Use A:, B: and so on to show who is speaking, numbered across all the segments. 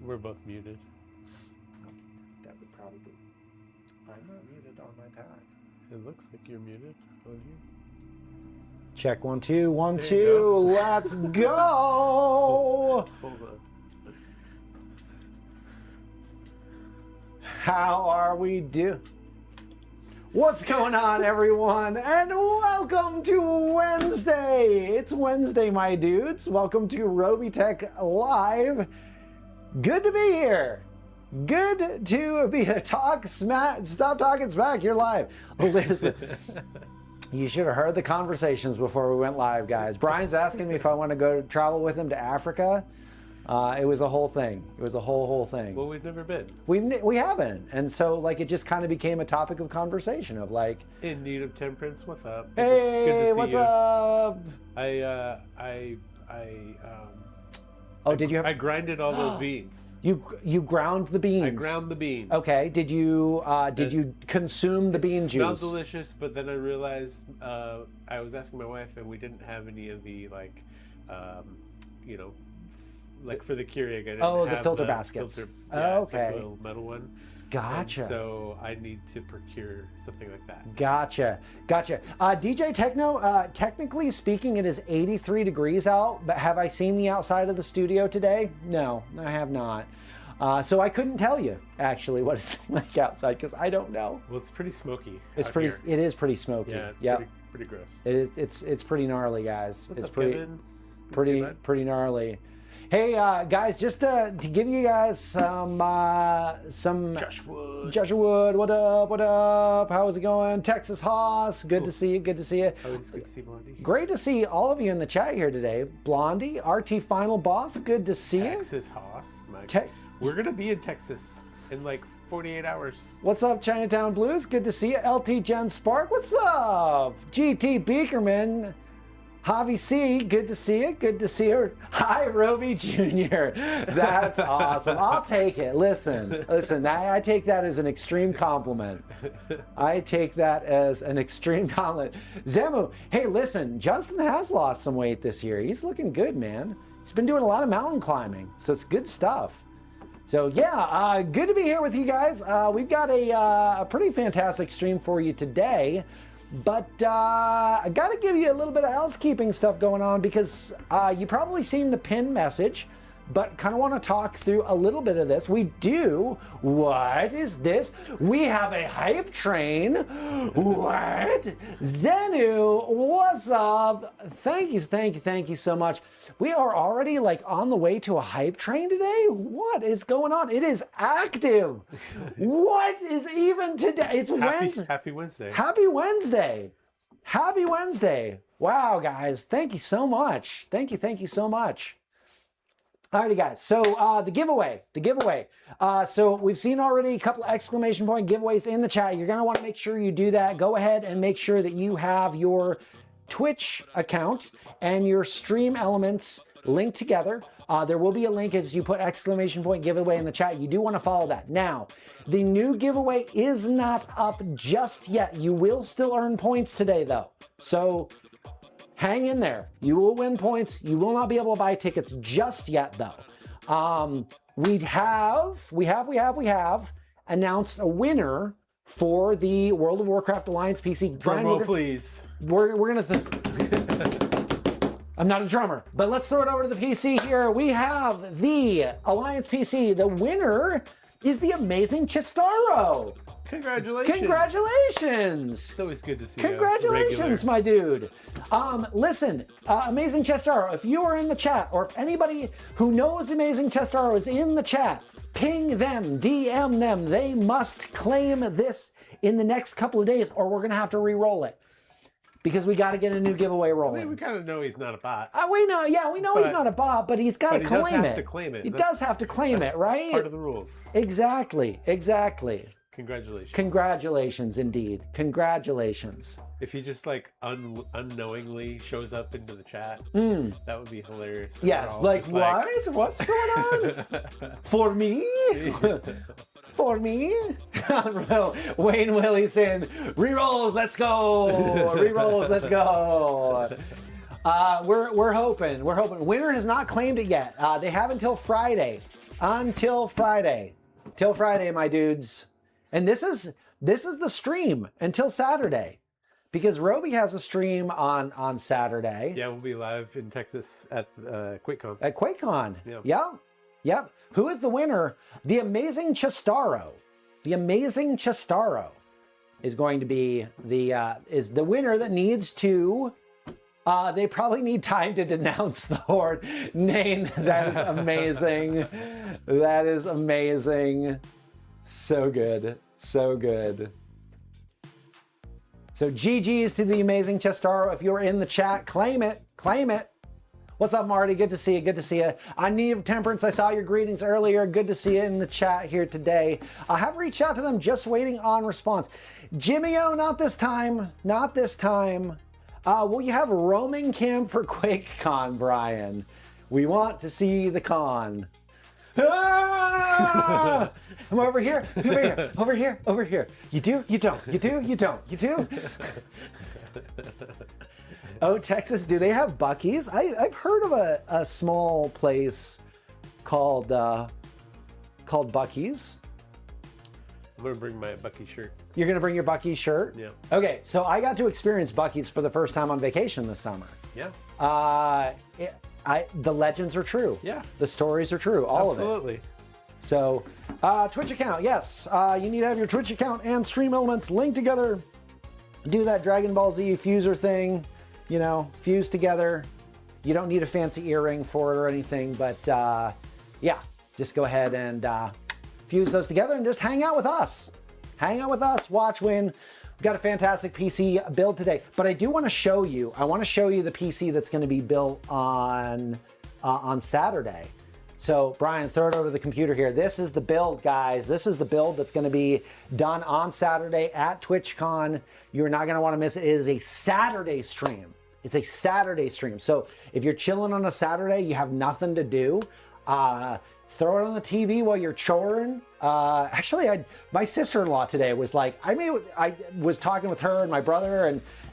A: We're both muted.
B: That would probably be. I'm not muted on my pack.
A: It looks like you're muted on here.
B: Check 1 2 1
A: There
B: 2.
A: you go.
B: Let's go.
A: Hold on.
B: How are we doing? What's going on, everyone? And welcome to Wednesday. It's Wednesday, my dudes. Welcome to Robeytech Live. Good to be here. Good to be talk smack. Stop talking smack. You're live. Listen, you should have heard the conversations before we went live, guys. Brian's asking me if I want to go travel with him to Africa. It was a whole thing. It was a whole thing.
A: Well, we've never been.
B: We haven't, and so like it just kind of became a topic of conversation of like,
A: In need of temperance. What's up?
B: hey,
A: Good to see
B: what's
A: you.
B: up? Oh, did you have?
A: I grinded all those beans.
B: You ground the beans.
A: I ground the beans.
B: Okay. Did you consume the bean juice?
A: Smelled delicious, but then I realized I was asking my wife, and we didn't have any of the like, you know, like for the Keurig. I didn't
B: Oh,
A: have
B: the filter baskets.
A: Filter,
B: Oh,
A: it's like
B: okay.
A: a little metal one.
B: Gotcha.
A: And so I need to procure something like that.
B: Gotcha. DJ Techno, technically speaking, it is 83 degrees out, but have I seen the outside of the studio today? No, I have not. So I couldn't tell you, actually, what it's like outside, because I don't know.
A: Well, it's pretty smoky.
B: It's
A: out
B: pretty.
A: here.
B: It is pretty smoky.
A: Yeah, it's
B: Yep.
A: pretty gross.
B: It is. It's pretty gnarly, guys.
A: What's
B: it's
A: up,
B: pretty.
A: Kevin?
B: Pretty gnarly. Hey, guys, just to give you guys some Joshua Wood, what up? How's it going? Texas Hoss, good to see you.
A: Always good to see Blondie.
B: Great to see all of you in the chat here today. Blondie, RT Final Boss, good to see you.
A: Texas Hoss. We're gonna be in Texas in like 48 hours.
B: What's up, Chinatown Blues? Good to see you. LT Gen Spark, what's up? GT Beakerman. Javi C, good to see you. Hi, Robey Jr. That's awesome. I'll take it. Listen. I take that as an extreme compliment. Zemu, hey, listen. Justin has lost some weight this year. He's looking good, man. He's been doing a lot of mountain climbing, so it's good stuff. So yeah, good to be here with you guys. We've got a pretty fantastic stream for you today. But I got to give you a little bit of housekeeping stuff going on because you probably seen the pin message, but kind of want to talk through a little bit of this. What is this? We have a hype train. What? Zenu, what's up? Thank you so much. We are already like on the way to a hype train today. What is going on? It is active. What is even today? It's Wednesday.
A: Happy Wednesday.
B: Happy Wednesday. Happy Wednesday. Wow, guys. Thank you so much. Thank you so much. Alrighty, guys. So the giveaway. So we've seen already a couple of exclamation point giveaways in the chat. You're going to want to make sure you do that. Go ahead and make sure that you have your Twitch account and your stream elements linked together. There will be a link as you put exclamation point giveaway in the chat. You do want to follow that. Now, the new giveaway is not up just yet. You will still earn points today, though. So hang in there. You will win points. You will not be able to buy tickets just yet, though. We have announced a winner for the World of Warcraft Alliance PC.
A: Drum roll, please.
B: We're gonna. I'm not a drummer, but let's throw it over to the PC here. We have the Alliance PC. The winner is the amazing Chistaro. Congratulations!
A: It's always good to see
B: Congratulations, my dude. Listen, Amazing Chestaro, if you are in the chat, or if anybody who knows Amazing Chestaro is in the chat, ping them, DM them. They must claim this in the next couple of days, or we're going to have to re-roll it. Because we got to get a new giveaway rolling.
A: I mean, we kind of know he's not a bot.
B: We know he's not a bot, but he's got to claim it. He does have to claim it, right?
A: Part of the rules.
B: Exactly.
A: Congratulations.
B: Congratulations, indeed. Congratulations.
A: If he just like unknowingly shows up into the chat, that would be hilarious.
B: Yes, like what? What's going on? For me? For me? Wayne Willie saying, re-rolls, let's go. Re-rolls, let's go. We're hoping. Winner has not claimed it yet. They have until Friday. until Friday. Till Friday, my dudes. And this is the stream until Saturday. Because Robey has a stream on Saturday.
A: Yeah, we'll be live in Texas at QuakeCon.
B: At QuakeCon.
A: Yeah.
B: Yep. Who is the winner? The amazing Chestaro. The amazing Chestaro is going to be the winner that needs to. They probably need time to denounce the Horde name. That is amazing. That is amazing. So good. So good. So GG's to the amazing Chestaro. If you're in the chat, claim it. Claim it. What's up, Marty? Good to see you. Good to see you. On Need of Temperance, I saw your greetings earlier. Good to see you in the chat here today. I have reached out to them, just waiting on response. Jimmy-O, not this time. Not this time. Will you have a roaming cam for QuakeCon, Brian? We want to see the con. Ah! I'm over here, over here, over here, over here. You do, you don't, you do, you don't, you do. Oh, Texas, do they have Buc-ee's? I've heard of a small place called Buc-ee's.
A: I'm gonna bring my Buc-ee shirt.
B: You're gonna bring your Buc-ee's shirt?
A: Yeah.
B: Okay, so I got to experience Buc-ee's for the first time on vacation this summer.
A: Yeah.
B: The legends are true.
A: Yeah.
B: The stories are true. All of it.
A: Absolutely.
B: So, Twitch account, yes. You need to have your Twitch account and Stream Elements linked together. Do that Dragon Ball Z fuser thing, you know, fuse together. You don't need a fancy earring for it or anything, but yeah, just go ahead and fuse those together and just hang out with us. Hang out with us, watch, win. We've got a fantastic PC build today, but I do want to show you, the PC that's going to be built on Saturday. So Brian, throw it over to the computer here. This is the build, guys. This is the build that's going to be done on Saturday at TwitchCon. You're not going to want to miss it. It is a Saturday stream. It's a Saturday stream. So if you're chilling on a Saturday, you have nothing to do, throw it on the TV while you're choring. Actually, my sister-in-law today was like, I was talking with her and my brother,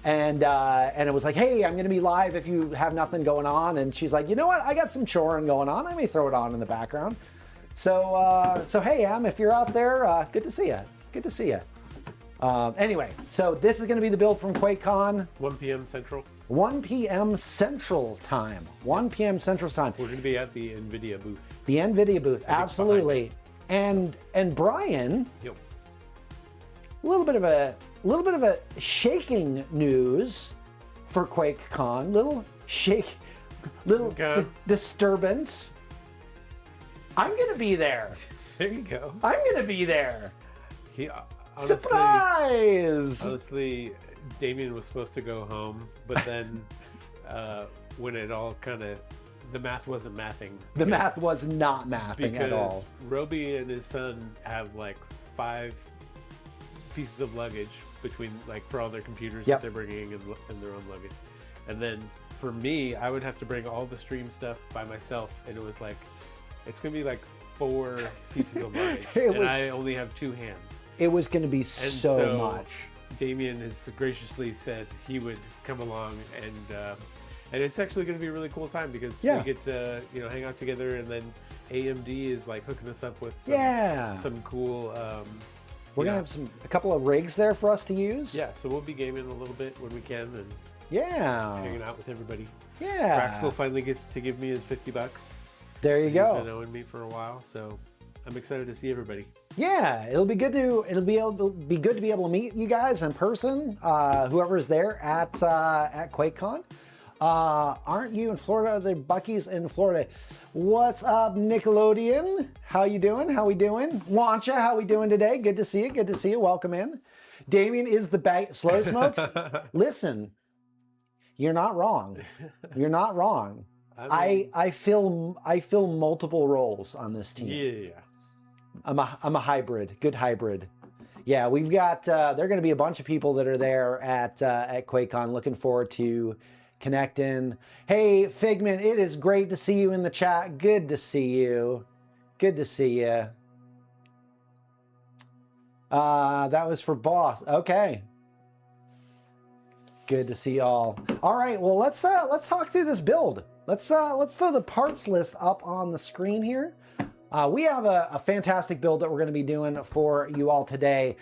B: and it was like, hey, I'm gonna be live if you have nothing going on. And she's like, you know what? I got some choring going on. I may throw it on in the background. So hey, Em, if you're out there, good to see you. Good to see you. Anyway, so this is gonna be the build from QuakeCon.
A: 1 p.m. Central.
B: 1 p.m. Central Time. 1 p.m. Central Time.
A: We're going to be at the NVIDIA booth.
B: The NVIDIA booth, absolutely. And Brian,
A: yep.
B: a little bit of a shaking news for QuakeCon. Little disturbance. I'm going to be there.
A: There you go.
B: I'm going to be there.
A: Honestly,
B: surprise!
A: Honestly, Damien was supposed to go home, but then when it all kind of, the math wasn't mathing.
B: The math was not mathing at all.
A: Robey and his son have like 5 pieces of luggage between, like, for all their computers that they're bringing and their own luggage. And then for me, I would have to bring all the stream stuff by myself, and it was like, it's gonna be like 4 pieces of luggage, and I only have 2 hands. It was going to be so much. Damien has graciously said he would come along, and it's actually going to be a really cool time because we get to hang out together, and then AMD is like hooking us up with some cool. We're gonna have a couple of rigs there for us to use. Yeah, so we'll be gaming a little bit when we can, and hanging out with everybody. Yeah, Raxel finally gets to give me his $50. There you go. He's been owing me for a while, so I'm excited to see everybody. Yeah, it'll be good to be able to meet you guys in person. Whoever's there at QuakeCon. Aren't you in Florida? The Buc-ee's in Florida. What's up, Nickelodeon? How you doing? How we doing? Wancha, how we doing today? Good to see you. Good to see you. Welcome in. Damien is the Slow Smokes. Listen, you're not wrong. You're not wrong. I fill multiple roles on this team. Yeah. I'm a hybrid, good hybrid. Yeah, we've got there are going to be a bunch of people that are there at QuakeCon. Looking forward to connecting. Hey, Figment, it is great to see you in the chat. Good to see you. Good to see you. That was for Boss. Okay. Good to see y'all. All right, well let's talk through this build. Let's throw the parts list up on the screen here.
B: We have a fantastic build that we're going to be doing for you all today.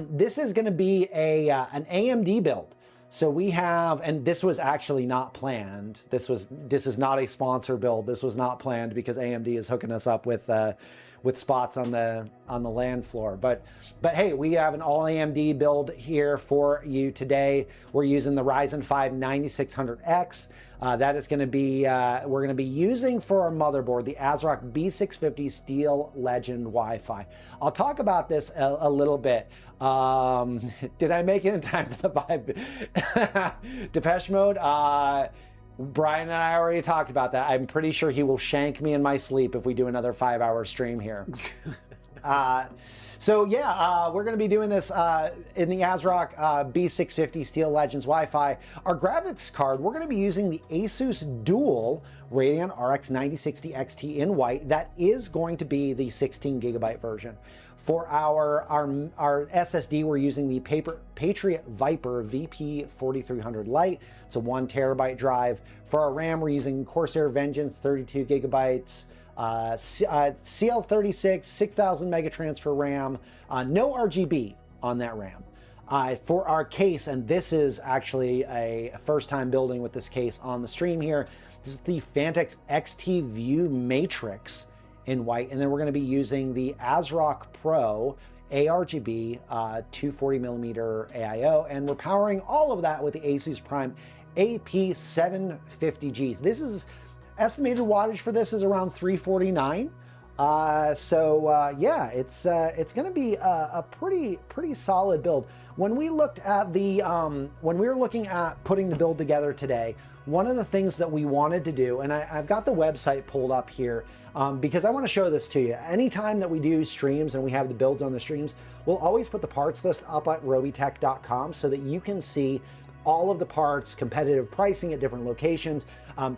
B: This is going to be an AMD build. So we have, and this was actually not planned. This is not a sponsor build. This was not planned because AMD is hooking us up with spots on the LAN floor. But hey, we have an all AMD build here for you today. We're using the Ryzen 5 9600X. That is going to be, we're going to be using for our motherboard, the ASRock B650 Steel Legend Wi-Fi. I'll talk about this a little bit. Did I make it in time for the vibe? Depeche Mode? Brian and I already talked about that. I'm pretty sure he will shank me in my sleep if we do another 5-hour stream here. So yeah, we're going to be doing this in the ASRock B650 Steel Legends Wi-Fi. Our graphics card, we're going to be using the Asus Dual Radeon RX 9060 XT in white. That is going to be the 16 gigabyte version. For our SSD, we're using the Patriot Viper VP4300 Lite. It's a 1 terabyte drive. For our RAM, we're using Corsair Vengeance 32 gigabytes. CL36, 6000 mega transfer RAM, no RGB on that RAM. For our case, and this is actually a first time building with this case on the stream here, this is the Phanteks XT View Matrix in white, and then we're going to be using the ASRock Pro ARGB 240mm AIO, and we're powering all of that with the Asus Prime AP750Gs. This is estimated wattage for this is around 349. Yeah, it's going to be a pretty solid build. When we looked at the when we were looking at putting the build together today, one of the things that we wanted to do, and I've got the website pulled up here because I want to show this to you. Anytime that we do streams and we have the builds on the streams, we'll always put the parts list up at robeytech.com so that you can see all of the parts, competitive pricing at different locations.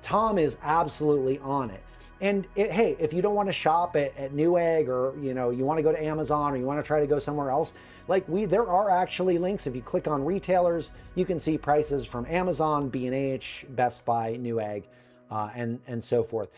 B: Tom is absolutely on it. And hey, if you don't want to shop at Newegg, or you want to go to Amazon, or you want to try to go somewhere else, there are actually links. If you click on retailers, you can see prices from Amazon, B&H, Best Buy, Newegg, and so forth.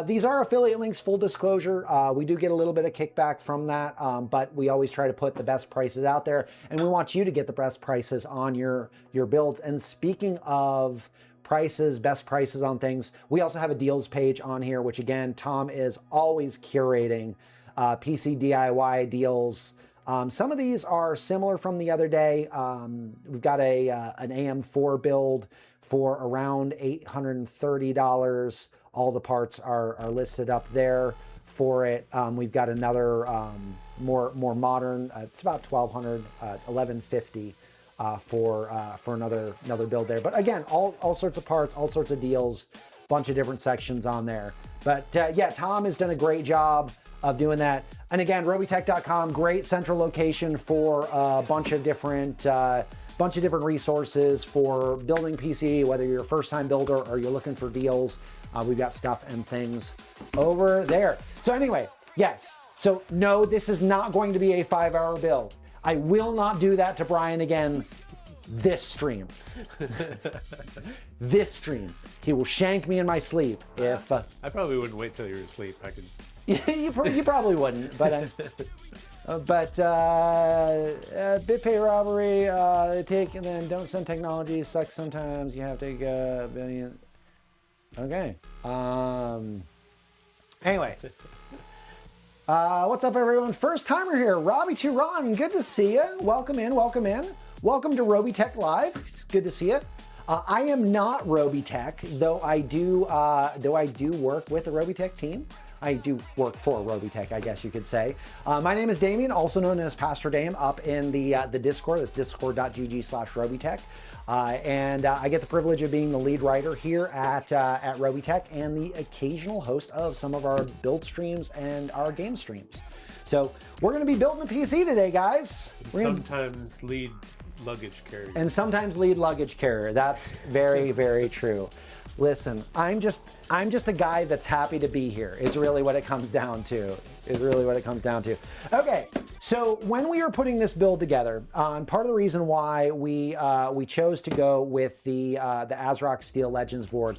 B: These are affiliate links, full disclosure. We do get a little bit of kickback from that, but we always try to put the best prices out there, and we want you to get the best prices on your builds. And speaking of prices, best prices on things, we also have a deals page on here, which again, Tom is always curating PC DIY deals. Some of these are similar from the other day. We've got an AM4 build for around $830. All the parts are listed up there for it. We've got another more modern, it's about $1,200, $1,150 for another build there. But again, all sorts of parts, all sorts of deals, bunch of different sections on there. But yeah, Tom has done a great job of doing that. And again, robeytech.com, great central location for a bunch of different resources for building PC, whether you're a first-time builder or you're looking for deals. We've got stuff and things over there. So anyway, yes. So no, this is not going to be a 5-hour build. I will not do that to Brian again this stream. This stream. He will shank me in my sleep if...
A: I probably wouldn't wait till you're asleep. I could...
B: you probably wouldn't, but... BitPay robbery, they take and then don't send technology, sucks sometimes. You have to take a billion... Okay. Anyway. What's up, everyone? First timer here, Robey to Ron. Good to see you. Welcome in, welcome in. Welcome to Robeytech Live. It's good to see you. I am not Robeytech, though I do work with the Robeytech team. I do work for Robeytech, I guess you could say. My name is Damien, also known as Pastor Dame, up in the Discord. That's discord.gg/Robeytech. And I get the privilege of being the lead writer here at Robeytech and the occasional host of some of our build streams and our game streams. So we're going to be building a PC today, guys.
A: Sometimes lead luggage carrier.
B: And sometimes lead luggage carrier. That's very, very true. Listen, I'm just a guy that's happy to be here, is really what it comes down to. Okay, so when we were putting this build together, part of the reason why we chose to go with the ASRock Steel Legends board,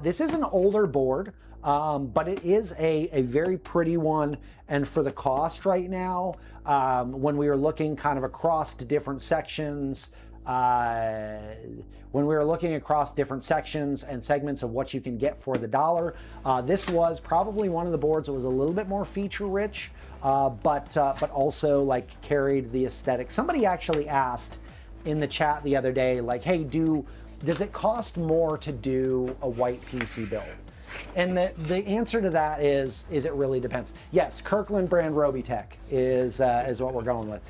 B: this is an older board. but it is a very pretty one. And for the cost right now, when we were looking kind of across to different sections, and segments of what you can get for the dollar, this was probably one of the boards that was a little bit more feature rich, but also like carried the aesthetic. Somebody actually asked in the chat the other day, like, hey, does it cost more to do a white PC build? And the answer to that is it really depends. Yes, Kirkland brand Robeytech is what we're going with.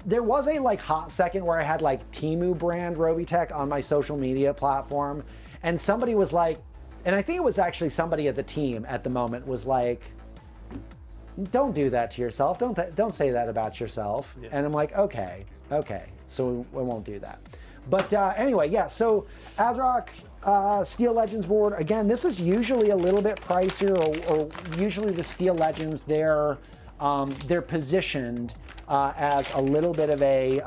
B: There was a like hot second where I had like Temu brand Robeytech on my social media platform, and somebody was like, and I think it was actually somebody at the team at the moment was like, don't do that to yourself. Don't say that about yourself. Yeah. And I'm like, okay, so we won't do that. But anyway, yeah, so ASRock Steel Legends board, again, this is usually a little bit pricier, or usually the Steel Legends, they're positioned as a little bit of a,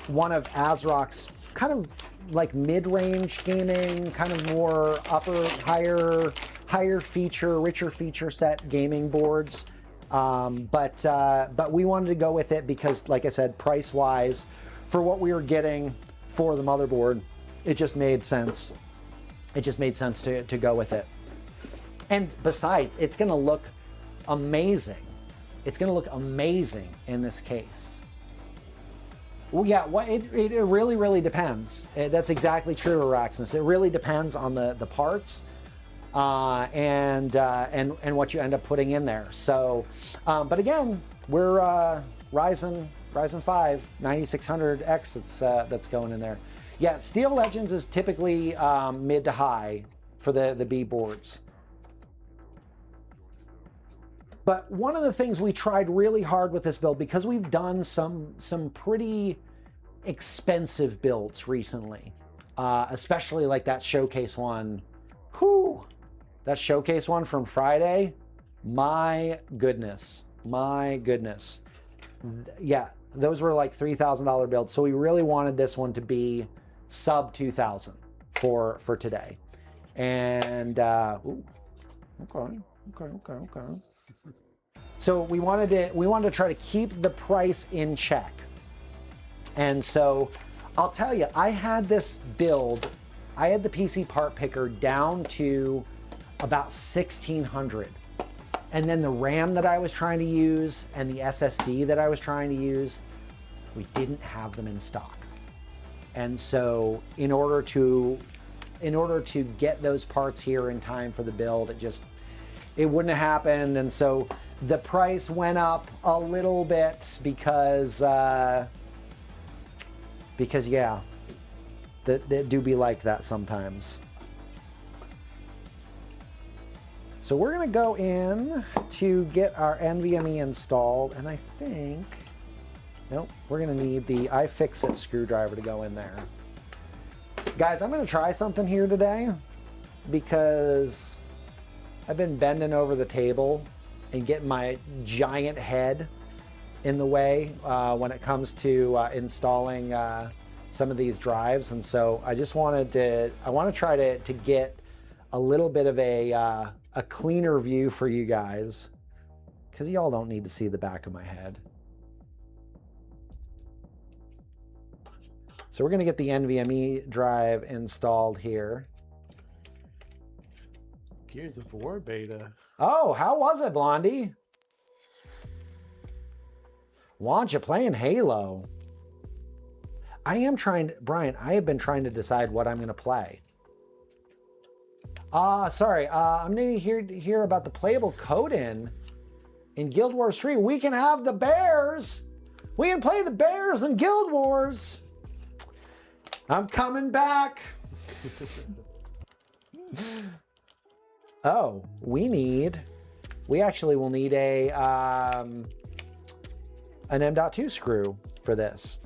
B: one of ASRock's kind of like mid-range gaming, kind of more higher feature, richer feature set gaming boards. But we wanted to go with it because, like I said, price-wise, for what we were getting for the motherboard, it just made sense. It just made sense to go with it. And besides, it's going to look amazing. It's going to look amazing in this case. Well, yeah, it really, really depends. That's exactly true, Araxis. It really depends on the parts and what you end up putting in there. So, but again, we're Ryzen 5 9600X that's going in there. Yeah, Steel Legends is typically mid to high for the B boards. But one of the things we tried really hard with this build, because we've done some pretty expensive builds recently, especially like that showcase one. Whew, that showcase one from Friday. My goodness. Yeah, those were like $3,000 builds. So we really wanted this one to be sub 2,000 for today. And ooh, okay. So we wanted to try to keep the price in check. And so I'll tell you, I had this build, I had the PC part picker down to about 1,600. And then the RAM that I was trying to use and the SSD that I was trying to use, we didn't have them in stock. And so in order to get those parts here in time for the build, it wouldn't have happened. And so the price went up a little bit because yeah, that do be like that sometimes. So we're gonna go in to get our NVMe installed, and I think, nope, we're gonna need the iFixit screwdriver to go in there. Guys, I'm gonna try something here today because I've been bending over the table and getting my giant head in the way when it comes to installing some of these drives. And so I just wanted to, try to get a little bit of a cleaner view for you guys, because y'all don't need to see the back of my head. So we're gonna get the NVMe drive installed here.
A: Gears of War beta.
B: Oh, how was it, Blondie? Want you playing Halo? Brian, I have been trying to decide what I'm gonna play. Sorry, I'm gonna hear about the playable code in Guild Wars 3. We can have the bears. We can play the bears in Guild Wars. I'm coming back. Oh, we actually will need an M.2 screw for this.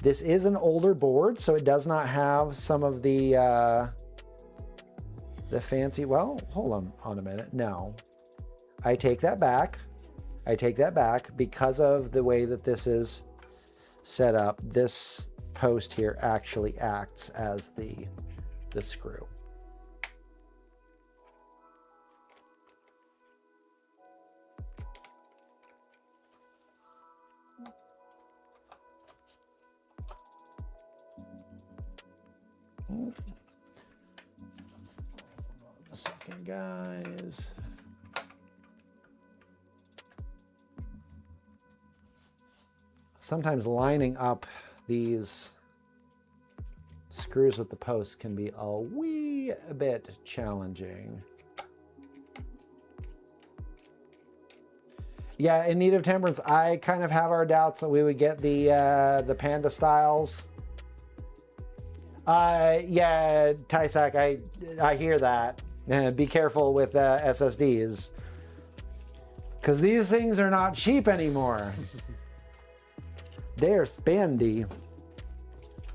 B: This is an older board, so it does not have some of the fancy, well, hold on a minute. No, I take that back. Because of the way that this is set up. This post here actually acts as the screw. second, guys. Sometimes lining up these screws with the posts can be a wee bit challenging. Yeah, in Need of Temperance, I kind of have our doubts that we would get the Panda styles. Yeah, Tysak, I hear that. Be careful with SSDs, because these things are not cheap anymore. They are spendy.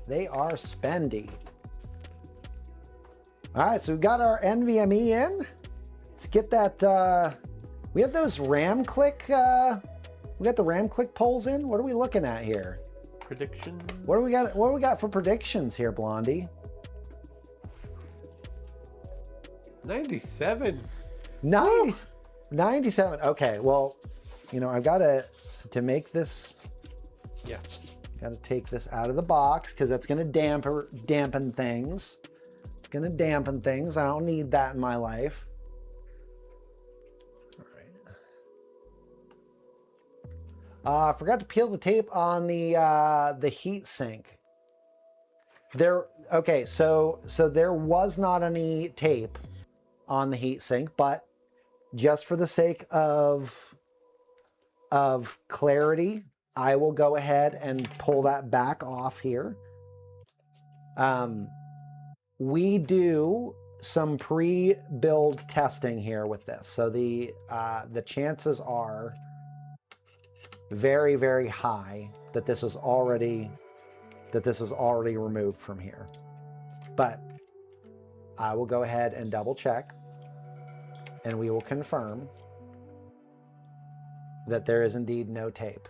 B: They are spendy. All right, so we've got our NVMe in. Let's get that. We have those RAM click. We got the RAM click poles in. What are we looking at here?
A: Predictions.
B: What do we got? What do we got for predictions here, Blondie?
A: 97.
B: 97. Okay, well, you know, I've got to make this.
A: Yeah.
B: Got to take this out of the box because that's going to dampen things. It's going to dampen things. I don't need that in my life. All right. Forgot to peel the tape on the heat sink. Okay, so there was not any tape on the heat sink, but just for the sake of clarity, I will go ahead and pull that back off here. We do some pre-build testing here with this, so the chances are very, very high that this was already removed from here. But I will go ahead and double check, and we will confirm that there is indeed no tape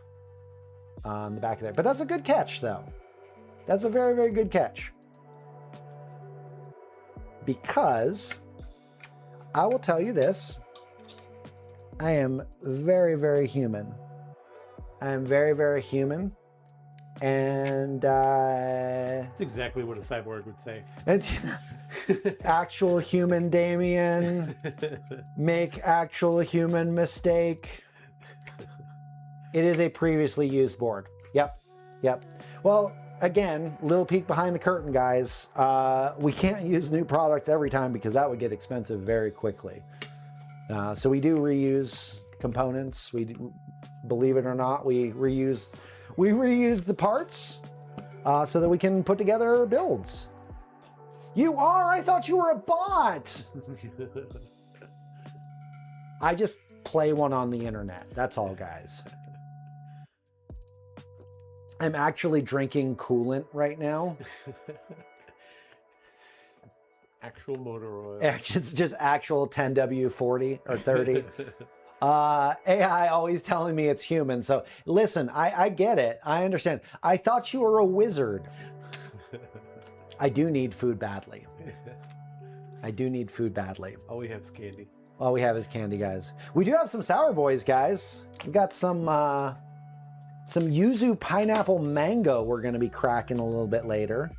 B: on the back of there. But that's a good catch, though. That's a very, very good catch. Because I will tell you this, I am very, very human. I am very, very human. And
A: That's exactly what a cyborg would say.
B: It's actual human Damien, make actual human mistake. It is a previously used board. Yep. Well, again, little peek behind the curtain, guys. We can't use new products every time because that would get expensive very quickly. So we do reuse components. Believe it or not, we reuse the parts so that we can put together builds. You are? I thought you were a bot. I just play one on the internet. That's all, guys. I'm actually drinking coolant right now.
A: Actual motor oil.
B: It's just actual 10W40 or 30. AI always telling me it's human. So listen, I get it. I understand. I thought you were a wizard. I do need food badly. I do need food badly.
A: All we have is candy.
B: All we have is candy, guys. We do have some Sour Boys, guys. We got some yuzu pineapple mango we're going to be cracking a little bit later.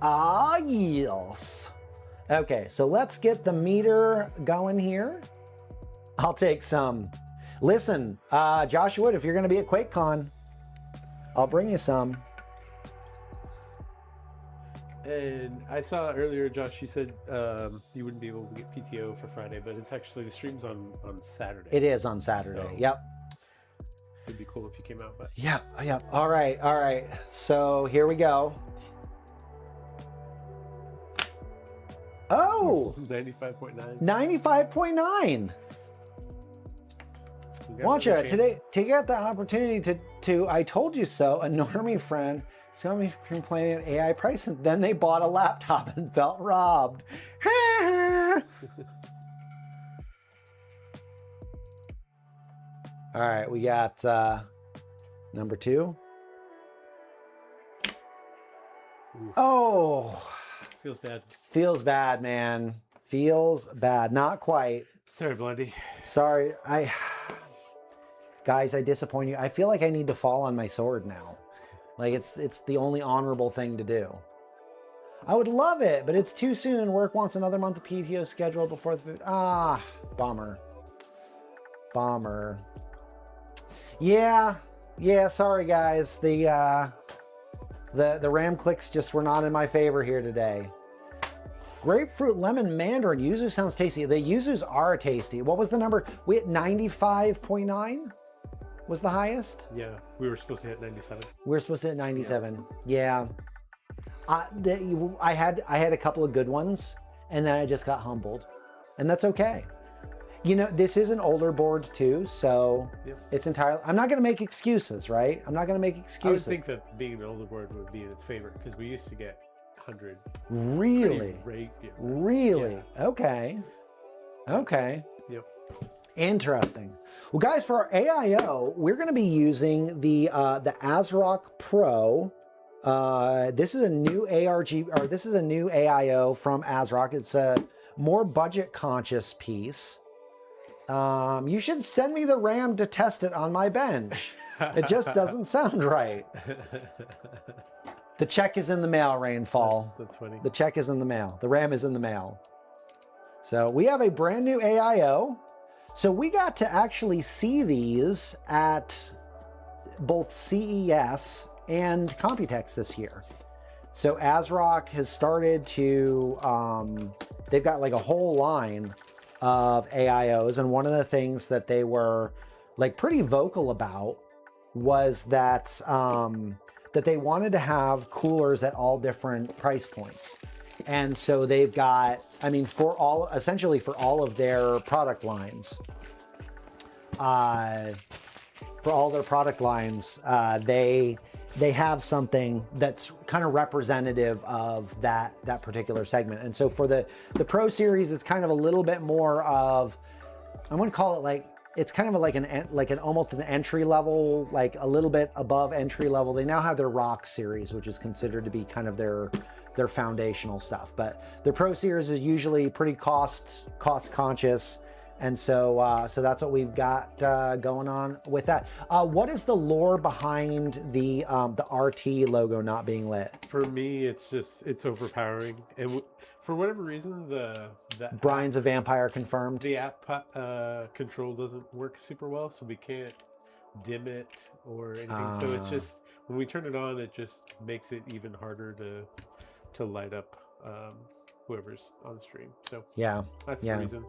B: Ah, yes. Okay, so let's get the meter going here. I'll take some. Listen, Joshua, if you're going to be at QuakeCon, I'll bring you some.
A: And I saw earlier, Josh, you said you wouldn't be able to get PTO for Friday, but it's actually, the stream's on Saturday.
B: It is on Saturday,
A: so
B: yep.
A: It'd be cool if you came out, but...
B: Yep. All right. So here we go. Oh!
A: 95.9.
B: 95.9 Watcha, today, take out the opportunity to I told you so, a normie friend saw me complaining at AI price, and then they bought a laptop and felt robbed. All right, we got number 2.
A: Ooh.
B: Oh!
A: Feels bad.
B: Feels bad, man. Feels bad. Not quite.
A: Sorry, Blondie.
B: Sorry. Guys, I disappoint you. I feel like I need to fall on my sword now. Like it's the only honorable thing to do. I would love it, but it's too soon. Work wants another month of PTO scheduled before the food. Ah, bummer. Bummer. Yeah, sorry guys. The RAM clicks just were not in my favor here today. Grapefruit lemon mandarin yuzu sounds tasty. The yuzus are tasty. What was the number? We hit 95.9 was the highest?
A: Yeah, we were supposed to hit 97.
B: We were supposed to hit 97. Yeah. I had a couple of good ones, and then I just got humbled, and that's okay. You know, this is an older board too, so it's entirely. I'm not going to make excuses, right? I'm not going to make excuses.
A: I would think that being an older board would be in its favor because we used to get 100.
B: Really? Really? Yeah. Okay.
A: Yep.
B: Interesting. Well, guys, for our AIO, we're going to be using the ASRock Pro. This is a new this is a new AIO from ASRock. It's a more budget conscious piece. You should send me the RAM to test it on my bench. It just doesn't sound right. The check is in the mail, Rainfall.
A: That's funny.
B: The check is in the mail. The RAM is in the mail. So we have a brand new AIO. So we got to actually see these at both CES and Computex this year. So ASRock has started to, they've got like a whole line of AIOs, and one of the things that they were like pretty vocal about was that that they wanted to have coolers at all different price points. And so they've got, I mean, essentially for all of their product lines, they have something that's kind of representative of that particular segment. And so for the Pro Series, it's kind of a little bit more of, I'm going to call it like, it's kind of like an almost an entry level, like a little bit above entry level. They now have their Rock Series, which is considered to be kind of their foundational stuff. But the Pro Series is usually pretty cost conscious. And so that's what we've got going on with that. What is the lore behind the RT logo not being lit?
A: For me, it's overpowering, and for whatever reason,
B: Brian's a vampire confirmed.
A: The app control doesn't work super well, so we can't dim it or anything. So it's just when we turn it on, it just makes it even harder to light up whoever's on stream. So yeah, that's the reason.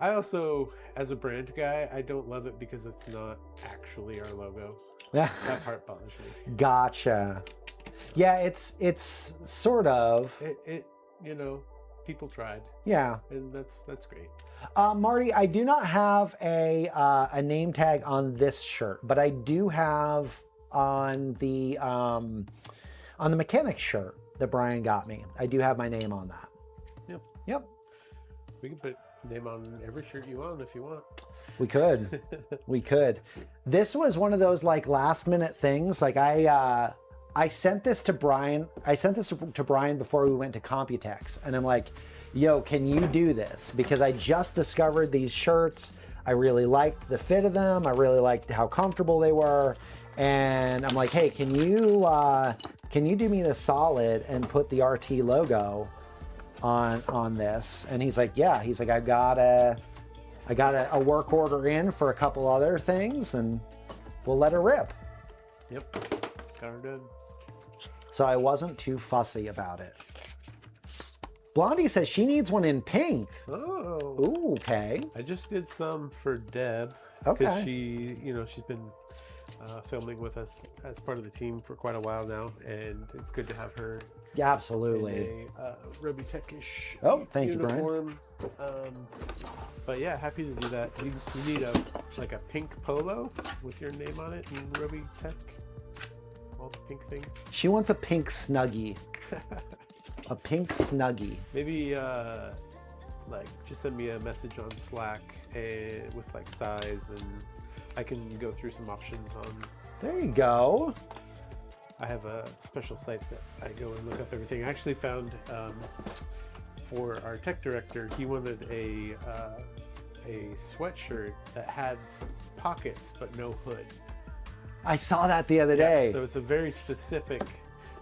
A: I also, as a brand guy, I don't love it because it's not actually our logo. That part bothers me.
B: Gotcha. Yeah, it's sort of.
A: It you know, people tried.
B: Yeah.
A: And that's great.
B: Marty, I do not have a name tag on this shirt, but I do have on the mechanic shirt that Brian got me. I do have my name on that. Yep.
A: We can put name on every shirt you own if you want.
B: We could. We could. This was one of those like last minute things. Like I sent this to Brian. I sent this to Brian before we went to Computex, and I'm like, yo, can you do this? Because I just discovered these shirts. I really liked the fit of them. I really liked how comfortable they were. And I'm like, hey, can you do me the solid and put the RT logo on this? And he's like, yeah. He's like, I got a work order in for a couple other things, and we'll let her rip.
A: Yep, got her done.
B: So I wasn't too fussy about it. Blondie says she needs one in pink.
A: Oh.
B: Ooh, okay.
A: I just did some for Deb.
B: Okay.
A: Because she's been filming with us as part of the team for quite a while now, and it's good to have her.
B: Yeah, absolutely.
A: In a Robeytech-ish
B: thank
A: uniform. You, Brian. But yeah, happy to do that. You need a pink polo with your name on it and Robeytech. All the pink things.
B: She wants a pink Snuggie. A pink Snuggie.
A: Maybe just send me a message on Slack with like size, and I can go through some options on.
B: There you go.
A: I have a special site that I go and look up everything. I actually found for our tech director, he wanted a sweatshirt that had pockets but no hood.
B: I saw that the other day.
A: So it's a very specific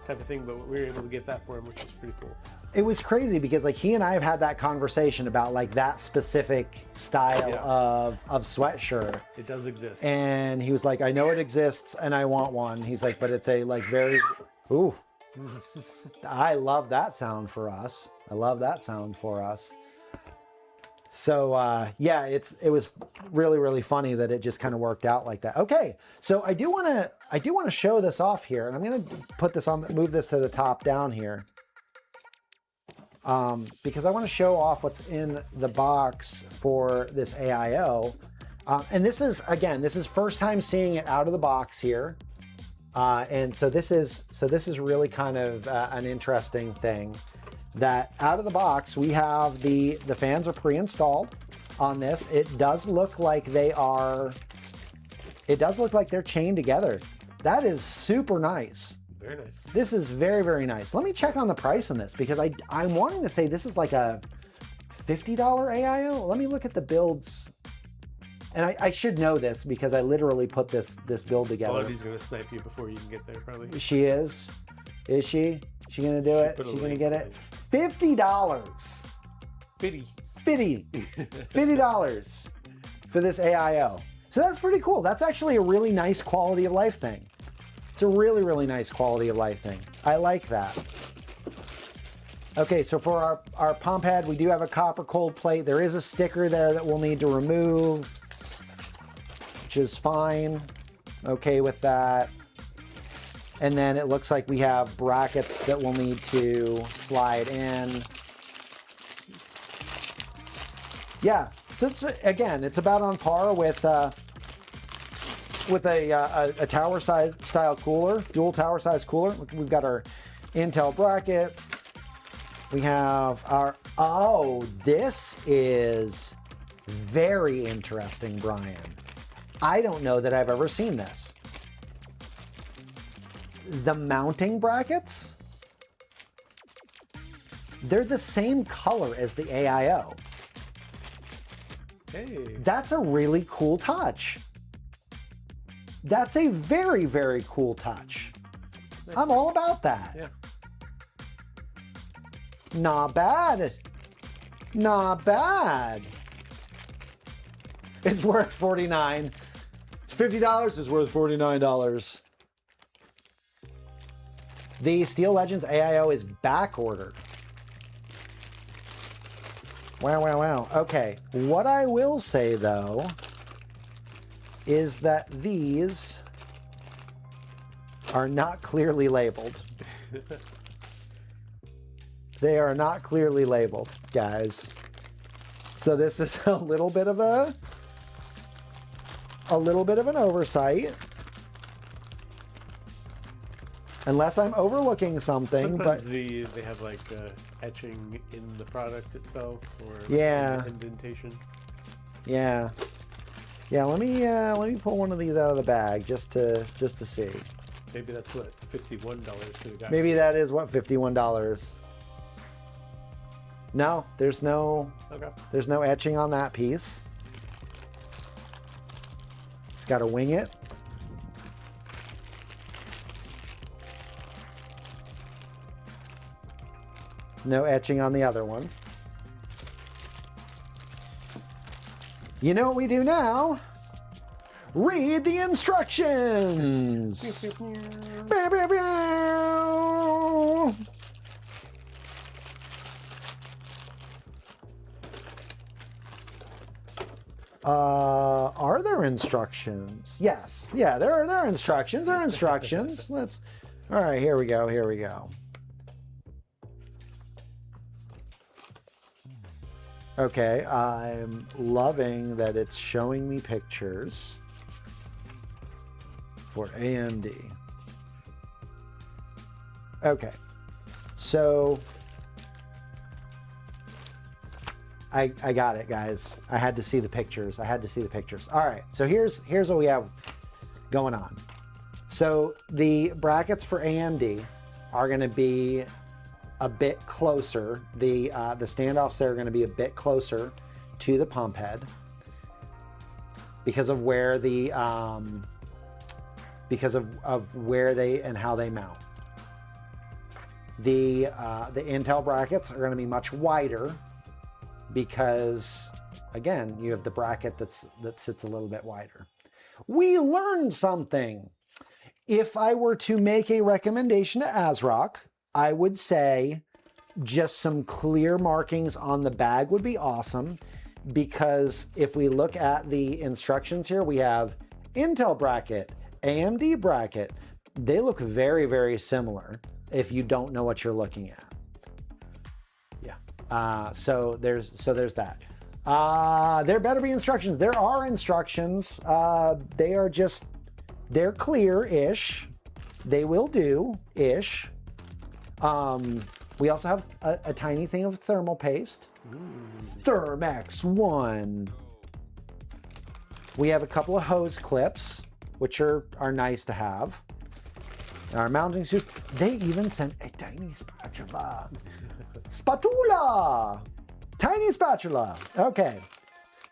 A: type of thing, but we were able to get that for him, which is pretty cool.
B: It was crazy because like he and I have had that conversation about like that specific style of sweatshirt.
A: It does exist.
B: And he was like, I know it exists and I want one. He's like, but it's a like very, ooh. I love that sound for us. I love that sound for us. So yeah, it was really funny that it just kind of worked out like that. Okay, so I do want to show this off here, and I'm gonna put this on, move this to the top down here, because I want to show off what's in the box for this AIO. And this is, again, this is first time seeing it out of the box here, and so this is really kind of an interesting thing. That out of the box, we have the fans are pre-installed on this. It does look like they're chained together. That is super nice.
A: Very nice.
B: This is very nice. Let me check on the price on this because I'm wanting to say this is like a $50 AIO. Let me look at the builds. And I should know this because I literally put this build together.
A: Quality's gonna snipe you before you can get there, probably.
B: She is. Is she? She gonna do it? She gonna get it? $50. $50 for this AIO. So that's pretty cool. That's actually a really nice quality of life thing. It's a really nice quality of life thing. I like that. Okay, so for our pump head, we do have a copper cold plate. There is a sticker there that we'll need to remove, which is fine. Okay with that. And then it looks like we have brackets that we'll need to slide in. Yeah, so it's, again, it's about on par with a tower size style cooler, dual tower size cooler. We've got our Intel bracket. We have our, oh, this is very interesting, Brian. I don't know that I've ever seen this. The mounting brackets, they're the same color as the AIO.
A: Hey.
B: That's a really cool touch. That's a very cool touch. Nice. I'm all about that.
A: Yeah.
B: Not bad. Not bad. It's worth $49. It's $50, it's worth $49. The Steel Legends AIO is back ordered. Wow. Okay, what I will say though is that these are not clearly labeled. They are not clearly labeled, guys. So this is a little bit of an oversight. Unless I'm overlooking something,
A: sometimes
B: but
A: they have like etching in the product itself, or
B: yeah,
A: indentation.
B: Yeah. Let me pull one of these out of the bag just to see.
A: Maybe that's what $51 for the guy.
B: Maybe that is what $51. No, there's no etching on that piece. Just got to wing it. No etching on the other one. You know what we do now? Read the instructions. Are there instructions? Yes. Yeah, there are instructions. There are instructions. All right, here we go. Okay, I'm loving that it's showing me pictures for AMD. Okay, so I got it, guys. I had to see the pictures. All right, so here's what we have going on. So the brackets for AMD are going to be a bit closer. The standoffs there are going to be a bit closer to the pump head because of where the because of where they and how they mount. The Intel brackets are going to be much wider because, again, you have the bracket that sits a little bit wider. We learned something. If I were to make a recommendation to ASRock, I would say just some clear markings on the bag would be awesome, because if we look at the instructions here, we have Intel bracket, AMD bracket. They look very, very similar if you don't know what you're looking at.
A: Yeah.
B: So there's that. There better be instructions. There are instructions. They're clear-ish. They will do-ish. We also have a tiny thing of thermal paste. Thermex 1. We have a couple of hose clips, which are nice to have. Our mounting screws. They even sent a tiny spatula. Spatula! Tiny spatula. Okay.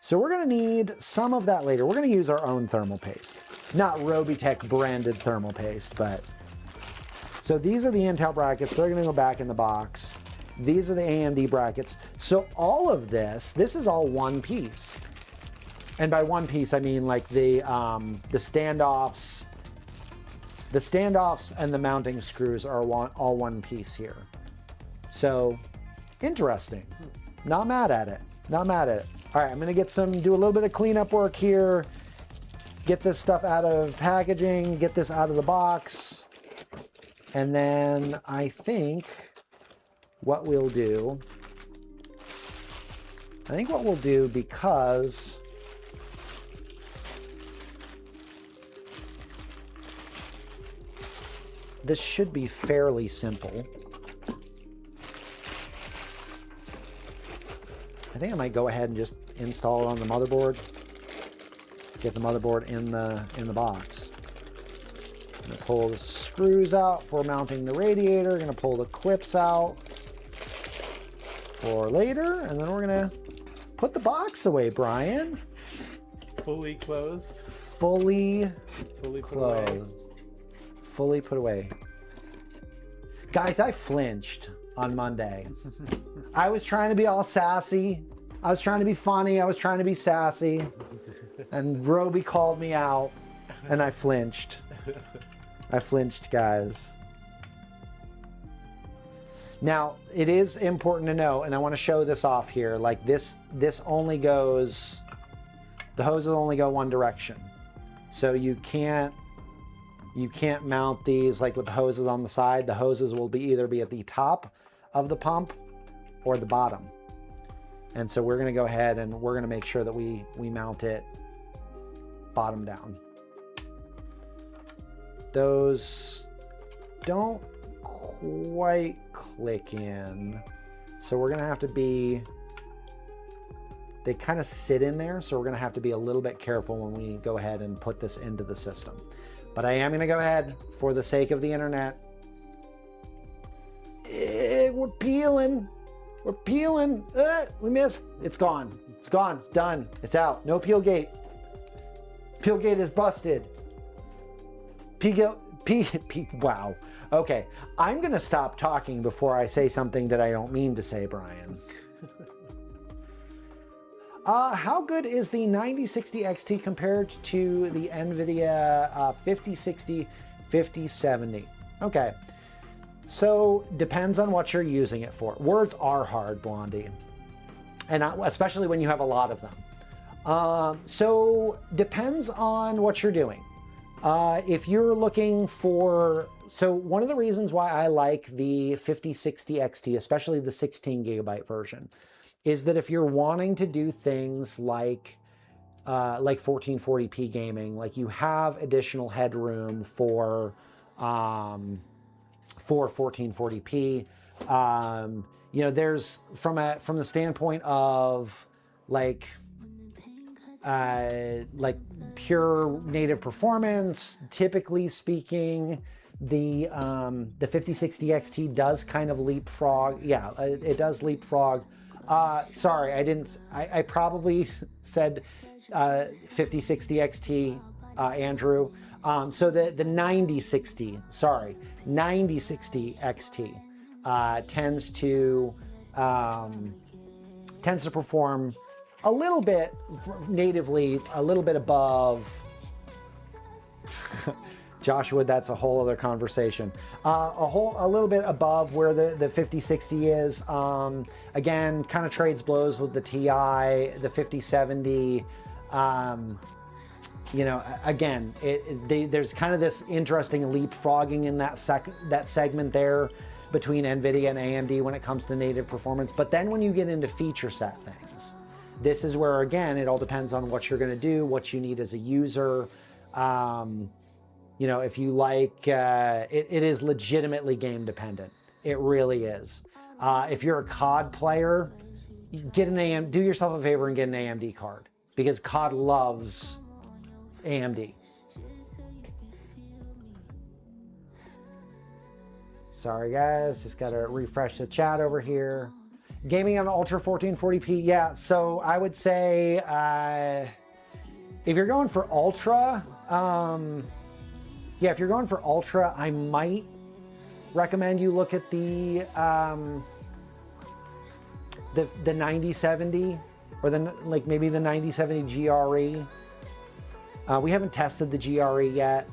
B: So we're going to need some of that later. We're going to use our own thermal paste. Not Robeytech branded thermal paste, but... So these are the Intel brackets. They're going to go back in the box. These are the AMD brackets. So all of this is all one piece. And by one piece, I mean like the standoffs. The standoffs and the mounting screws are all one piece here. So interesting. Not mad at it. Not mad at it. All right, I'm going to do a little bit of cleanup work here. Get this stuff out of packaging, get this out of the box. And then I think what we'll do, because this should be fairly simple, I think I might go ahead and just install it on the motherboard. Get the motherboard in the box. I'm gonna pull the screws out for mounting the radiator. Gonna pull the clips out for later, and then we're gonna put the box away, Brian.
A: Fully closed.
B: Fully
A: Fully put
B: closed.
A: away.
B: Fully put away. Guys, I flinched on Monday. I was trying to be all sassy. I was trying to be funny. I was trying to be sassy. And Robey called me out, and I flinched. I flinched, guys. Now, it is important to know, and I want to show this off here, like this only goes, the hoses only go one direction. So you can't mount these like with the hoses on the side. The hoses will either be at the top of the pump or the bottom. And so we're going to go ahead and we're going to make sure that we mount it bottom down. Those don't quite click in. So we're going to have to be, they kind of sit in there. So we're going to have to be a little bit careful when we go ahead and put this into the system. But I am going to go ahead, for the sake of the internet. We're peeling. We're peeling. We missed. It's gone. It's gone. It's done. It's out. No peel gate. Peel gate is busted. Wow. Okay. I'm going to stop talking before I say something that I don't mean to say, Brian. How good is the 9060 XT compared to the NVIDIA 5060, 5070? Okay. So, depends on what you're using it for. Words are hard, Blondie. And especially when you have a lot of them. So, depends on what you're doing. If you're looking for... So, one of the reasons why I like the 5060 XT, especially the 16 gigabyte version, is that if you're wanting to do things like 1440p gaming, like you have additional headroom for 1440p. You know, there's from the standpoint of like pure native performance, typically speaking, the 5060 XT does kind of leapfrog. Yeah, it does leapfrog. Sorry, I probably said 5060 XT, Andrew. So the 9060 XT tends to perform a little bit natively, a little bit above. Joshua, that's a whole other conversation. A little bit above where the 5060 is. Again, kind of trades blows with the TI, the 5070. You know, again, there's kind of this interesting leapfrogging in that segment there between NVIDIA and AMD when it comes to native performance. But then when you get into feature set things, this is where, again, it all depends on what you're going to do, what you need as a user. You know, if you like, it is legitimately game dependent. It really is. If you're a COD player, do yourself a favor and get an AMD card, because COD loves AMD. Sorry guys, just gotta refresh the chat over here. Gaming on Ultra 1440p, yeah, so I would say if you're going for Ultra, yeah, if you're going for Ultra, I might recommend you look at the 9070 or maybe the 9070 GRE. We haven't tested the GRE yet.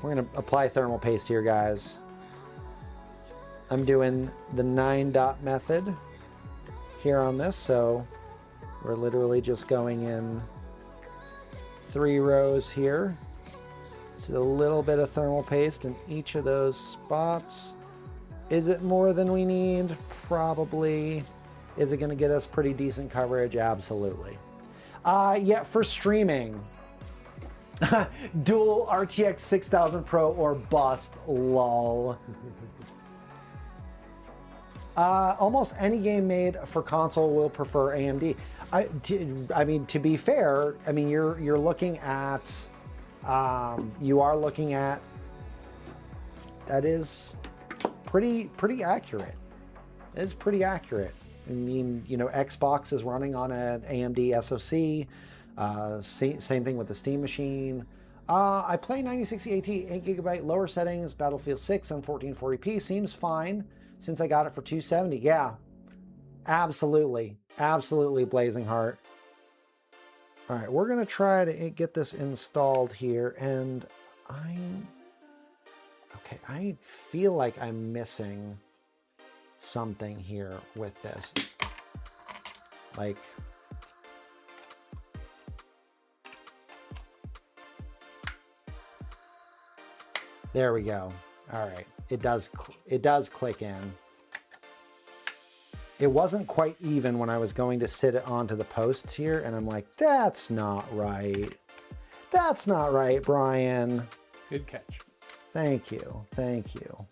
B: We're gonna apply thermal paste here, guys. I'm doing the 9-dot method here on this, so we're literally just going in 3 rows here. So a little bit of thermal paste in each of those spots. Is it more than we need? Probably. Is it gonna get us pretty decent coverage? Absolutely. Yeah, for streaming, dual RTX 6000 Pro or bust, lol. Almost any game made for console will prefer AMD. I mean, to be fair, I mean, you're looking at, you are looking at, that is pretty accurate. It's pretty accurate. I mean, you know, Xbox is running on an AMD SoC. Same thing with the Steam machine. I play 9060 AT, 8GB lower settings, Battlefield 6 on 1440p. Seems fine since I got it for $270. Yeah, absolutely. Absolutely, Blazing Heart. All right, we're gonna try to get this installed here, and I feel like I'm missing something here with this. Like, there we go. All right, it does click in. It wasn't quite even when I was going to sit it onto the posts here, and I'm like, that's not right. That's not right, Brian.
A: Good catch.
B: Thank you. Thank you.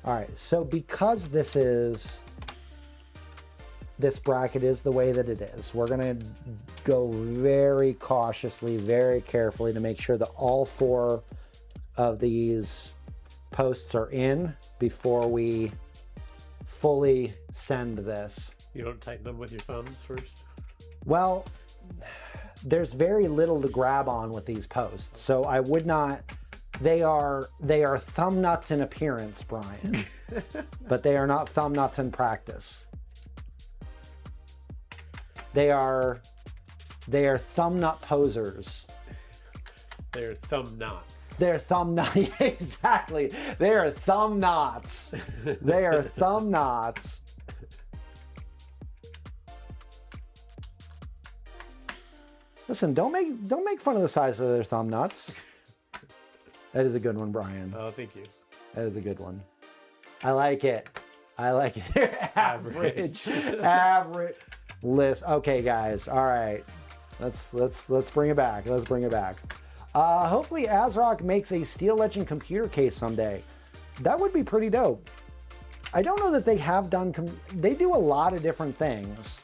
B: All right, so because this bracket is the way that it is, we're gonna go very cautiously, very carefully to make sure that all 4 of these posts are in before we fully send this.
A: You don't tighten them with your thumbs first?
B: Well, there's very little to grab on with these posts, so I would not. They are thumb nuts in appearance, Brian, but they are not thumb nuts in practice. They are thumb nut posers.
A: They're thumb knots.
B: They're thumb knots. Exactly. They are thumb knots. They are thumb knots. Listen, don't make fun of the size of their thumb nuts. That is a good one, Brian.
A: Oh, thank you.
B: That is a good one. I like it. I like it. They're average. Average. List. Okay, guys. All right. Let's bring it back. Let's bring it back. Hopefully ASRock makes a Steel Legend computer case someday. That would be pretty dope. I don't know that they have done, they do a lot of different things,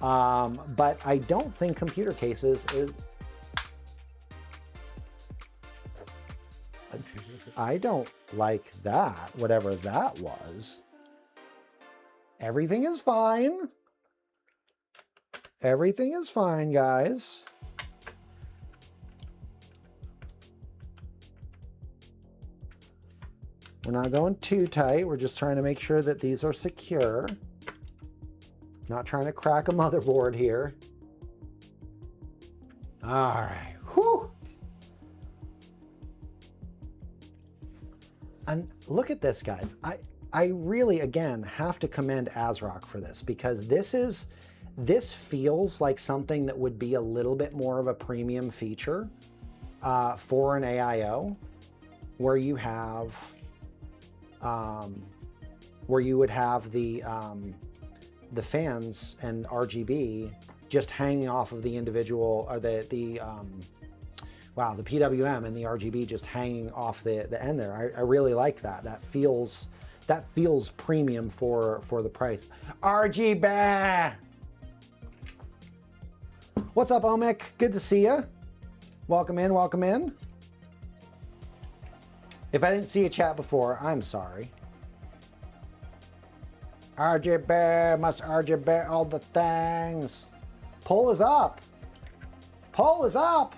B: but I don't think computer cases is, I don't like that, whatever that was. Everything is fine. Everything is fine, guys. We're not going too tight. We're just trying to make sure that these are secure. Not trying to crack a motherboard here. All right. Whew. And look at this, guys. I really, again, have to commend ASRock for this, because this feels like something that would be a little bit more of a premium feature for an AIO, where you have, where you would have the fans and RGB just hanging off of the individual, or the PWM and the RGB just hanging off the end there. I really like that. That feels premium for the price. RGB. What's up, Omic? Good to see you. Welcome in, welcome in. If I didn't see a chat before, I'm sorry. RGB, must RGB all the things. Poll is up. Poll is up.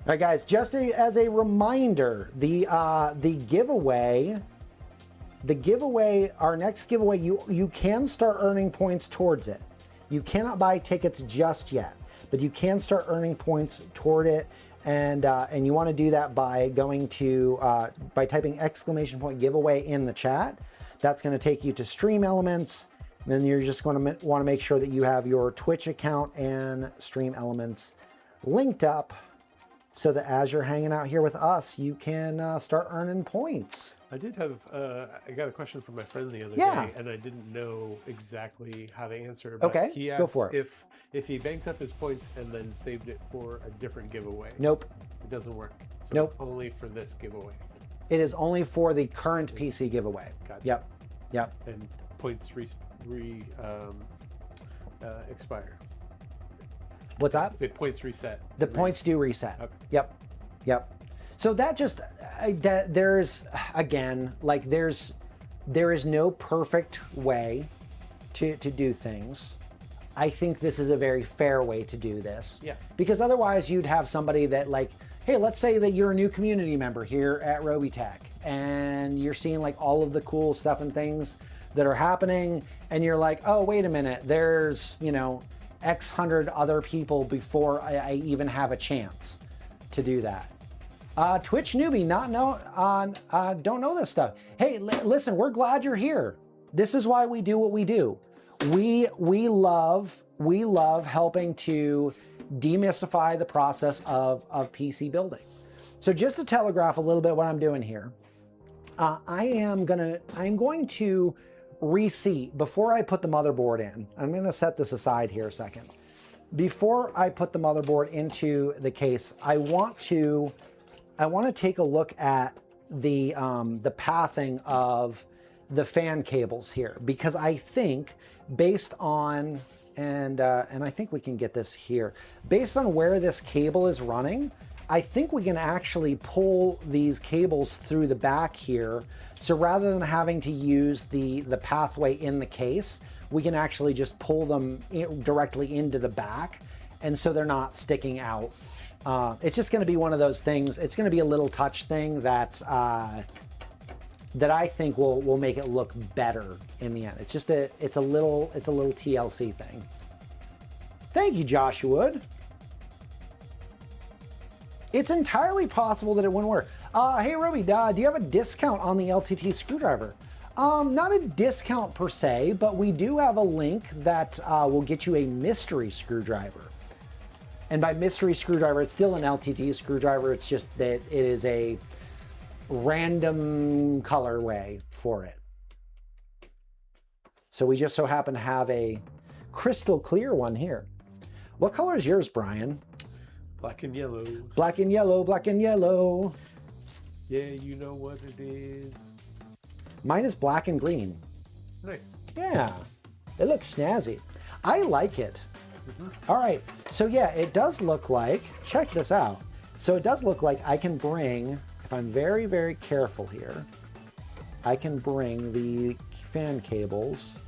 B: All right, guys, just as a reminder, the giveaway, our next giveaway, you can start earning points towards it. You cannot buy tickets just yet, but you can start earning points toward it. And you want to do that by going to, by typing !giveaway in the chat. That's going to take you to Stream Elements. And then you're just going to want to make sure that you have your Twitch account and Stream Elements linked up, so that as you're hanging out here with us, you can start earning points.
A: I did have, I got a question from my friend the other day, and I didn't know exactly how to answer. But
B: okay,
A: he asked
B: go for it.
A: If he banked up his points and then saved it for a different giveaway.
B: Nope.
A: It doesn't work. So
B: nope.
A: It's only for this giveaway.
B: It is only for the current PC giveaway.
A: Gotcha.
B: Yep. Yep.
A: And points expire.
B: What's that?
A: The points reset.
B: The points do reset.
A: Okay.
B: Yep. Yep. So that just, there's, again, like there is no perfect way to do things. I think this is a very fair way to do this.
A: Yeah.
B: Because otherwise you'd have somebody that, like, hey, let's say that you're a new community member here at Robeytech and you're seeing like all of the cool stuff and things that are happening, and you're like, oh, wait a minute, there's, you know, X hundred other people before I even have a chance to do that. Twitch newbie, don't know this stuff. Hey, listen, we're glad you're here. This is why we do what we do. We love helping to demystify the process of PC building. So just to telegraph a little bit what I'm doing here, I'm going to reseat before I put the motherboard in. I'm going to set this aside here a second. Before I put the motherboard into the case, I want to take a look at the pathing of the fan cables here, because I think based on, and I think we can get this here, based on where this cable is running, I think we can actually pull these cables through the back here. So rather than having to use the pathway in the case, we can actually just pull them directly into the back, and so they're not sticking out. It's just going to be one of those things. It's going to be a little touch thing that I think will make it look better in the end. It's just it's a little TLC thing. Thank you, Joshua Wood. It's entirely possible that it wouldn't work. Hey, Robey, do you have a discount on the LTT screwdriver? Not a discount per se, but we do have a link that will get you a mystery screwdriver. And by mystery screwdriver, it's still an LTT screwdriver. It's just that it is a random colorway for it. So we just so happen to have a crystal clear one here. What color is yours, Brian?
A: Black and yellow.
B: Black and yellow, black and yellow.
A: Yeah, you know what it is.
B: Mine is black and green.
A: Nice.
B: Yeah, it looks snazzy. I like it. All right, so yeah, it does look like, check this out. So it does look like I can bring, if I'm very, very careful here, I can bring the fan cables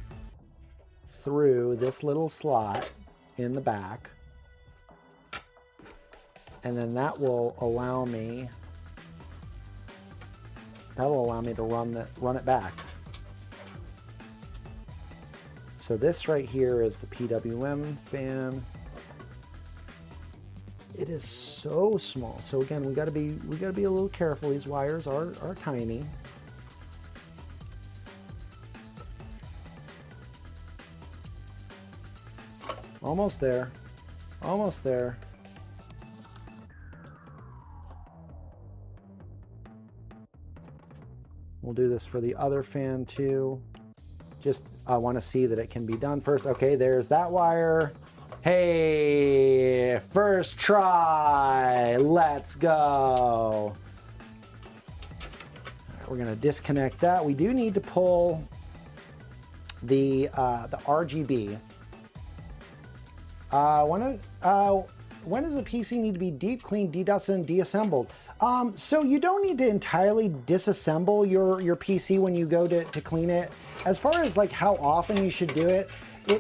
B: through this little slot in the back. and then that will allow me to run it back. So this right here is the PWM fan. It is so small. So again, we gotta be a little careful. These wires are tiny. Almost there. Almost there. We'll do this for the other fan too. Just I want to see that it can be done first. Okay, there's that wire. Hey, first try. Let's go. All right, we're gonna disconnect that. We do need to pull the RGB. When does a PC need to be deep cleaned, dedusted, and deassembled? So you don't need to entirely disassemble your PC when you go to clean it. As far as like how often you should do it,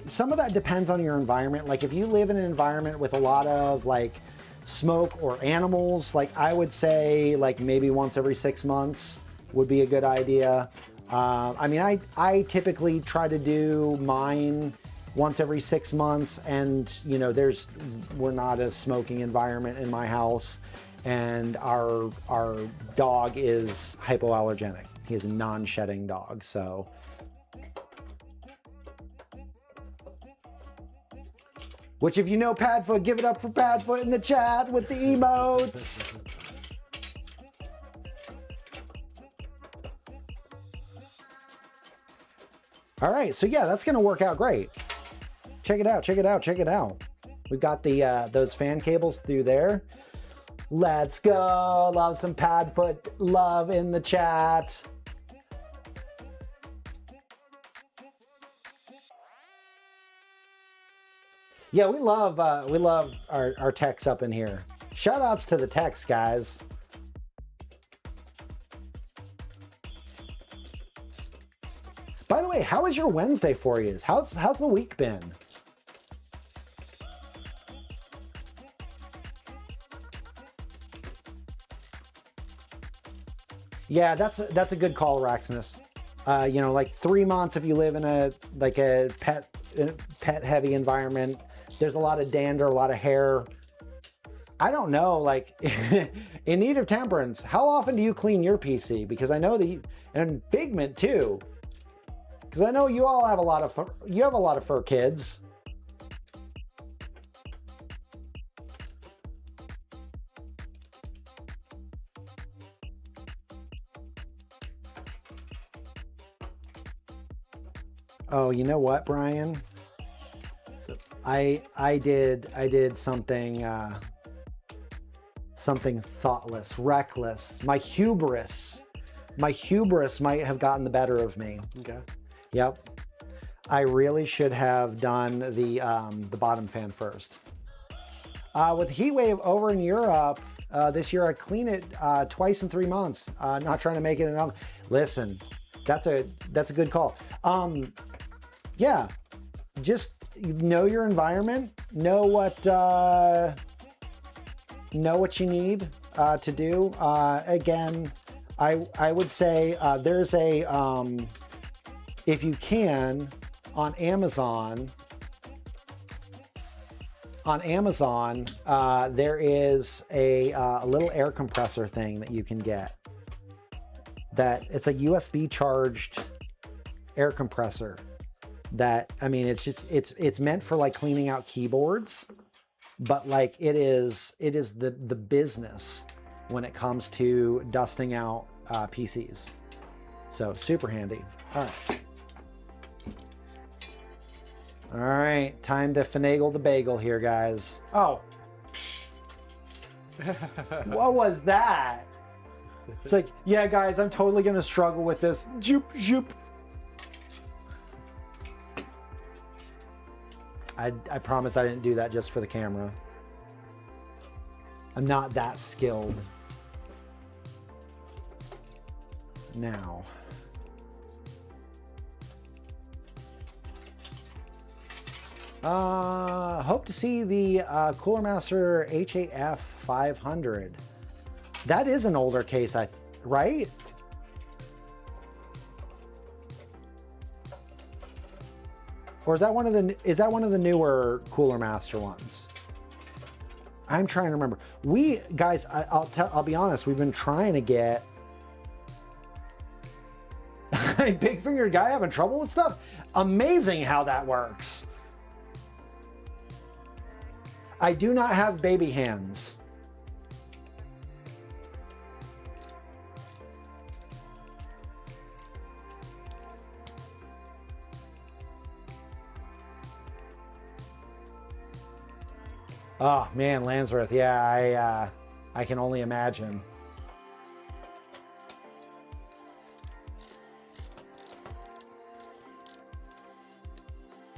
B: some of that depends on your environment. Like if you live in an environment with a lot of like smoke or animals, like I would say like maybe once every 6 months would be a good idea. I mean, I typically try to do mine once every 6 months, and you know, we're not a smoking environment in my house, and our dog is hypoallergenic. He is a non-shedding dog, so. Which if you know Padfoot, give it up for Padfoot in the chat with the emotes. All right, so yeah, that's gonna work out great. Check it out, check it out, check it out. We've got the those fan cables through there. Let's go, love some Padfoot love in the chat. Yeah, we love our techs up in here. Shout outs to the techs, guys. By the way, how is your Wednesday for you? How's the week been? Yeah, that's a good call, Raxinus. You know, like 3 months if you live in a pet heavy environment. There's a lot of dander, a lot of hair. I don't know, like in need of temperance, how often do you clean your PC? Because I know that and Figment too. Because I know you all have a lot of fur kids. Oh, you know what, Brian? I did something something thoughtless, reckless. My hubris might have gotten the better of me.
A: Okay.
B: Yep. I really should have done the bottom fan first. With heat wave over in Europe this year, I clean it twice in 3 months. Not trying to make it enough. Listen, that's a good call. Yeah, just know your environment. Know what you need to do. Again, I would say there's a if you can on Amazon. There is a little air compressor thing that you can get. That it's a USB charged air compressor. That, I mean, it's meant for like cleaning out keyboards, but like it is the business when it comes to dusting out PCs. So super handy. All right, time to finagle the bagel here, guys. Oh, what was that? It's like, yeah, guys, I'm totally gonna struggle with this. Joop, joop. I promise I didn't do that just for the camera. I'm not that skilled. Now. Hope to see the Cooler Master HAF 500. That is an older case, right? Or is that one of the newer Cooler Master ones? I'm trying to remember. Guys, I'll be honest, we've been trying to get big fingered guy having trouble with stuff. Amazing how that works. I do not have baby hands. Oh man, Landsworth, yeah, I can only imagine.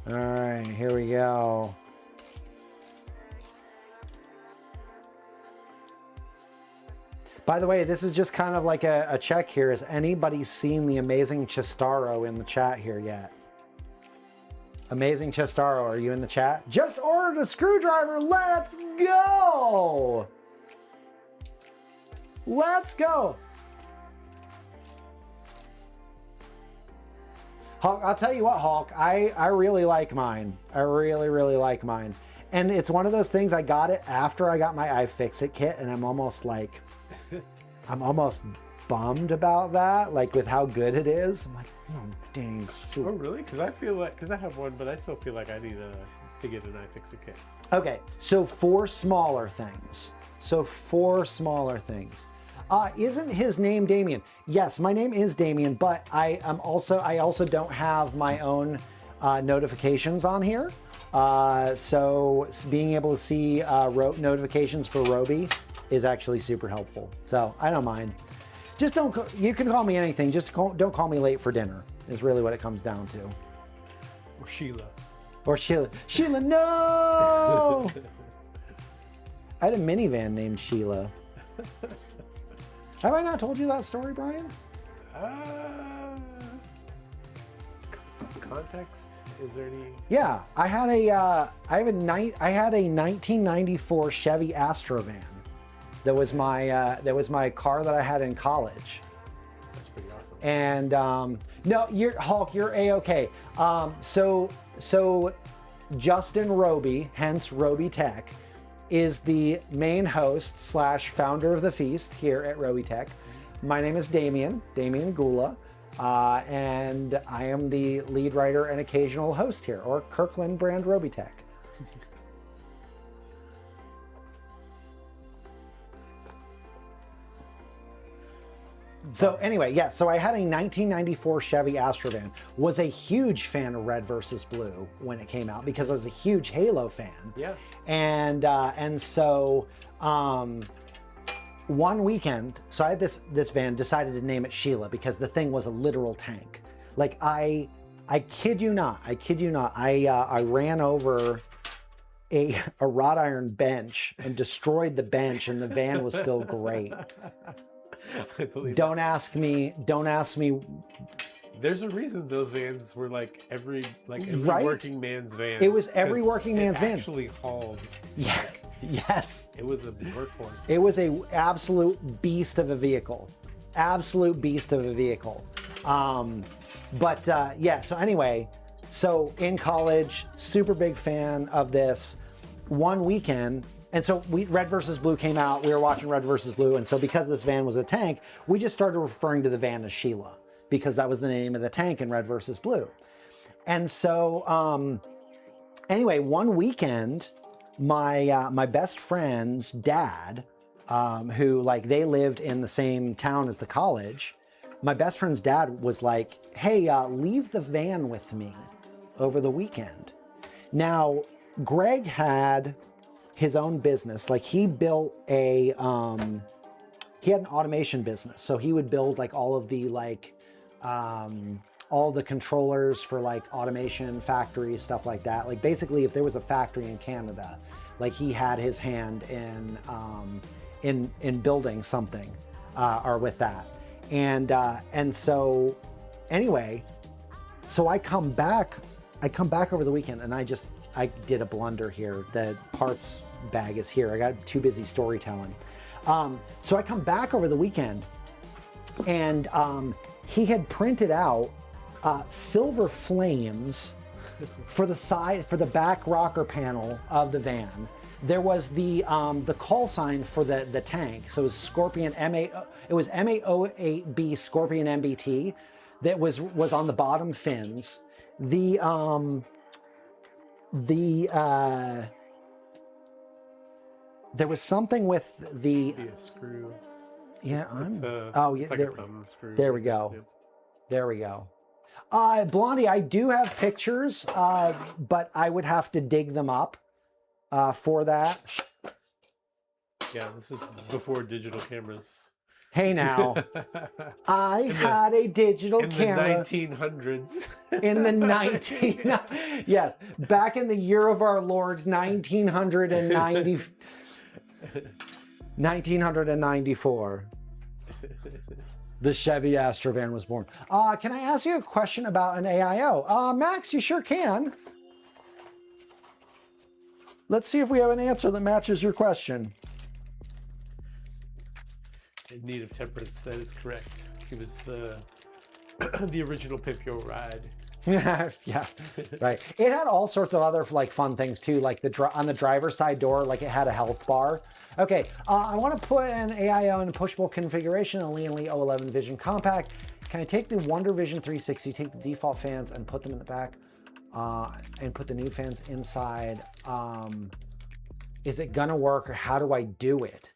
B: All right, here we go. By the way, this is just kind of like a check here. Has anybody seen the amazing Chistaro in the chat here yet? Amazing Chistaro, are you in the chat? Just ordered a screwdriver. Let's go. Let's go. Hulk, I'll tell you what, Hulk, I really like mine. I really, really like mine. And it's one of those things, I got it after I got my iFixit kit, and I'm almost like, I'm almost bummed about that, like with how good it is. I'm like, oh dang. Shoot.
A: Oh really? Because I feel like, because I have one, but I still feel like I need to get an iFixit kit.
B: Okay, so for smaller things. Isn't his name Damien? Yes, my name is Damien, but I also don't have my own notifications on here. So being able to see notifications for Robey is actually super helpful. So I don't mind. Just don't, you can call me anything. Just don't call me late for dinner is really what it comes down to.
A: Or Sheila.
B: Or Sheila. Sheila, no! I had a minivan named Sheila. Have I not told you that story, Brian?
A: Context? Is there any?
B: Yeah, I had a 1994 Chevy Astrovan. That was my car that I had in college.
A: That's pretty awesome.
B: And no, Hulk, you're A-okay. So Justin Robey, hence Robeytech, is the main host / founder of the feast here at Robeytech. My name is Damien Gula, and I am the lead writer and occasional host here, or Kirkland brand Robeytech. So anyway, yeah, so I had a 1994 Chevy Astrovan. Was a huge fan of Red versus Blue when it came out because I was a huge Halo fan.
A: Yeah.
B: And so one weekend, so I had this van, decided to name it Sheila because the thing was a literal tank. Like I kid you not, I ran over a wrought iron bench and destroyed the bench, and the van was still great. Don't ask me.
A: There's a reason those vans were like every
B: right?
A: working man's van.
B: It was every working man's van.
A: Actually hauled.
B: Yeah. Yes.
A: It was a workhorse.
B: It was a absolute beast of a vehicle. Absolute beast of a vehicle. Yeah. So anyway, so in college, super big fan of this. One weekend. And so Red versus Blue came out, we were watching Red versus Blue, and so because this van was a tank, we just started referring to the van as Sheila, because that was the name of the tank in Red versus Blue. And so, anyway, one weekend, my best friend's dad, who they lived in the same town as the college, my best friend's dad was like, hey, leave the van with me over the weekend. Now, Greg had his own business. Like he built he had an automation business. So he would build all of the all the controllers for automation factories, stuff like that. Like basically if there was a factory in Canada, he had his hand in building something or with that. And so anyway, so I come back over the weekend and I did a blunder here. The parts bag is here. I got too busy storytelling. So I come back over the weekend, and he had printed out silver flames for the back rocker panel of the van. There was the call sign for the tank. So it was Scorpion M808B Scorpion MBT that was on the bottom fins. There was something with the
A: screw.
B: Yeah,
A: Screw.
B: There we go.
A: Yep.
B: There we go. Blondie, I do have pictures, but I would have to dig them up for that.
A: Yeah, this is before digital cameras.
B: Hey now, I had a digital camera
A: in the 1900s.
B: in the yes, back in the year of our Lord 1994. The Chevy Astrovan was born. Can I ask you a question about an AIO? Max, you sure can. Let's see if we have an answer that matches your question.
A: In need of temperance, that is correct. He was the original Pimp Your Ride.
B: Yeah, right. It had all sorts of other like fun things too, like on the driver's side door, like it had a health bar. Okay, I want to put an AIO in a pushable configuration, a Lee & Lee 011 Vision Compact. Can I take the Wonder Vision 360, take the default fans and put them in the back, and put the new fans inside? Is it gonna work, or how do I do it?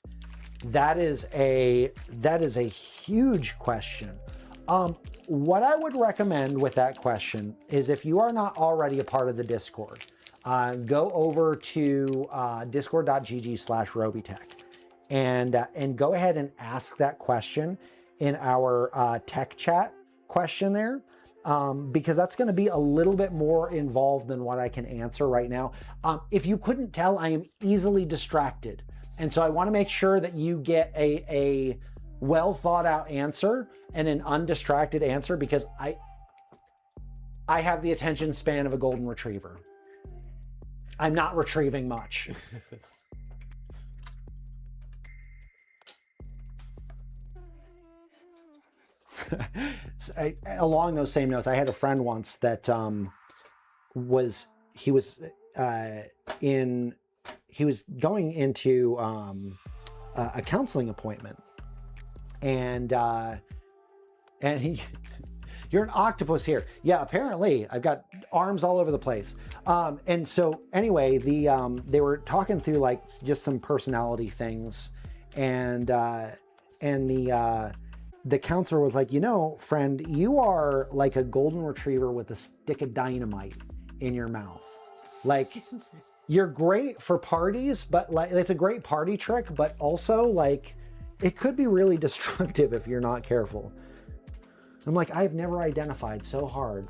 B: That is a huge question. What I would recommend with that question is, if you are not already a part of the Discord, go over to discord.gg/Robeytech and go ahead and ask that question in our tech chat question there, because that's going to be a little bit more involved than what I can answer right now. If you couldn't tell, I am easily distracted. And so I want to make sure that you get a well thought out answer and an undistracted answer, because I have the attention span of a golden retriever. I'm not retrieving much. Along those same notes, I had a friend once that was going into a counseling appointment, and he, you're an octopus here. Yeah, apparently I've got arms all over the place. And so anyway, they were talking through like just some personality things, and the counselor was like, you know, friend, you are like a golden retriever with a stick of dynamite in your mouth. Like, you're great for parties, but like, it's a great party trick, but also like, it could be really destructive if you're not careful. I'm like, I've never identified so hard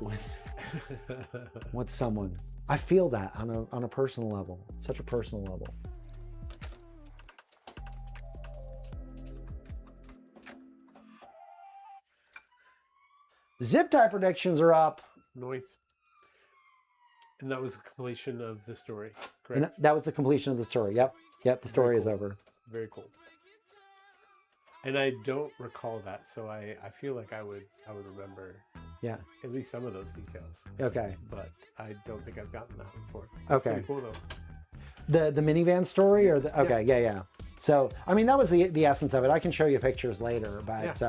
B: with someone. I feel that on a personal level, such a personal level. Zip tie predictions are up.
A: Noise. And that was the completion of the story, correct?
B: And that was the completion of the story. Yep, the story is over.
A: Very cool. And I don't recall that, so I feel like I would remember.
B: Yeah.
A: At least some of those details.
B: Okay.
A: But I don't think I've gotten that before.
B: Okay.
A: Pretty cool though.
B: The minivan story, or the okay, yeah. So I mean, that was the essence of it. I can show you pictures later, but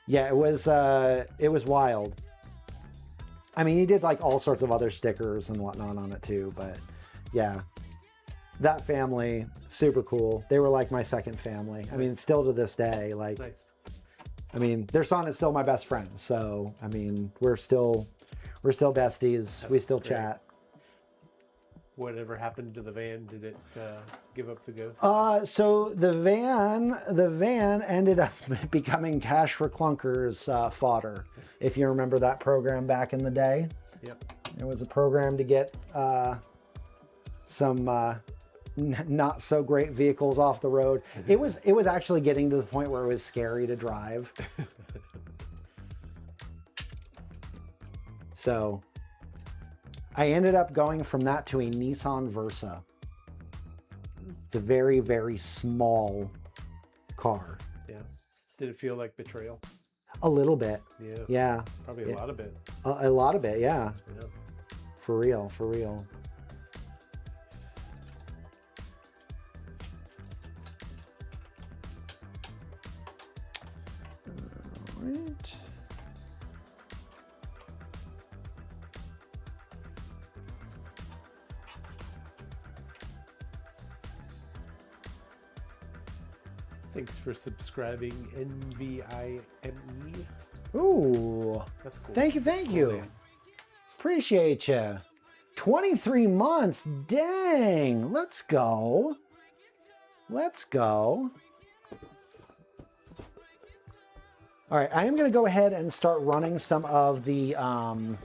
B: yeah, it was wild. I mean, he did like all sorts of other stickers and whatnot on it too, but yeah. That family, super cool. They were like my second family. I mean, still to this day, like, nice. I mean, their son is still my best friend. So, I mean, we're still besties. That's we still great. Chat.
A: Whatever happened to the van? Did it give up the ghost?
B: So the van ended up becoming Cash for Clunkers fodder. If you remember that program back in the day.
A: Yep.
B: It was a program to get some not so great vehicles off the road. It was actually getting to the point where it was scary to drive. So I ended up going from that to a Nissan Versa. a very, very small car.
A: Yeah. Did it feel like betrayal?
B: A little bit.
A: Yeah.
B: Yeah.
A: Probably a lot of it.
B: A lot of it, yeah.
A: Yeah.
B: For real, for real. All right.
A: Thanks for subscribing, NVIME.
B: Ooh.
A: That's cool.
B: Thank you, thank you.
A: Name.
B: Appreciate you. 23 months. Dang. Let's go. Let's go. All right, I am going to go ahead and start running some of the I'm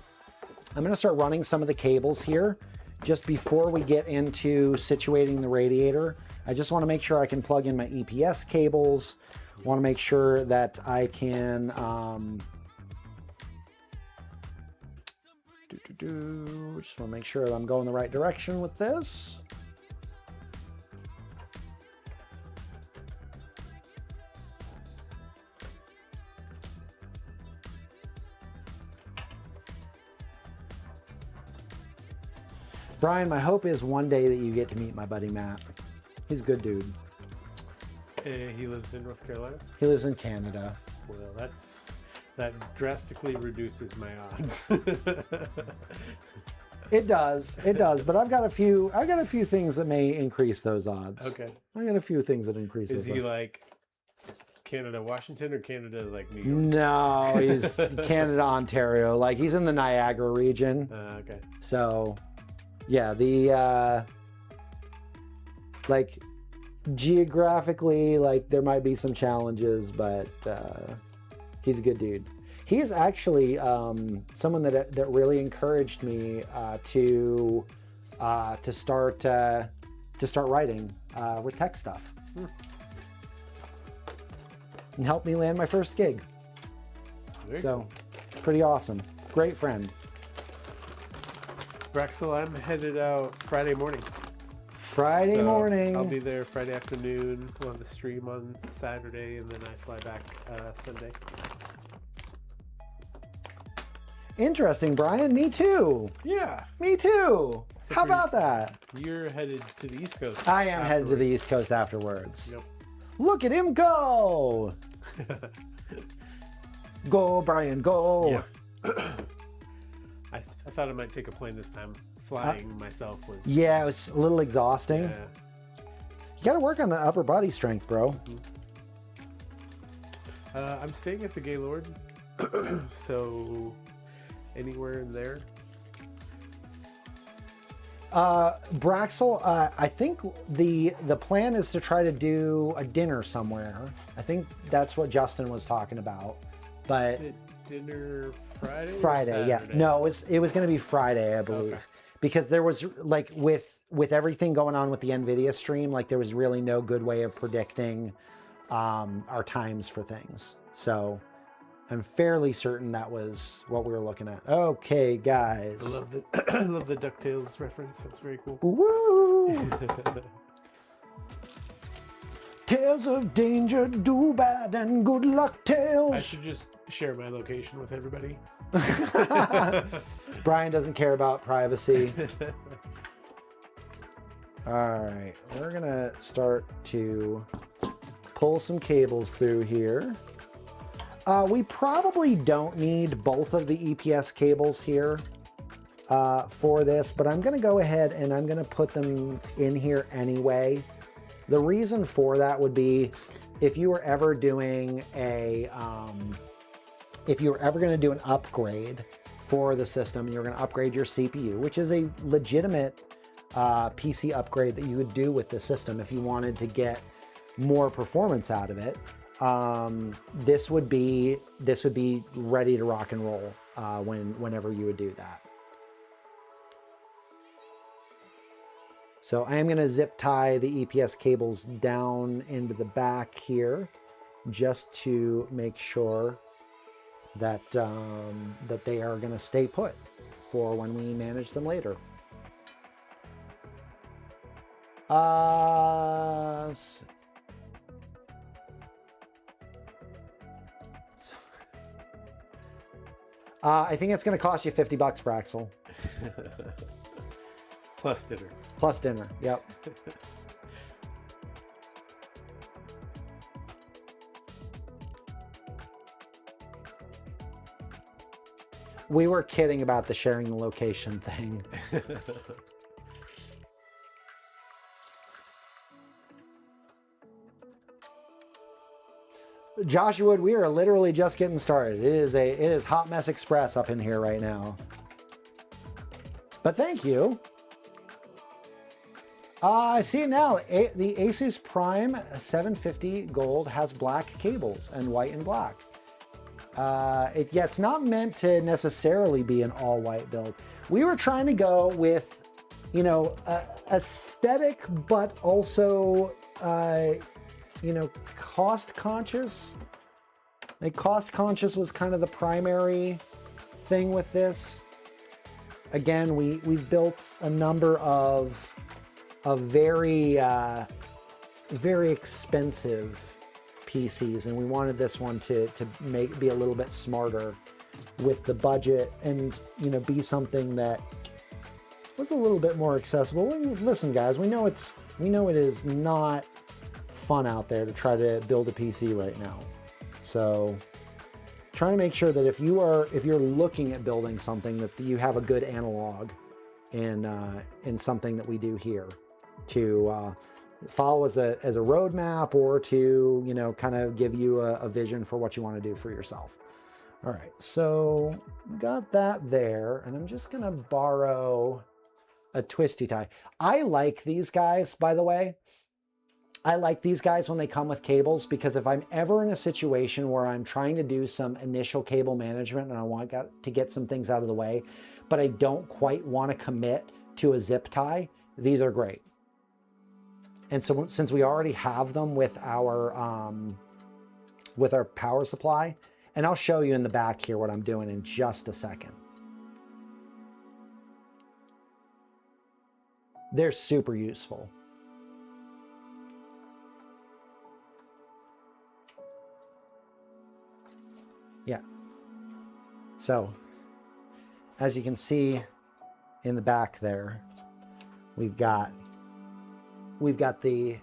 B: going to start running some of the cables here just before we get into situating the radiator. I just want to make sure I can plug in my EPS cables. Want to make sure that I can just want to make sure that I'm going the right direction with this. Brian, my hope is one day that you get to meet my buddy Matt. He's a good dude.
A: He lives in North Carolina?
B: He lives in Canada.
A: Well, that drastically reduces my odds.
B: It does, but I've got a few things that may increase those odds.
A: Okay.
B: I got a few things that increase those
A: Is he
B: odds.
A: like Canada, Washington, or Canada, like New York?
B: No, he's Canada, Ontario. Like he's in the Niagara region.
A: Okay.
B: So, yeah, the like geographically, like there might be some challenges, but he's a good dude. He's actually someone that really encouraged me to start writing with tech stuff, and helped me land my first gig. So, pretty awesome. Great friend.
A: Braxel, I'm headed out Friday morning.
B: Friday morning.
A: I'll be there Friday afternoon. We'll have the stream on Saturday, and then I fly back Sunday.
B: Interesting, Brian. Me too.
A: Yeah.
B: Me too.
A: Except
B: How about that?
A: You're headed to the East Coast.
B: I am headed to the East Coast afterwards.
A: Yep.
B: Look at him go. Go, Brian, go.
A: Yeah. I thought I might take a plane this time. Flying myself was...
B: Yeah, it was a little exhausting.
A: Yeah.
B: You got to work on the upper body strength, bro.
A: I'm staying at the Gaylord, so anywhere in there.
B: Braxel, I think the plan is to try to do a dinner somewhere. I think that's what Justin was talking about. But
A: Dinner Friday?
B: Friday, yeah. No, it was going to be Friday, I believe.
A: Okay.
B: Because there was like with everything going on with the NVIDIA stream, like there was really no good way of predicting our times for things. So I'm fairly certain that was what we were looking at. Okay, guys.
A: I love the DuckTales reference. That's very cool.
B: Woo! Tales of danger, do bad, and good luck tales.
A: I should just share my location with everybody.
B: Brian doesn't care about privacy. All right, we're gonna start to pull some cables through here. We probably don't need both of the EPS cables here for this, but I'm gonna go ahead and I'm gonna put them in here anyway. The reason for that would be if you were ever doing a, if you were ever gonna do an upgrade for the system, and you're gonna upgrade your CPU, which is a legitimate PC upgrade that you would do with the system if you wanted to get more performance out of it. This would be ready to rock and roll whenever you would do that. So I am going to zip tie the EPS cables down into the back here, just to make sure that that they are going to stay put for when we manage them later. I think it's going to cost you $50, Braxel.
A: Plus dinner.
B: Plus dinner, yep. We were kidding about the sharing the location thing. Joshua, we are literally just getting started. It is Hot Mess Express up in here right now. But thank you. I see it now. The Asus Prime 750 Gold has black cables and white and black. Yeah, it's not meant to necessarily be an all-white build. We were trying to go with, you know, aesthetic, but also, you know, cost-conscious. Like, cost-conscious was kind of the primary thing with this. Again, we've built a number of very, very expensive PCs, and we wanted this one to be a little bit smarter with the budget, and you know, be something that was a little bit more accessible. And listen, guys, we know it is not fun out there to try to build a PC right now. So trying to make sure that if you're looking at building something, that you have a good analog in something that we do here to follow as a roadmap, or to, you know, kind of give you a vision for what you want to do for yourself. All right, so got that there, and I'm just gonna borrow a twisty tie. I like these guys, by the way. I like these guys when they come with cables, because if I'm ever in a situation where I'm trying to do some initial cable management and I want to get some things out of the way, but I don't quite want to commit to a zip tie, these are great. And so since we already have them with our power supply, and I'll show you in the back here what I'm doing in just a second. They're super useful. Yeah. So, as you can see in the back there, we've got the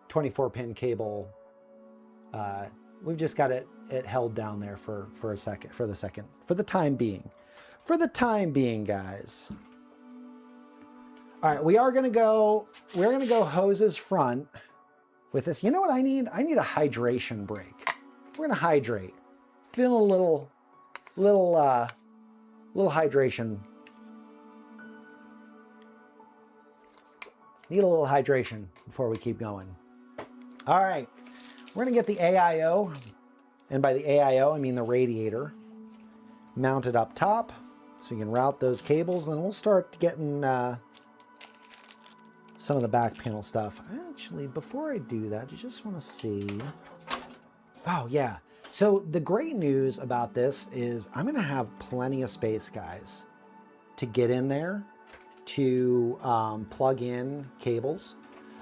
B: 24-pin cable. We've just got it held down there for the time being, guys. All right, we're gonna go hoses front with this. You know what I need? I need a hydration break. We're gonna hydrate. Feel a little hydration. Need a little hydration before we keep going. All right, we're gonna get the AIO, and by the AIO I mean the radiator, mounted up top so you can route those cables, and we'll start getting some of the back panel stuff. Actually, before I do that, I just want to see. Oh yeah. So the great news about this is I'm going to have plenty of space, guys, to get in there to plug in cables.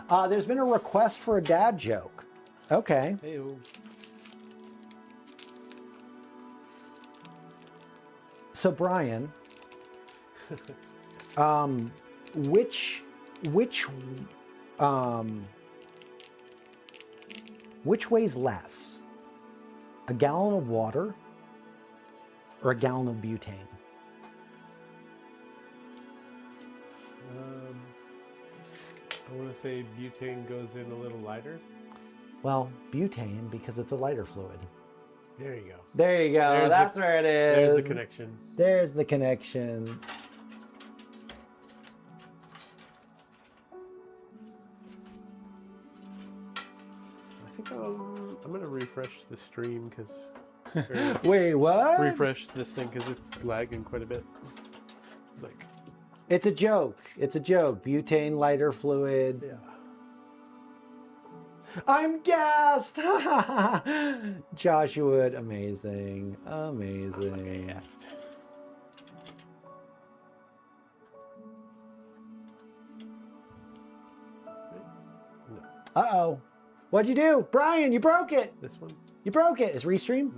B: There's been a request for a dad joke. Okay.
A: Hey-o.
B: So Brian, which weighs less? A gallon of water or a gallon of butane?
A: I want to say butane goes in a little lighter.
B: Well, butane, because it's a lighter fluid.
A: There you go.
B: There you go. That's where it is.
A: There's the connection.
B: There's the connection.
A: I think I'm going to refresh the stream because...
B: Wait, what?
A: Refresh this thing because it's lagging quite a bit. It's like...
B: It's a joke. It's a joke. Butane, lighter fluid.
A: Yeah.
B: I'm gassed! Joshua, amazing. Amazing.
A: Gassed.
B: Uh-oh. What'd you do? Brian, you broke it.
A: This one.
B: You broke it. Is restream?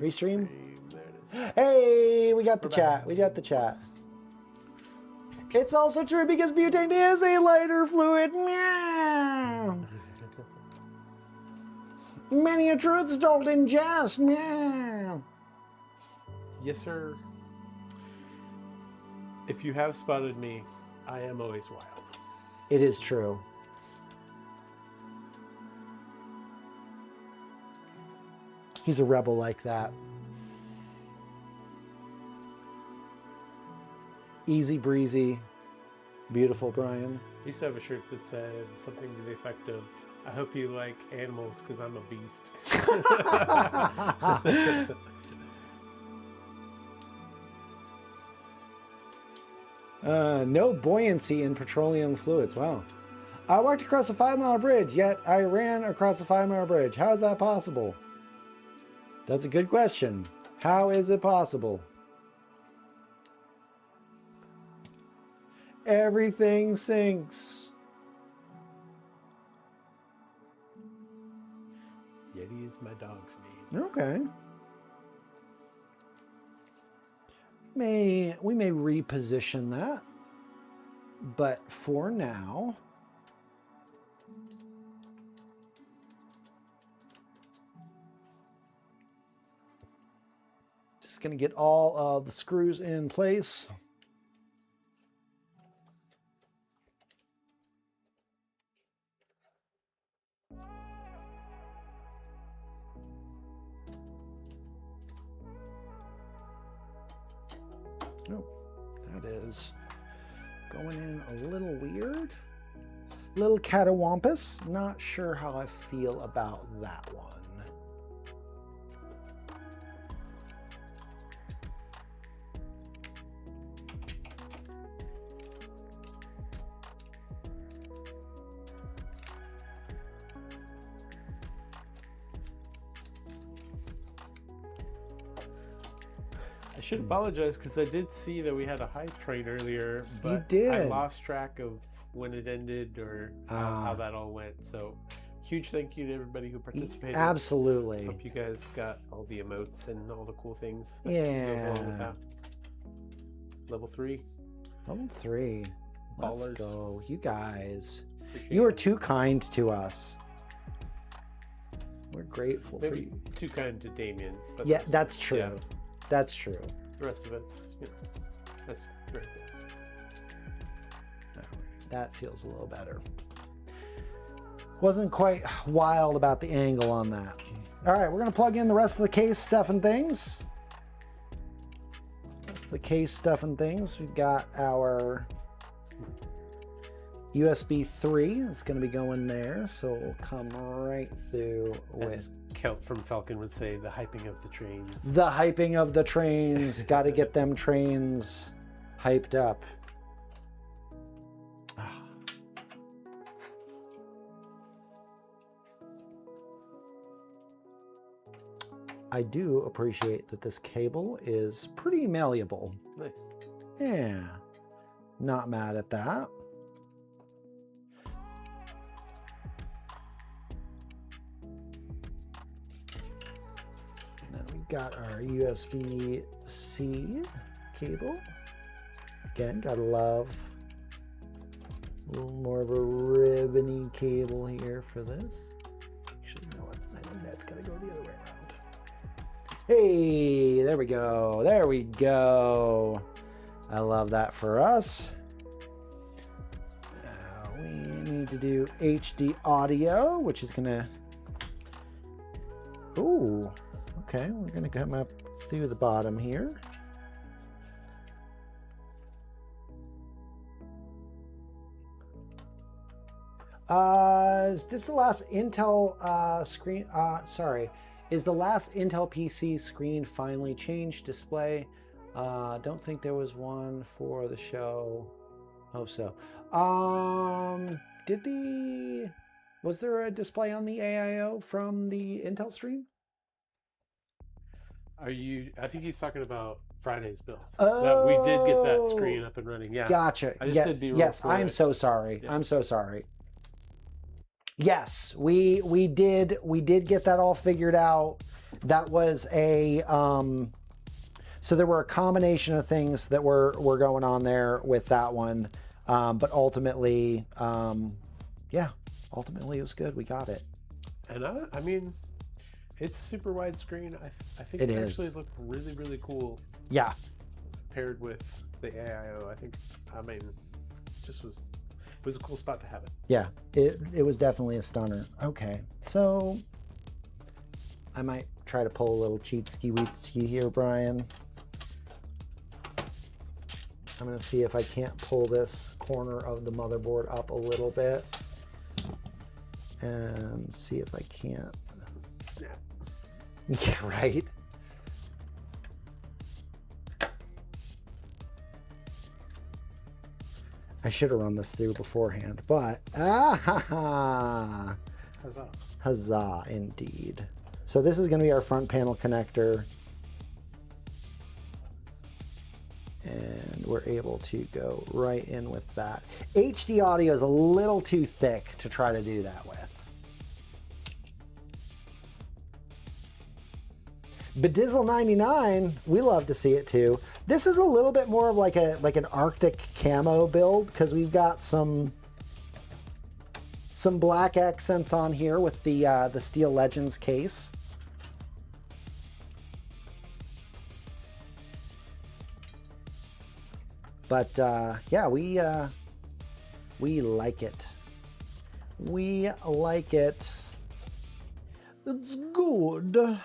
A: Restream. There it is.
B: Hey, we got the chat. We got the chat. It's also true because butane is a lighter fluid. Meow. Many a truths told in jest. Meow.
A: Yes, sir. If you have spotted me, I am always wild.
B: It is true. He's a rebel like that. Easy breezy. Beautiful, Brian.
A: I used to have a shirt that said something to the effect of, I hope you like animals because I'm a beast.
B: No buoyancy in petroleum fluids. Wow. I walked across a 5-mile bridge, yet I ran across a 5-mile bridge. How is that possible? That's a good question. How is it possible? Everything sinks.
A: Yeti is my dog's name.
B: Okay. We may reposition that, but for now, just going to get all of the screws in place. Oh, that is going in a little weird. Little catawampus. Not sure how I feel about that one.
A: I should apologize because I did see that we had a hype train earlier, but
B: You did.
A: I lost track of when it ended or how that all went. So huge thank you to everybody who participated.
B: Absolutely.
A: Hope you guys got all the emotes and all the cool things that
B: Yeah.
A: goes along with that. Level 3.
B: Level 3. Let's
A: Ballers.
B: go. You guys.
A: Appreciate
B: You are
A: it.
B: too kind to us. We're grateful for
A: Maybe
B: you.
A: too kind to Damien. But
B: Yeah, that's true.
A: yeah,
B: That's true.
A: the rest of it's, that's very good.
B: That feels a little better. Wasn't quite wild about the angle on that. All right, we're gonna plug in the rest of the case stuff and things. That's the case stuff and things. We've got our USB 3. It's gonna be going there, so it'll come right through with
A: As Kelt from Falcon would say, the hyping of the trains.
B: the hyping of the trains. Got to get them trains hyped up. I do appreciate that this cable is pretty malleable.
A: Nice.
B: Yeah, not mad at that. And then we got our USB-C cable. Again, gotta love a little more of a ribbony cable here for this. Actually, you know what? I think that's gotta go the other way around. Hey, there we go. There we go. I love that for us. Now we need to do HD audio, which is gonna. Ooh, okay. We're gonna come up through the bottom here. Is this the last Intel screen? Sorry. Is the last Intel PC screen finally changed display? Don't think there was one for the show. Hope so. Was there a display on the AIO from the Intel stream?
A: I think he's talking about Friday's build.
B: Oh,
A: That we did get that screen up and running. Yeah.
B: Gotcha.
A: I just did B-roll
B: yes,
A: for
B: I'm
A: it.
B: so sorry.
A: Yeah.
B: I'm so sorry. Yes, we did get that all figured out. That was a so there were a combination of things that were going on there with that one, but ultimately, yeah, ultimately it was good. We got it.
A: And I mean, it's super widescreen. I think
B: It
A: it
B: is.
A: actually looked really, really cool.
B: Yeah.
A: Paired with the AIO, I mean, it was a cool spot to have it.
B: Yeah, it was definitely a stunner. Okay, so I might try to pull a little cheat-ski here, Brian. I'm gonna see if I can't pull this corner of the motherboard up a little bit and see if I can't. Yeah, right. I should have run this through beforehand, but
A: Huzzah.
B: Huzzah, indeed. So this is going to be our front panel connector. And we're able to go right in with that. HD audio is a little too thick to try to do that with. Bedizzle99, we love to see it too. This is a little bit more of like an Arctic camo build because we've got some black accents on here with the Steel Legends case. But yeah, we like it. We like it. It's good.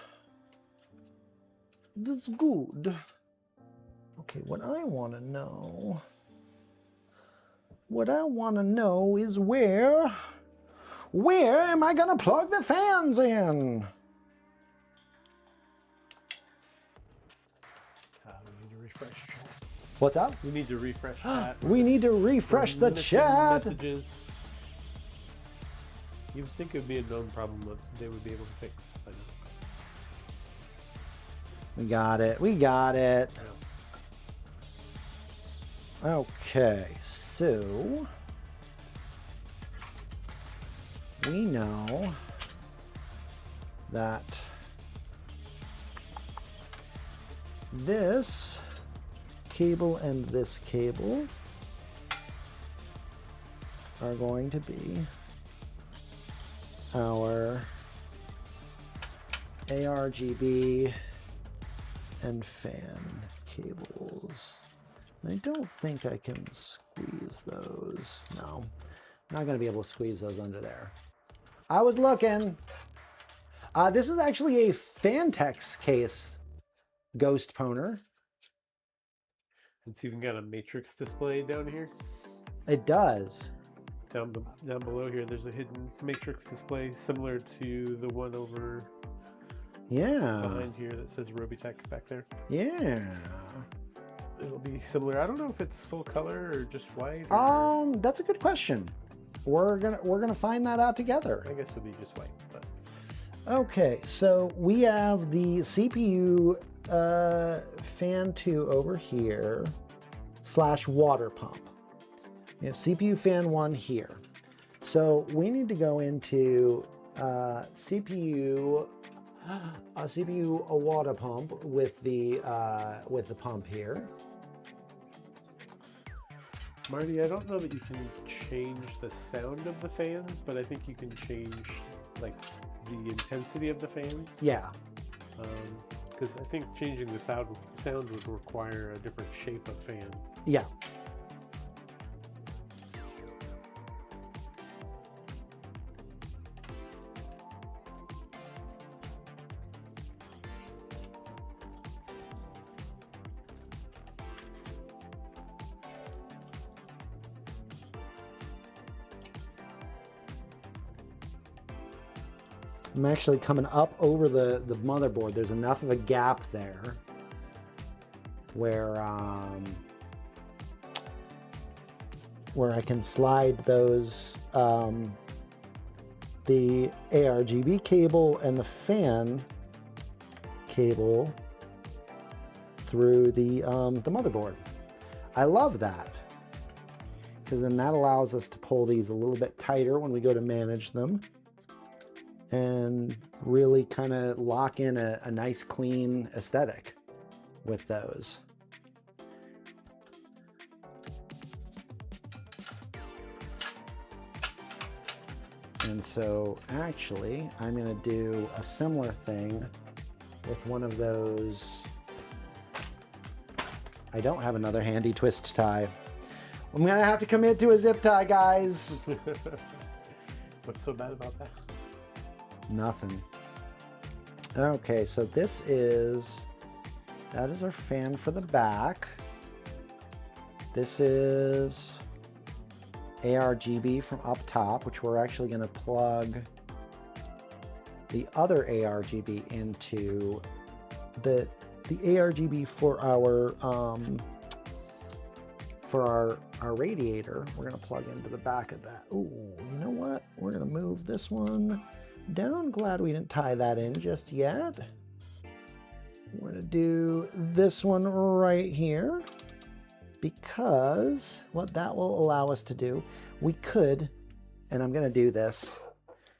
B: It's good. Okay, what I want to know is where am I gonna plug the fans in?
A: We need to refresh chat.
B: What's up?
A: We need to refresh chat.
B: We need to refresh the chat.
A: Messages. You'd think it would be a known problem that they would be able to fix by now.
B: We got it. We got it.
A: Yeah.
B: Okay, so we know that this cable and this cable are going to be our ARGB and fan cables. I don't think I can squeeze those. No, I'm not going to be able to squeeze those under there. I was looking. This is actually a Phanteks case, Ghost Poner.
A: It's even got a matrix display down here.
B: It does.
A: Down below here, there's a hidden matrix display similar to the one over behind here that says Robeytech back there.
B: Yeah.
A: It'll be similar. I don't know if it's full color or just white.
B: That's a good question. We're gonna find that out together.
A: I guess it'll be just white. But
B: okay, so we have the CPU fan 2 over here / water pump. We have CPU fan 1 here. So we need to go into CPU a water pump with the pump here.
A: Marty, I don't know that you can change the sound of the fans, but I think you can change like the intensity of the fans.
B: Yeah.
A: Because I think changing the sound would require a different shape of fan.
B: Yeah. I'm actually coming up over the motherboard. There's enough of a gap there where I can slide those the ARGB cable and the fan cable through the motherboard. I love that because then that allows us to pull these a little bit tighter when we go to manage them and really kind of lock in a nice clean aesthetic with those. And so actually, I'm going to do a similar thing with one of those. I don't have another handy twist tie. I'm going to have to commit to a zip tie, guys.
A: What's so bad about that?
B: Nothing. Okay, so that is our fan for the back. This is ARGB from up top, which we're actually going to plug the other ARGB into the ARGB for our radiator. We're going to plug into the back of that. Ooh, you know what? We're going to move this one down. Glad we didn't tie that in just yet. We're going to do this one right here, because what that will allow us to do, we could, and I'm going to do this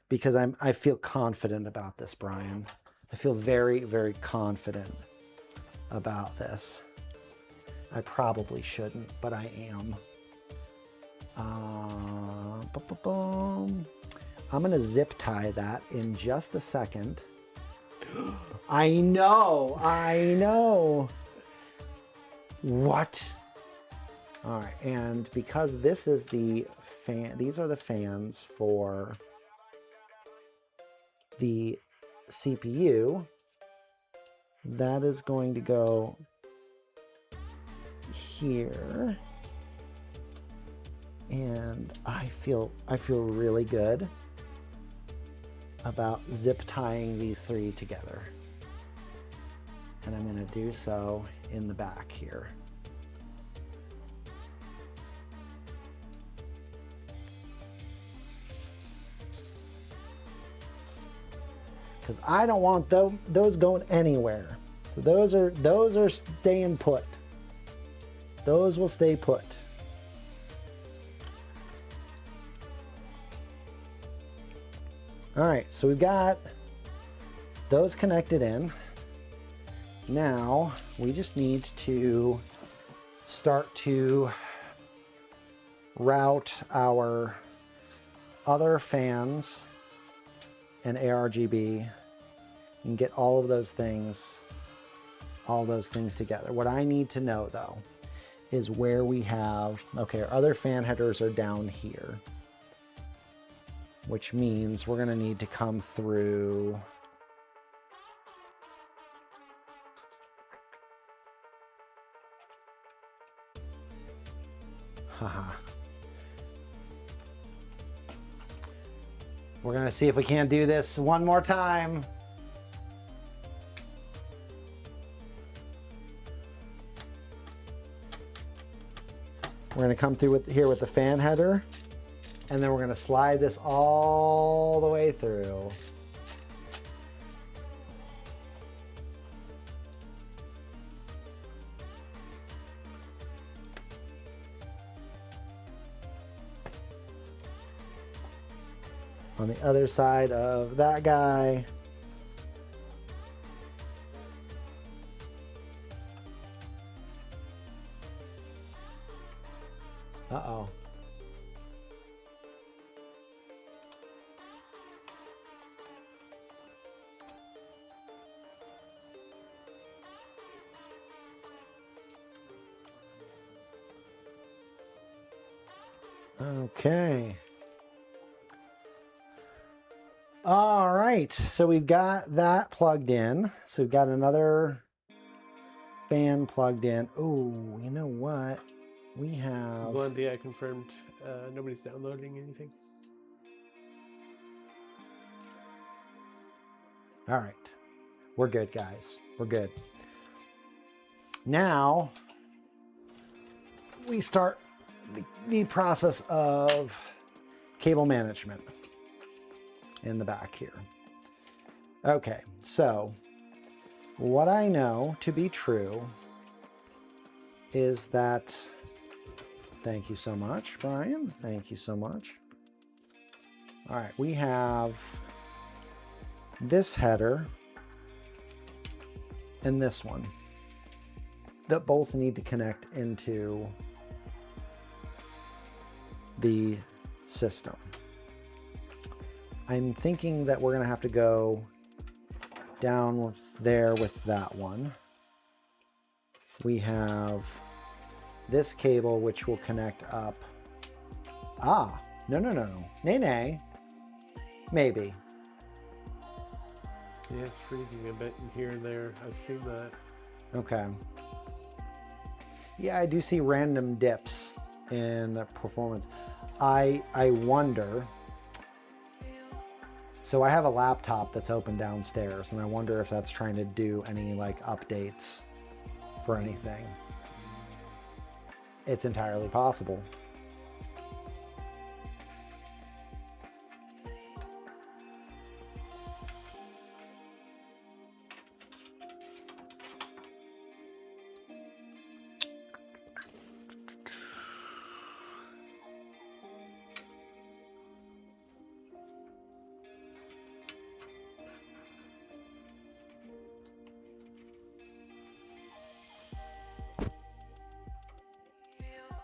B: because I feel confident about this, Brian. I feel very, very confident about this. I probably shouldn't, but I am. I'm going to zip tie that in just a second. I know. What? All right, and because this is the fan, these are the fans for the CPU, that is going to go here. And I feel really good about zip tying these three together. And I'm going to do so in the back here. Because I don't want those going anywhere. So those are staying put. Those will stay put. All right, so we've got those connected in. Now we just need to start to route our other fans and ARGB and get all of those things together. What I need to know though is where we have, okay, our other fan headers are down here, which means we're gonna need to come through We're gonna see if we can't do this one more time. We're gonna come through here with the fan header, and then we're gonna slide this all the way through. On the other side of that guy. Uh-oh. Okay. All right, so we've got that plugged in. So we've got another fan plugged in. Oh, you know what? We have...
A: Blondie, I confirmed nobody's downloading anything.
B: All right, we're good, guys. We're good. Now, we start the process of cable management in the back here. Okay, so what I know to be true is that Thank you so much, Brian. Thank you so much. All right, we have this header and this one that both need to connect into the system. I'm thinking that we're gonna have to go down there with that one. We have this cable which will connect up. No. Nay. Maybe.
A: Yeah, it's freezing a bit in here and there. I've seen that.
B: Okay. Yeah, I do see random dips in the performance. I wonder. So I have a laptop that's open downstairs, and I wonder if that's trying to do any like updates for anything. It's entirely possible.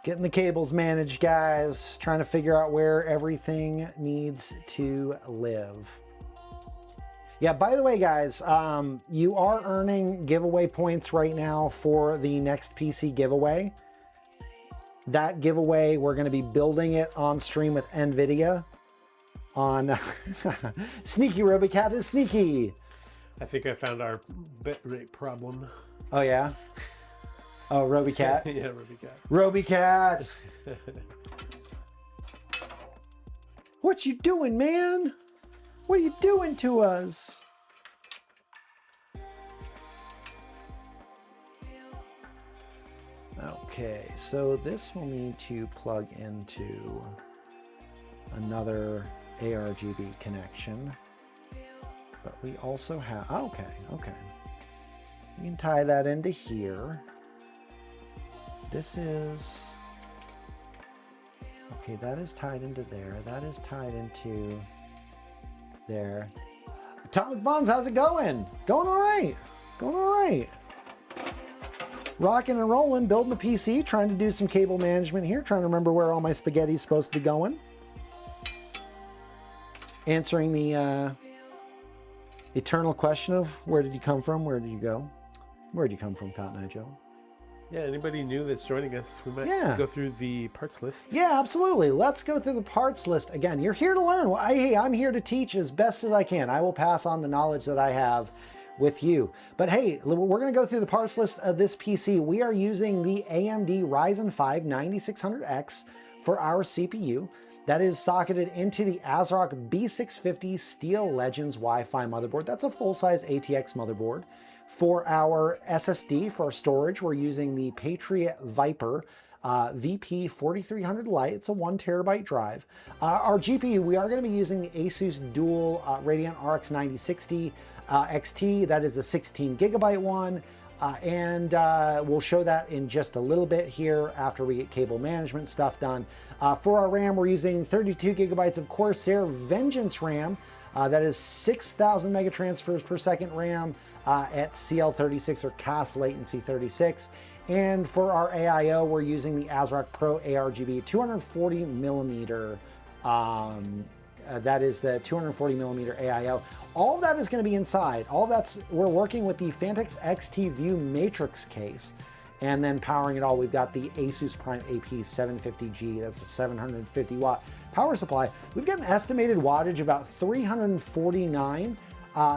B: Getting the cables managed, guys. Trying to figure out where everything needs to live. Yeah, by the way, guys, you are earning giveaway points right now for the next PC giveaway. That giveaway, we're going to be building it on stream with NVIDIA on... Sneaky Robeycat is sneaky.
A: I think I found our bitrate problem.
B: Oh, yeah? Oh, Robeycat?
A: Yeah, Robeycat.
B: Robeycat! What you doing, man? What are you doing to us? Okay, so this will need to plug into another ARGB connection. But we also have, okay. We can tie that into here. This is, okay, that is tied into there. That is tied into there. Atomic Buns, how's it going? Going all right. Going all right. Rocking and rolling, building the PC, trying to do some cable management here, trying to remember where all my spaghetti is supposed to be going. Answering the eternal question of where did you come from? Where did you go? Where did you come from, Cotton Eye Joe?
A: Yeah, anybody new that's joining us, we might go through the parts list.
B: Yeah, absolutely. Let's go through the parts list. Again, you're here to learn. Well, hey, I'm here to teach as best as I can. I will pass on the knowledge that I have with you. But hey, we're going to go through the parts list of this PC. We are using the AMD Ryzen 5 9600X for our CPU. That is socketed into the ASRock B650 Steel Legends Wi-Fi motherboard. That's a full-size ATX motherboard. For our SSD, for our storage, we're using the Patriot Viper VP4300 Lite. It's a 1 terabyte drive. Our GPU, we are going to be using the Asus Dual Radeon RX 9060 XT. That is a 16 gigabyte one. And we'll show that in just a little bit here after we get cable management stuff done. For our RAM, we're using 32 gigabytes of Corsair Vengeance RAM. That is 6,000 megatransfers per second RAM at CL36 or CAS latency 36. And for our AIO, we're using the ASRock Pro ARGB 240 millimeter. That is the 240 millimeter AIO. All of that is going to be inside. We're working with the Phanteks XT View Matrix case. And then powering it all, we've got the Asus Prime AP 750G. That's a 750 watt power supply. We've got an estimated wattage about 349.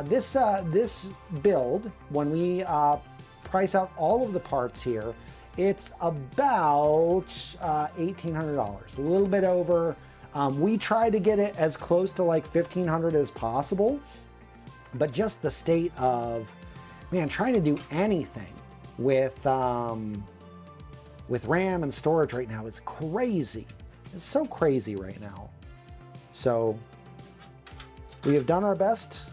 B: This build, when we price out all of the parts here, it's about $1,800, a little bit over. We try to get it as close to like $1,500 as possible, but just the state of, man, trying to do anything with RAM and storage right now is crazy. It's so crazy right now. So we have done our best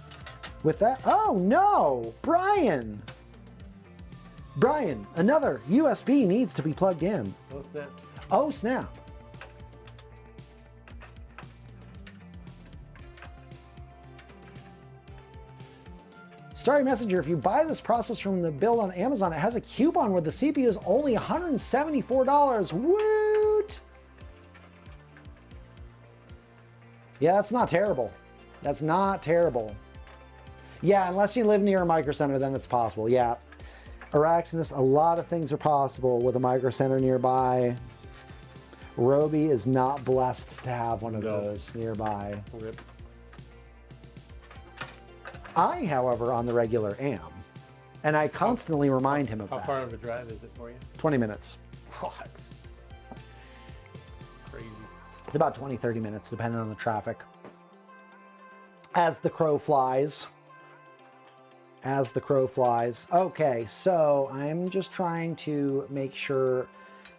B: with that. Oh no, Brian, another USB needs to be plugged in.
A: Oh snaps.
B: Oh, snap. Starry Messenger, if you buy this processor from the build on Amazon, it has a coupon where the CPU is only $174. Woot! Yeah, that's not terrible. That's not terrible. Yeah, unless you live near a micro center, then it's possible. Yeah. Araxinus, a lot of things are possible with a micro center nearby. Robey is not blessed to have one of those nearby.
A: Rip.
B: I, however, on the regular am. And I constantly remind him of that.
A: How far of a drive is it for you?
B: 20 minutes.
A: What? Crazy.
B: It's about 20, 30 minutes, depending on the traffic. As the crow flies. As the crow flies. Okay, so I'm just trying to make sure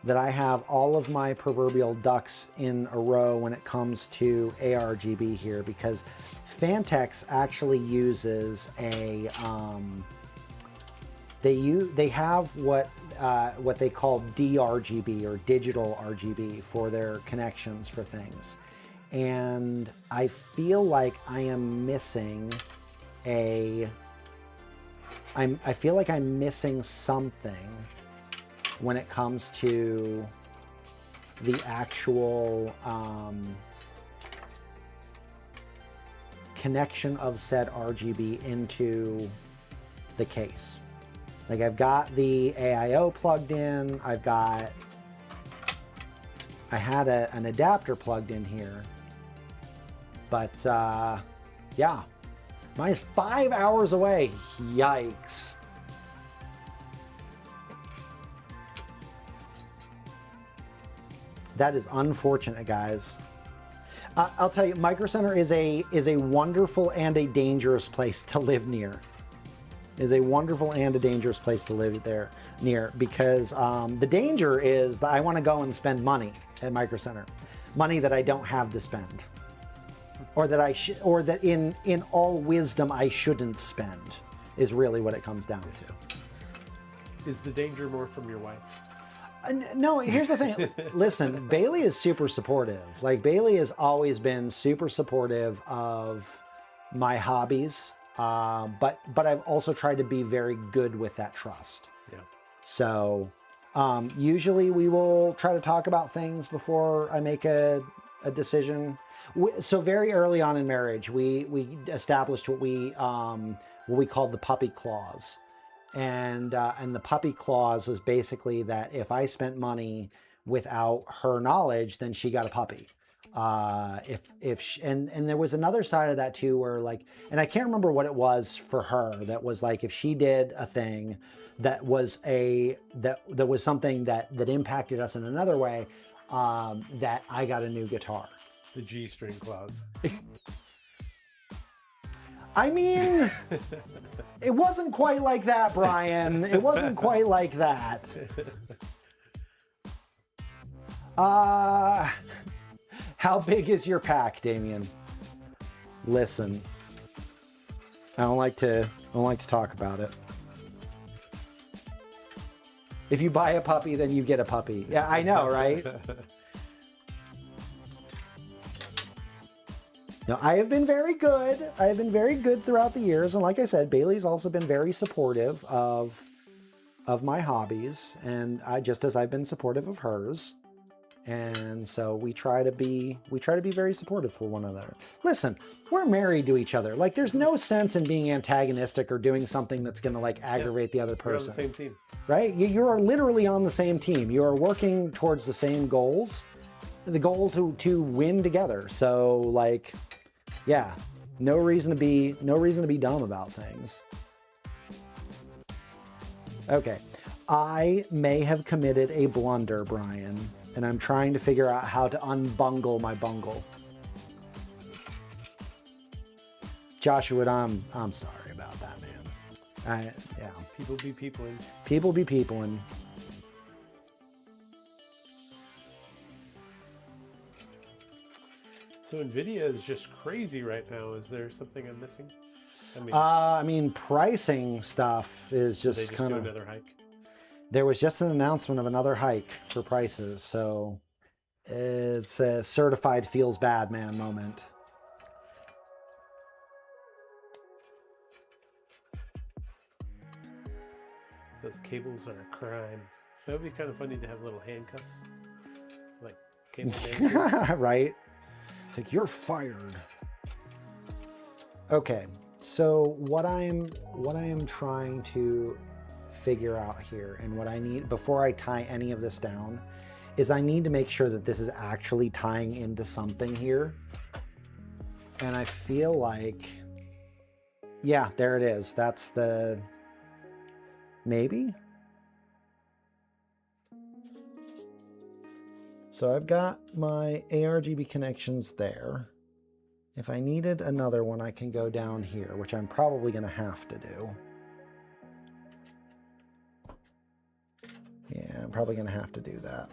B: that I have all of my proverbial ducks in a row when it comes to ARGB here, because Phanteks actually uses a they have what they call DRGB, or digital RGB, for their connections for things, and I feel like I am missing I feel like I'm missing something when it comes to the actual connection of said RGB into the case. Like, I've got the AIO plugged in, I had an adapter plugged in here, but yeah, mine is 5 hours away. Yikes. That is unfortunate, guys. I'll tell you, Micro Center is a wonderful and a dangerous place to live near. Is a wonderful and a dangerous place to live there near, because the danger is that I want to go and spend money at Micro Center, money that I don't have to spend, or that in all wisdom I shouldn't spend, is really what it comes down to.
A: Is the danger more from your wife?
B: No, here's the thing. Listen, Bailey is super supportive. Like, Bailey has always been super supportive of my hobbies, but I've also tried to be very good with that trust.
A: Yeah.
B: So usually we will try to talk about things before I make a decision. So very early on in marriage, we established what we called the puppy clause. And the puppy clause was basically that if I spent money without her knowledge, then she got a puppy. And there was another side of that too, where, like, and I can't remember what it was for her, that was like, if she did a thing that was that was something that impacted us in another way, that I got a new guitar.
A: The G-string clause.
B: I mean, it wasn't quite like that, Brian. It wasn't quite like that. How big is your pack, Damien? Listen, I don't like to talk about it. If you buy a puppy, then you get a puppy. Yeah, I know, right? Now, I have been very good. I have been very good throughout the years. And like I said, Bailey's also been very supportive of my hobbies, and just as I've been supportive of hers. And so we try to be very supportive for one another. Listen, we're married to each other. Like, there's no sense in being antagonistic or doing something that's going to, like, aggravate the other person.
A: We're on the same team.
B: Right? You are literally on the same team. You are working towards the same goals. The goal to win together. So, like, yeah, no reason to be dumb about things. Okay, I may have committed a blunder, Brian, and I'm trying to figure out how to unbungle my bungle. Joshua, I'm sorry about that, man. Yeah.
A: People be peopling.
B: People be peopling.
A: So NVIDIA is just crazy right now. Is there something I'm missing?
B: I mean, pricing stuff is just kind of
A: another hike.
B: there was just an announcement of another hike for prices, so it's a certified feels bad man moment.
A: Those cables are a crime. That would be kind of funny to have little handcuffs, like cable handcuffs.
B: Right? It's like, you're fired. Okay, so what I am trying to figure out here, and what I need before I tie any of this down, is I need to make sure that this is actually tying into something here. And I feel like, yeah, there it is. That's the, maybe? So I've got my ARGB connections there. If I needed another one, I can go down here, which I'm probably going to have to do. Yeah, I'm probably going to have to do that.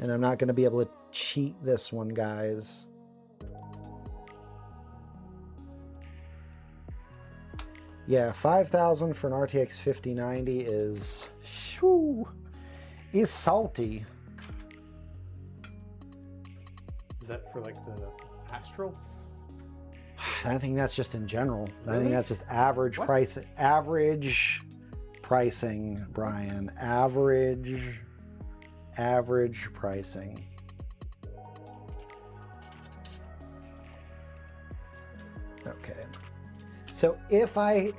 B: And I'm not going to be able to cheat this one, guys. Yeah, 5,000 for an RTX 5090 is, shoo, is salty.
A: Is that for like the Astral?
B: I think that's just in general.
A: Really?
B: I think that's just average price, average pricing, Brian. Average pricing. Okay. So if I'd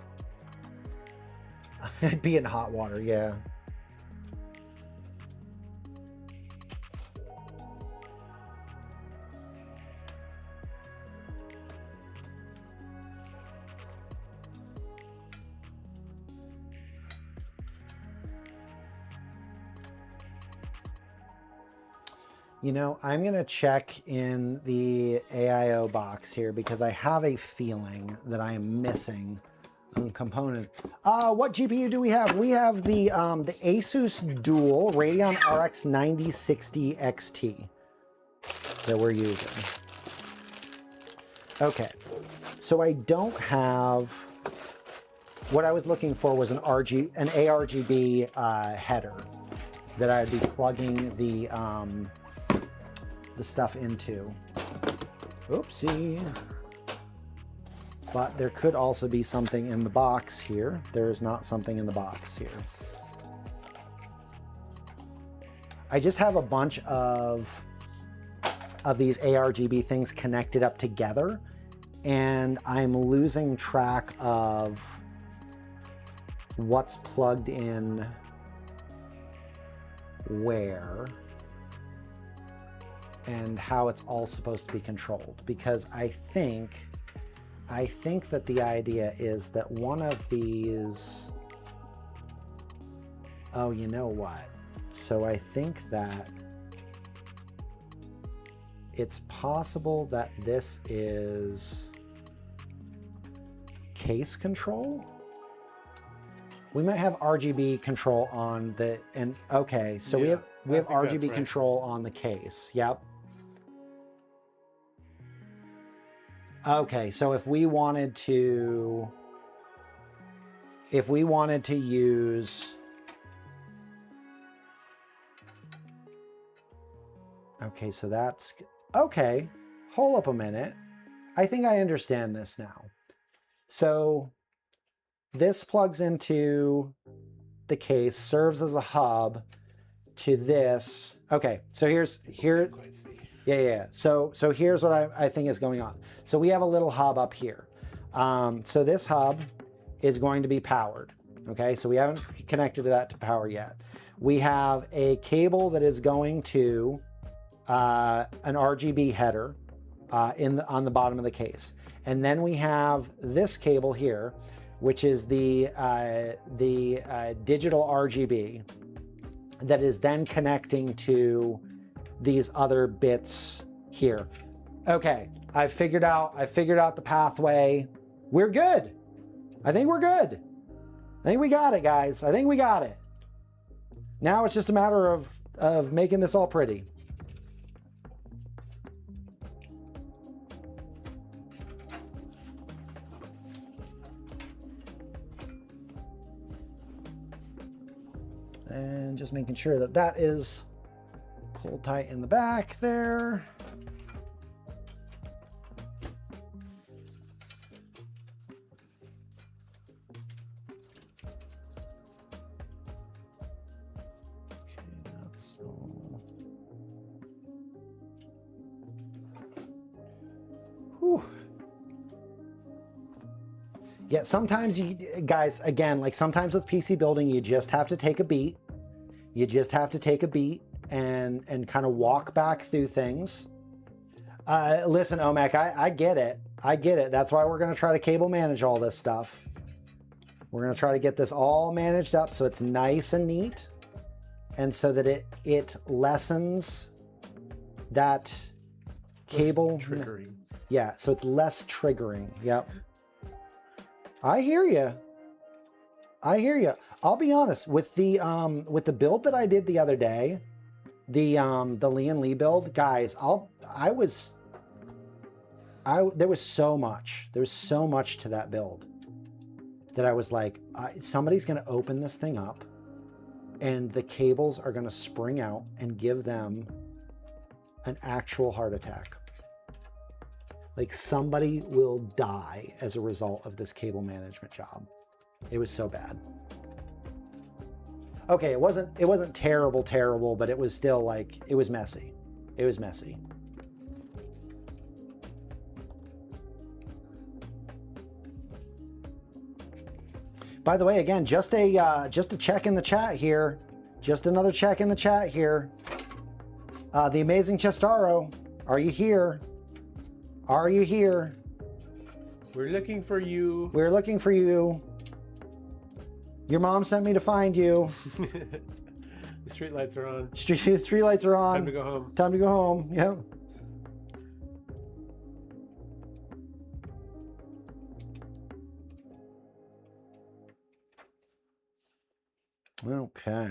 B: be in hot water, yeah. You know, I'm going to check in the AIO box here because I have a feeling that I am missing a component. What GPU do we have? We have the Asus Dual Radeon RX 9060 XT that we're using. Okay, so I don't have, what I was looking for was an ARGB header that I'd be plugging the stuff into. Oopsie. But there could also be something in the box here. There is not something in the box here. I just have a bunch of these ARGB things connected up together, and I'm losing track of what's plugged in where and how it's all supposed to be controlled, because I think that the idea is that one of these, oh, you know what? So I think that it's possible that this is case control. We might have RGB control on the, and okay, so
A: yeah,
B: we have RGB
A: right.
B: control on the case. Yep. Okay, so if we wanted to use, okay, so that's, okay, hold up a minute. I think I understand this now. So this plugs into the case, serves as a hub to this. Okay, so here. Yeah. So here's what I think is going on. So we have a little hub up here. So this hub is going to be powered. Okay, so we haven't connected to that to power yet. We have a cable that is going to an RGB header on the bottom of the case. And then we have this cable here, which is the digital RGB that is then connecting to these other bits here. Okay, I figured out the pathway. We're good. I think we're good. I think we got it, guys. I think we got it. Now it's just a matter of making this all pretty. And just making sure that that is pulled tight in the back there. Yeah, sometimes you guys, again, like sometimes with PC building, you just have to take a beat. You just have to take a beat and kind of walk back through things. Listen, Omek, I get it. I get it. That's why we're going to try to cable manage all this stuff. We're going to try to get this all managed up so it's nice and neat, and so that it lessens that cable
A: triggering.
B: Yeah, so it's less triggering. Yep. I hear you. I hear you. I'll be honest with the build that I did the other day, the Lee and Lee build, guys. There was so much. There was so much to that build that I was like, somebody's going to open this thing up, and the cables are going to spring out and give them an actual heart attack. Like somebody will die as a result of this cable management job. It was so bad. Okay, it wasn't terrible, but it was still like, it was messy. It was messy. By the way, again, just a check in the chat here. Just another check in the chat here. The amazing Chestaro, are you here? Are you here?
A: We're looking for you.
B: We're looking for you. Your mom sent me to find you.
A: The street lights are on.
B: Street lights are on.
A: Time to go home.
B: Time to go home. Yep. Okay.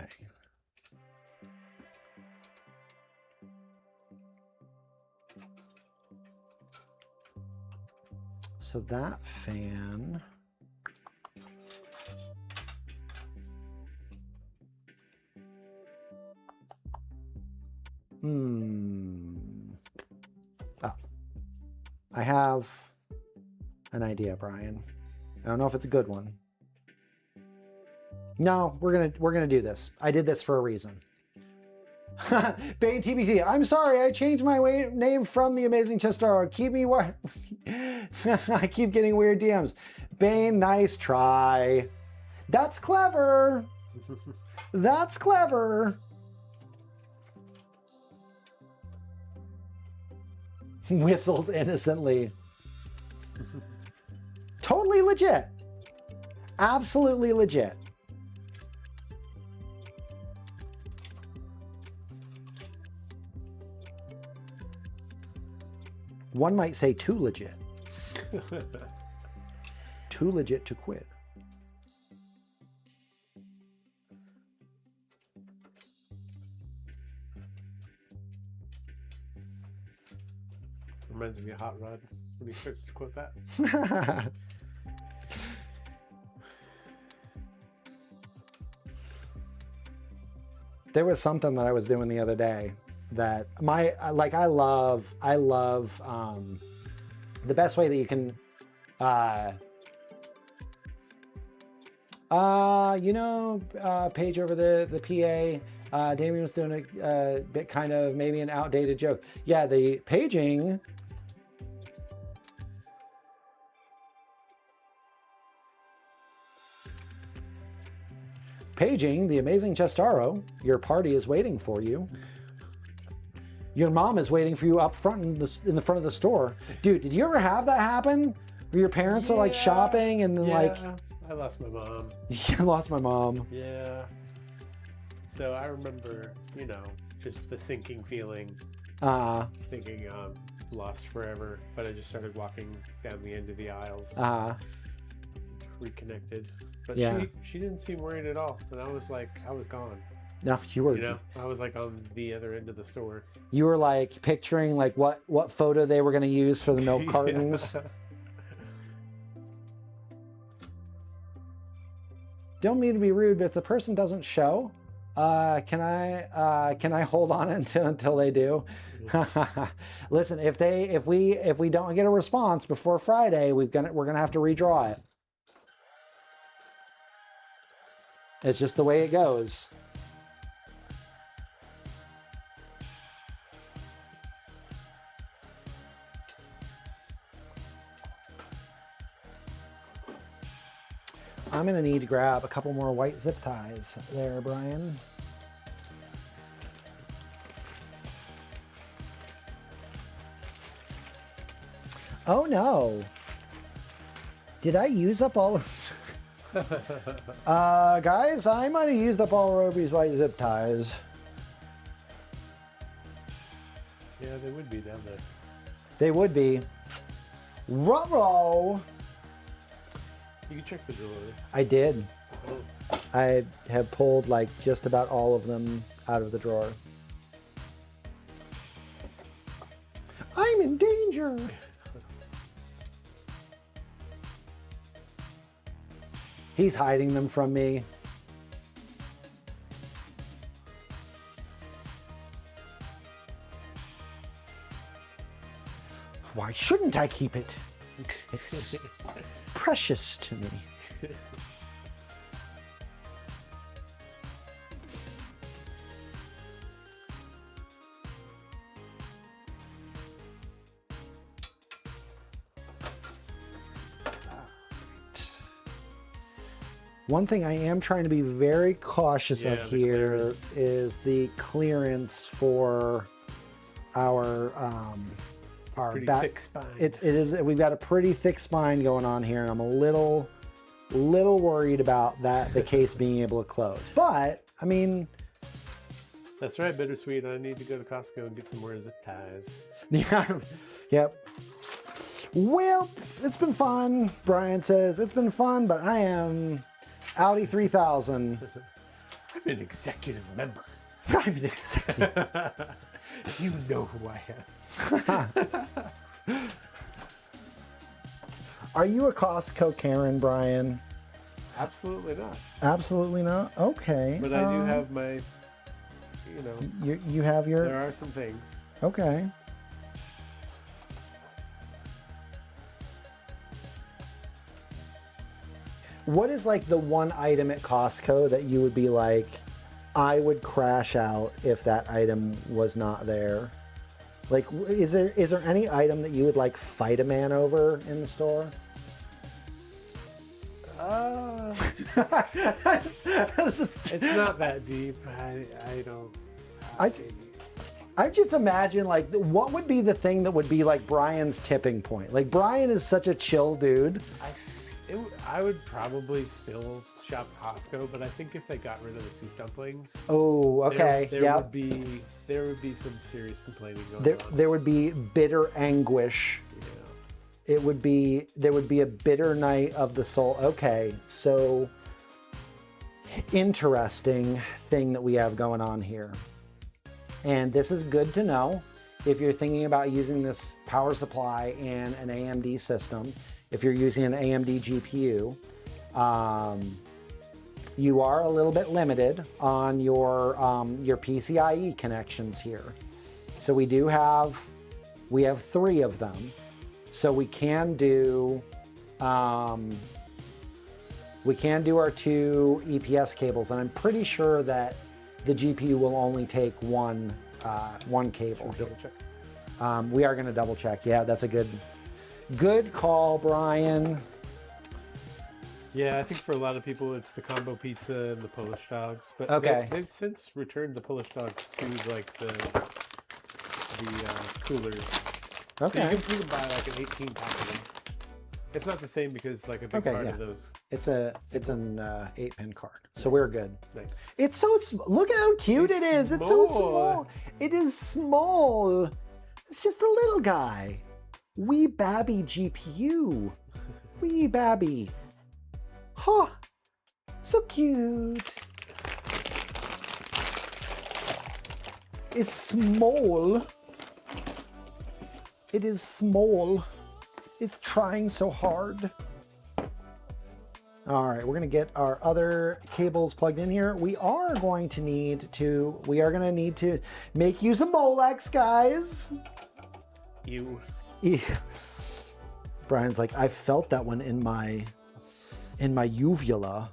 B: So that fan, I have an idea, Brian. I don't know if it's a good one. No, we're gonna do this. I did this for a reason. Bane TBC, I'm sorry, I changed my name from the amazing Chestaro. Keep me what? I keep getting weird DMs. Bane, nice try. That's clever. That's clever. Whistles innocently. Totally legit. Absolutely legit. One might say too legit. Too legit to quit.
A: Reminds me of Hot Rod when he starts to quote that.
B: There was something that I was doing the other day that I love the best way that you can page over the PA. Damien was doing a bit kind of maybe an outdated joke. Yeah, the paging. Paging, the amazing Chestaro, your party is waiting for you. Your mom is waiting for you up front in the front of the store. Dude, did you ever have that happen? Where your parents are like shopping and then
A: I lost my mom.
B: I lost my mom.
A: Yeah. So I remember, just the sinking feeling. Thinking lost forever. But I just started walking down the end of the aisles. Reconnected. But she didn't seem worried at all. And I was gone.
B: No, you were.
A: I was like on the other end of the store.
B: You were like picturing like what photo they were going to use for the milk cartons. Don't mean to be rude, but if the person doesn't show, Can I hold on until they do? Listen, if we don't get a response before Friday, we're gonna have to redraw it. It's just the way it goes. I'm gonna need to grab a couple more white zip ties there, Brian. Oh no. Did I use up all of... guys, I might have used up all Robey's white zip ties.
A: Yeah, they would be down there.
B: They would be. Ruh-roh!
A: You can check the drawer.
B: I did.
A: Oh.
B: I have pulled like just about all of them out of the drawer. I'm in danger! He's hiding them from me. Why shouldn't I keep it? It's precious to me. One thing I am trying to be very cautious of here is the clearance for our
A: thick spine.
B: It is. We've got a pretty thick spine going on here, and I'm a little worried about the case being able to close. But I mean,
A: that's right, Bittersweet. I need to go to Costco and get some more zip ties.
B: Yeah. Yep. Well, it's been fun. Brian says it's been fun, but I am Audi 3000.
A: I'm an executive member.
B: I'm an executive.
A: You know who I am.
B: Are you a Costco Karen, Brian?
A: Absolutely not.
B: Absolutely not? Okay.
A: But I do have my, you know.
B: You have your...
A: There are some things.
B: Okay. What is like the one item at Costco that you would be like, I would crash out if that item was not there? Like, is there any item that you would like fight a man over in the store?
A: It's not that deep. I don't.
B: I just imagine like what would be the thing that would be like Brian's tipping point? Like Brian is such a chill dude.
A: I would probably still shop Costco, but I think if they got rid of the soup dumplings,
B: oh, okay,
A: there would be some serious complaining going on.
B: There would be bitter anguish. Yeah. There would be a bitter night of the soul. Okay, so interesting thing that we have going on here, and this is good to know if you're thinking about using this power supply in an AMD system. If you're using an AMD GPU, you are a little bit limited on your PCIe connections here. So we have 3 of them. So we can do our 2 EPS cables, and I'm pretty sure that the GPU will only take one cable.
A: Double check.
B: We are going to double check. Yeah, that's a good call, Brian.
A: Yeah, I think for a lot of people it's the combo pizza and the Polish dogs, but
B: okay.
A: they've since returned the Polish dogs to like the coolers.
B: Okay.
A: So you can buy like an 18-pack of them. It's not the same because like a big part of those.
B: It's an 8-pin card, so we're good.
A: Nice.
B: It's so look at how cute it is. It's so small. It is small. It's just a little guy. Wee babby GPU. Wee babby. Huh. So cute. It's small. It is small. It's trying so hard. All right, we're gonna get our other cables plugged in here. We are going to need to make use of Molex, guys.
A: You.
B: Brian's like, I felt that one in my uvula.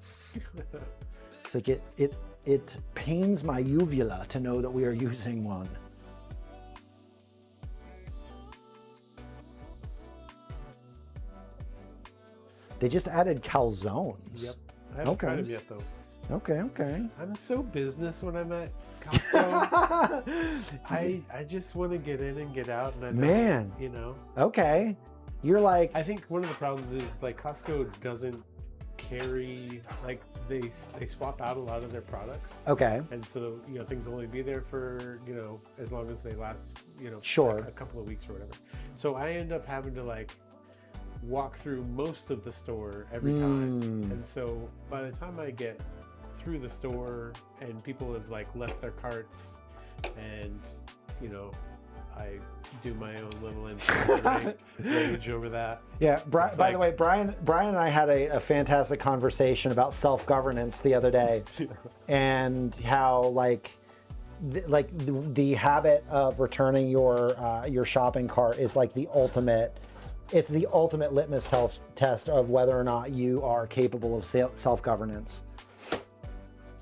B: It's like it pains my uvula to know that we are using one. They just added calzones.
A: Yep. I haven't tried them yet though.
B: Okay, okay.
A: I'm so business when I'm at Costco. I just want to get in and get out, and you know.
B: Okay. You're like.
A: I think one of the problems is like Costco doesn't carry, like they swap out a lot of their products.
B: Okay.
A: And so, you know, things will only be there for, you know, as long as they last, you know,
B: sure,
A: like a couple of weeks or whatever. So I end up having to like walk through most of the store every time. And so by the time I get through the store and people have like left their carts and, you know, I do my own little internal rage over that.
B: Yeah, by the way, Brian and I had a fantastic conversation about self-governance the other day, and how like the habit of returning your shopping cart is like the ultimate. It's the ultimate litmus test of whether or not you are capable of self-governance,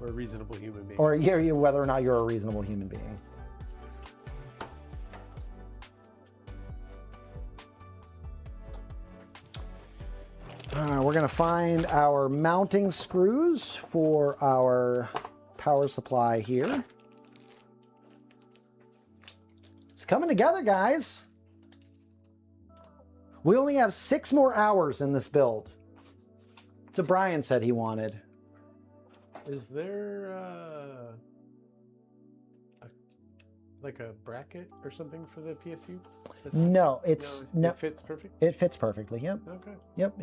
A: or a reasonable human being,
B: or whether or not you're a reasonable human being. We're going to find our mounting screws for our power supply here. It's coming together, guys. We only have 6 more hours in this build. So Brian said he wanted.
A: Is there like a bracket or something for the PSU?
B: No, it
A: fits perfect.
B: It fits perfectly. Yep.
A: Okay.
B: Yep.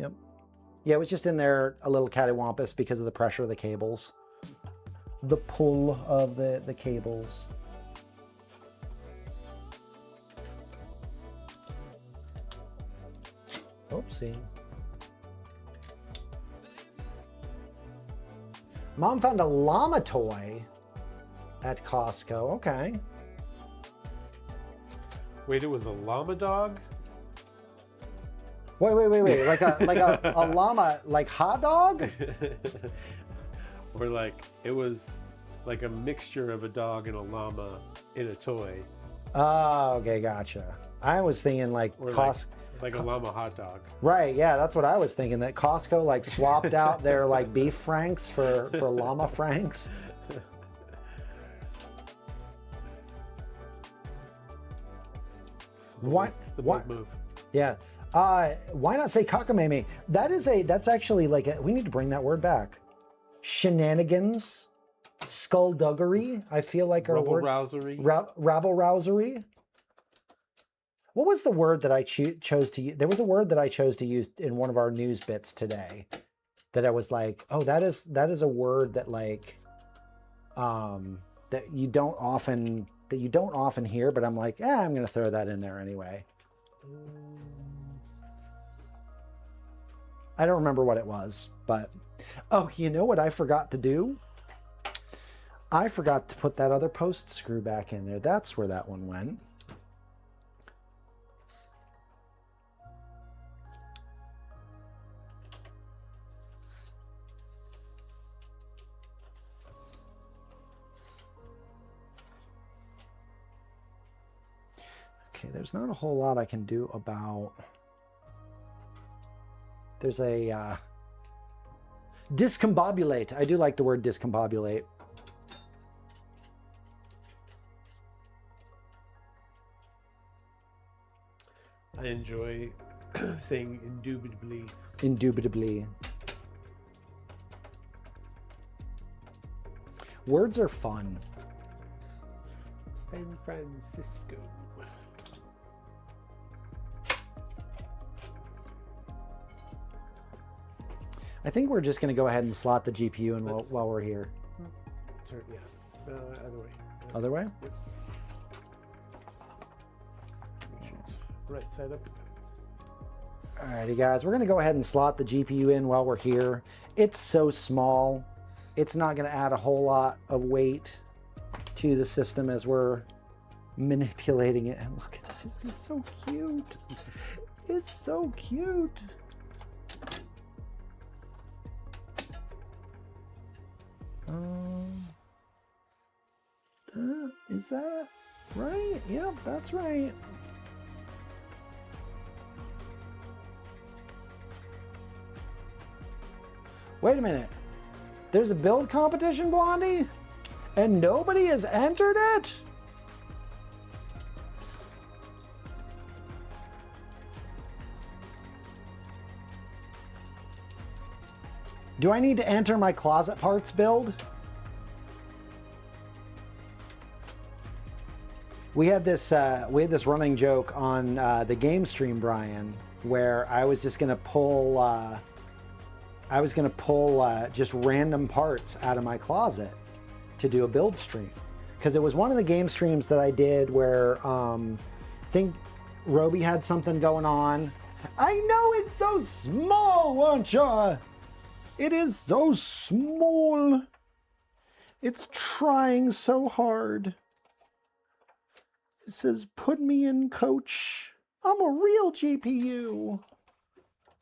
B: Yeah, it was just in there a little cattywampus because of the pressure of the cables, the pull of the cables. Oopsie. Mom found a llama toy at Costco. Okay.
A: Wait, it was a llama dog?
B: Wait. Like a llama, like hot dog?
A: Or like it was like a mixture of a dog and a llama in a toy.
B: Oh, okay, gotcha. I was thinking like Costco.
A: Like a llama hot dog.
B: Right, yeah, that's what I was thinking, that Costco like swapped out their like beef franks for llama franks.
A: It's a bold move.
B: Yeah. Why not say cockamamie? That's actually like we need to bring that word back. Shenanigans, skullduggery, I feel like our word. Rabble-rousery. What was the word that I chose to use? There was a word that I chose to use in one of our news bits today that I was like, oh, that is a word that like that you don't often hear, but I'm like, I'm gonna throw that in there anyway. I don't remember what it was, but oh, you know what I forgot to do? I forgot to put that other post screw back in there. That's where that one went. Okay, there's not a whole lot I can do about. There's a discombobulate. I do like the word discombobulate.
A: I enjoy saying indubitably.
B: Indubitably. Words are fun.
A: San Francisco.
B: I think we're just going to go ahead and slot the GPU in while we're here.
A: Sure, yeah. Other way.
B: Other way?
A: Yep. Make sure it's right side up.
B: Alrighty guys, we're gonna go ahead and slot the GPU in while we're here. It's so small, it's not gonna add a whole lot of weight to the system as we're manipulating it. And look at this, it's so cute. It's so cute. Is that right? Yep, that's right. Wait a minute. There's a build competition, Blondie? And nobody has entered it? Do I need to enter my closet parts build? We had this running joke on the game stream, Brian, where I was just gonna pull just random parts out of my closet to do a build stream, because it was one of the game streams that I did where I think Robey had something going on. I know it's so small, aren't you? It is so small. It's trying so hard. It says, put me in, coach. I'm a real GPU.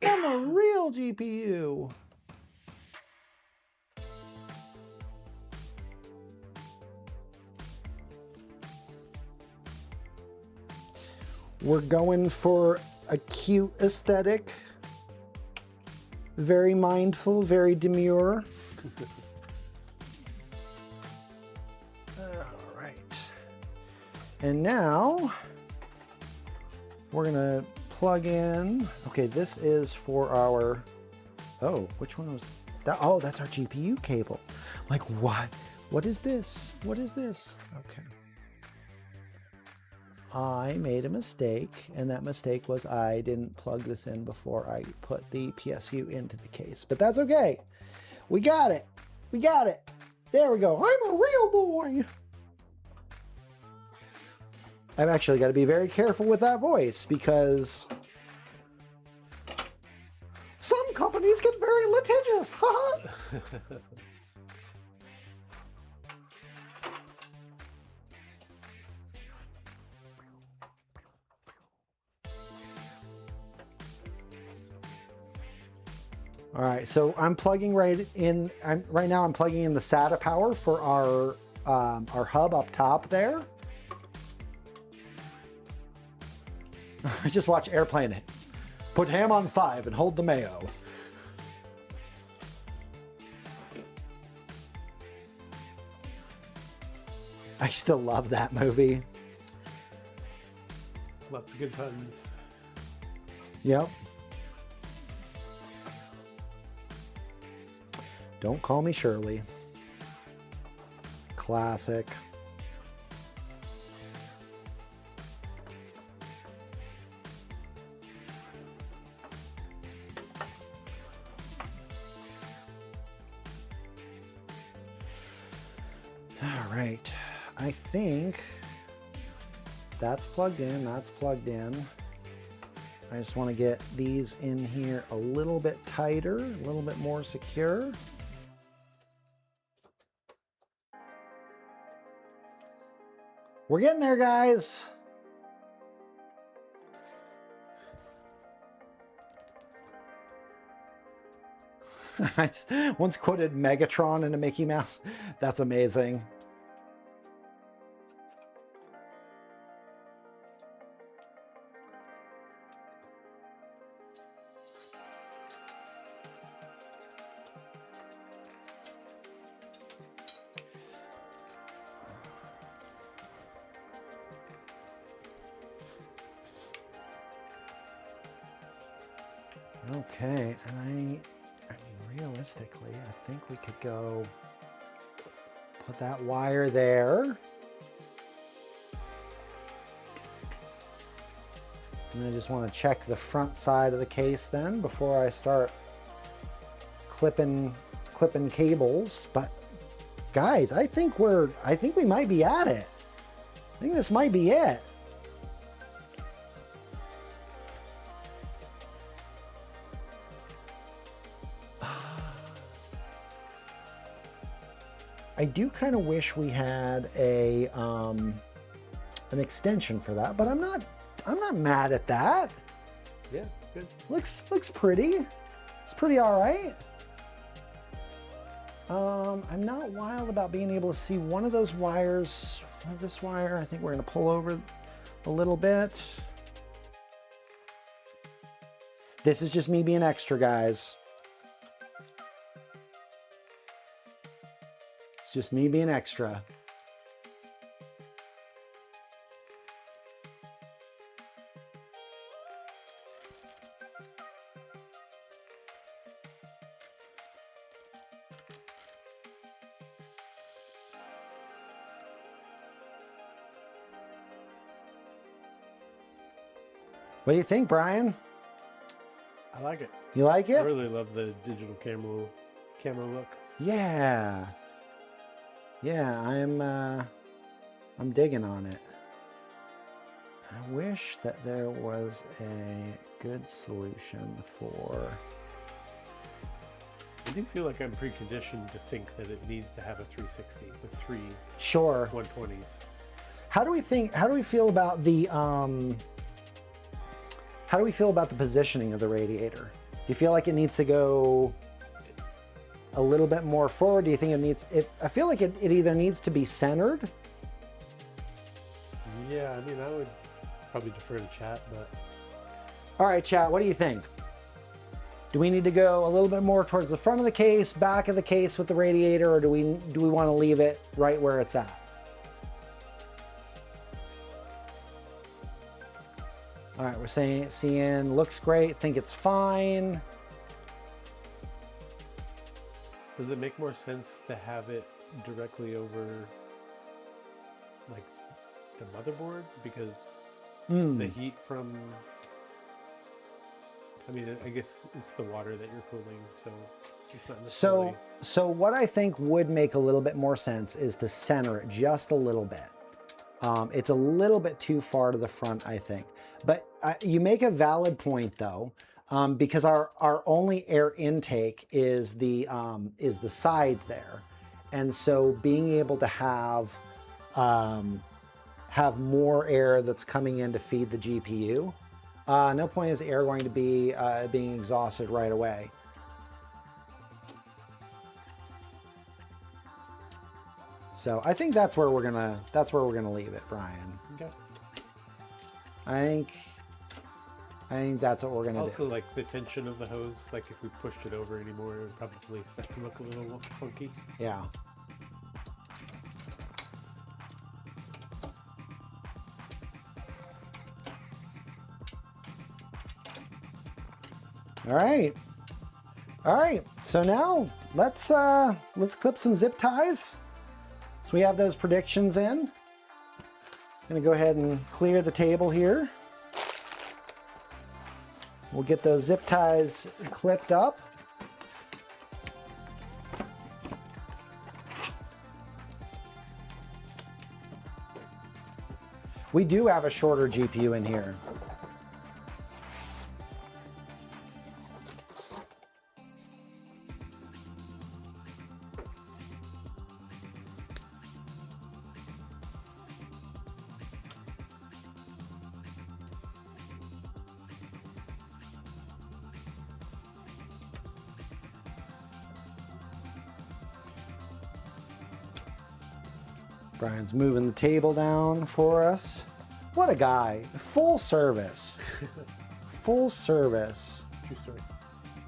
B: I'm a real GPU. We're going for a cute aesthetic. Very mindful, very demure. All right. And now we're gonna plug in. Okay, this is for our, oh, which one was that? Oh, that's our GPU cable. Like what? What is this? What is this? Okay. I made a mistake, and that mistake was I didn't plug this in before I put the PSU into the case, but that's okay. We got it. We got it. There we go. I'm a real boy. I've actually got to be very careful with that voice because some companies get very litigious. All right, so I'm plugging right now I'm plugging in the SATA power for our hub up top there. Just watch Airplane it. Put ham on 5 and hold the mayo. I still love that movie.
A: Lots of good puns.
B: Yep. Don't call me Shirley. Classic. All right. I think that's plugged in. That's plugged in. I just want to get these in here a little bit tighter, a little bit more secure. We're getting there, guys. I just once quoted Megatron in a Mickey Mouse. That's amazing. Okay, and I mean, realistically, I think we could go put that wire there. And I just want to check the front side of the case then before I start clipping cables. But guys, I think we might be at it. I think this might be it. I do kind of wish we had a an extension for that, but I'm not mad at that.
A: Yeah, it's good.
B: Looks pretty. It's pretty all right. I'm not wild about being able to see one of those wires. This wire, I think we're going to pull over a little bit. This is just me being extra, guys. It's just me being extra. What do you think, Brian?
A: I like it.
B: You like it?
A: I really love the digital camera look.
B: Yeah. Yeah, I'm digging on it. I wish that there was a good solution for...
A: I do feel like I'm preconditioned to think that it needs to have a 360 with three
B: Sure.
A: 120s.
B: How do we feel about the how do we feel about the positioning of the radiator? Do you feel like it needs to go a little bit more forward? Do you think it needs, I feel like it either needs to be centered.
A: Yeah, I mean, I would probably defer to chat, but.
B: All right, chat, what do you think? Do we need to go a little bit more towards the front of the case, back of the case with the radiator, or do we want to leave it right where it's at? All right, we're seeing looks great, think it's fine.
A: Does it make more sense to have it directly over like the motherboard? Because the heat from, I mean, I guess it's the water that you're cooling, so it's not necessarily...
B: So what I think would make a little bit more sense is to center it just a little bit. It's a little bit too far to the front, I think. But you make a valid point, though, because our only air intake is the side there, and so being able to have more air that's coming in to feed the GPU. No point is air going to be being exhausted right away. So I think that's where we're gonna leave it, Brian.
A: Okay.
B: I think that's what we're gonna do.
A: Also, like the tension of the hose, like if we pushed it over anymore, it would probably start to look a little funky.
B: Yeah. All right. So now let's clip some zip ties. So we have those predictions in. I'm gonna go ahead and clear the table here. We'll get those zip ties clipped up. We do have a shorter GPU in here. Brian's moving the table down for us. What a guy. Full service. Full service.
A: True story.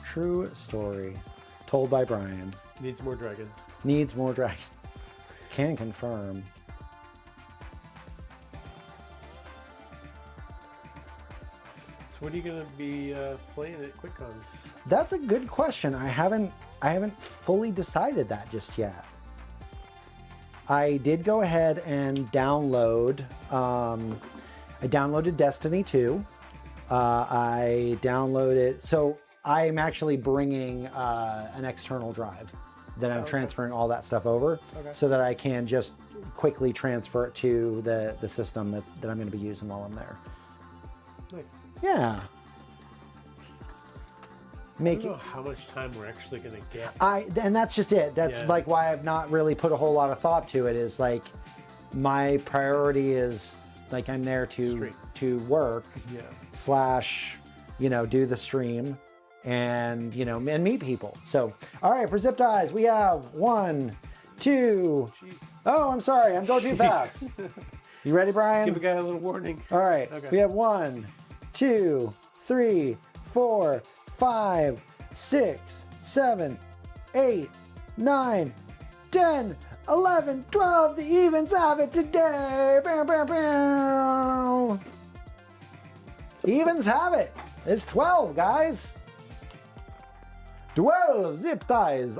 B: True story. Told by Brian.
A: Needs more dragons.
B: Needs more dragons. Can confirm.
A: So what are you going to be playing at QuickCon?
B: That's a good question. I haven't fully decided that just yet. I did go ahead and download, I downloaded Destiny 2. I downloaded, so I'm actually bringing an external drive. Then I'm transferring all that stuff over so that I can just quickly transfer it to the system that I'm going to be using while I'm there.
A: Nice.
B: Yeah. make
A: I don't know how much time we're actually going to get.
B: And that's just it. That's like why I've not really put a whole lot of thought to it. Is like my priority is like I'm there to work slash, you know, do the stream and, you know, and meet people. So, all right, for zip ties, we have 1, 2.
A: Jeez.
B: Oh, I'm sorry. I'm going too fast. You ready, Brian?
A: Give a guy a little warning.
B: All right. Okay. We have 1, 2, 3, 4, 5, 6, 7, 8, 9, 10, 11, 12. The evens have it today. Bam, bam, bam. Evens have it. It's 12, guys. 12 zip ties.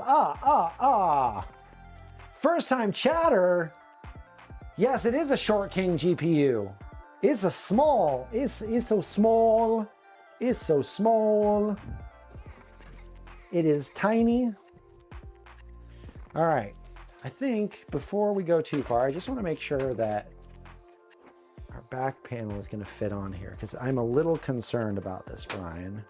B: First time chatter. Yes, it is a Short King GPU. It's a small. It's so small. It's so small. It is tiny. All right. I think before we go too far, I just want to make sure that our back panel is going to fit on here because I'm a little concerned about this, Brian.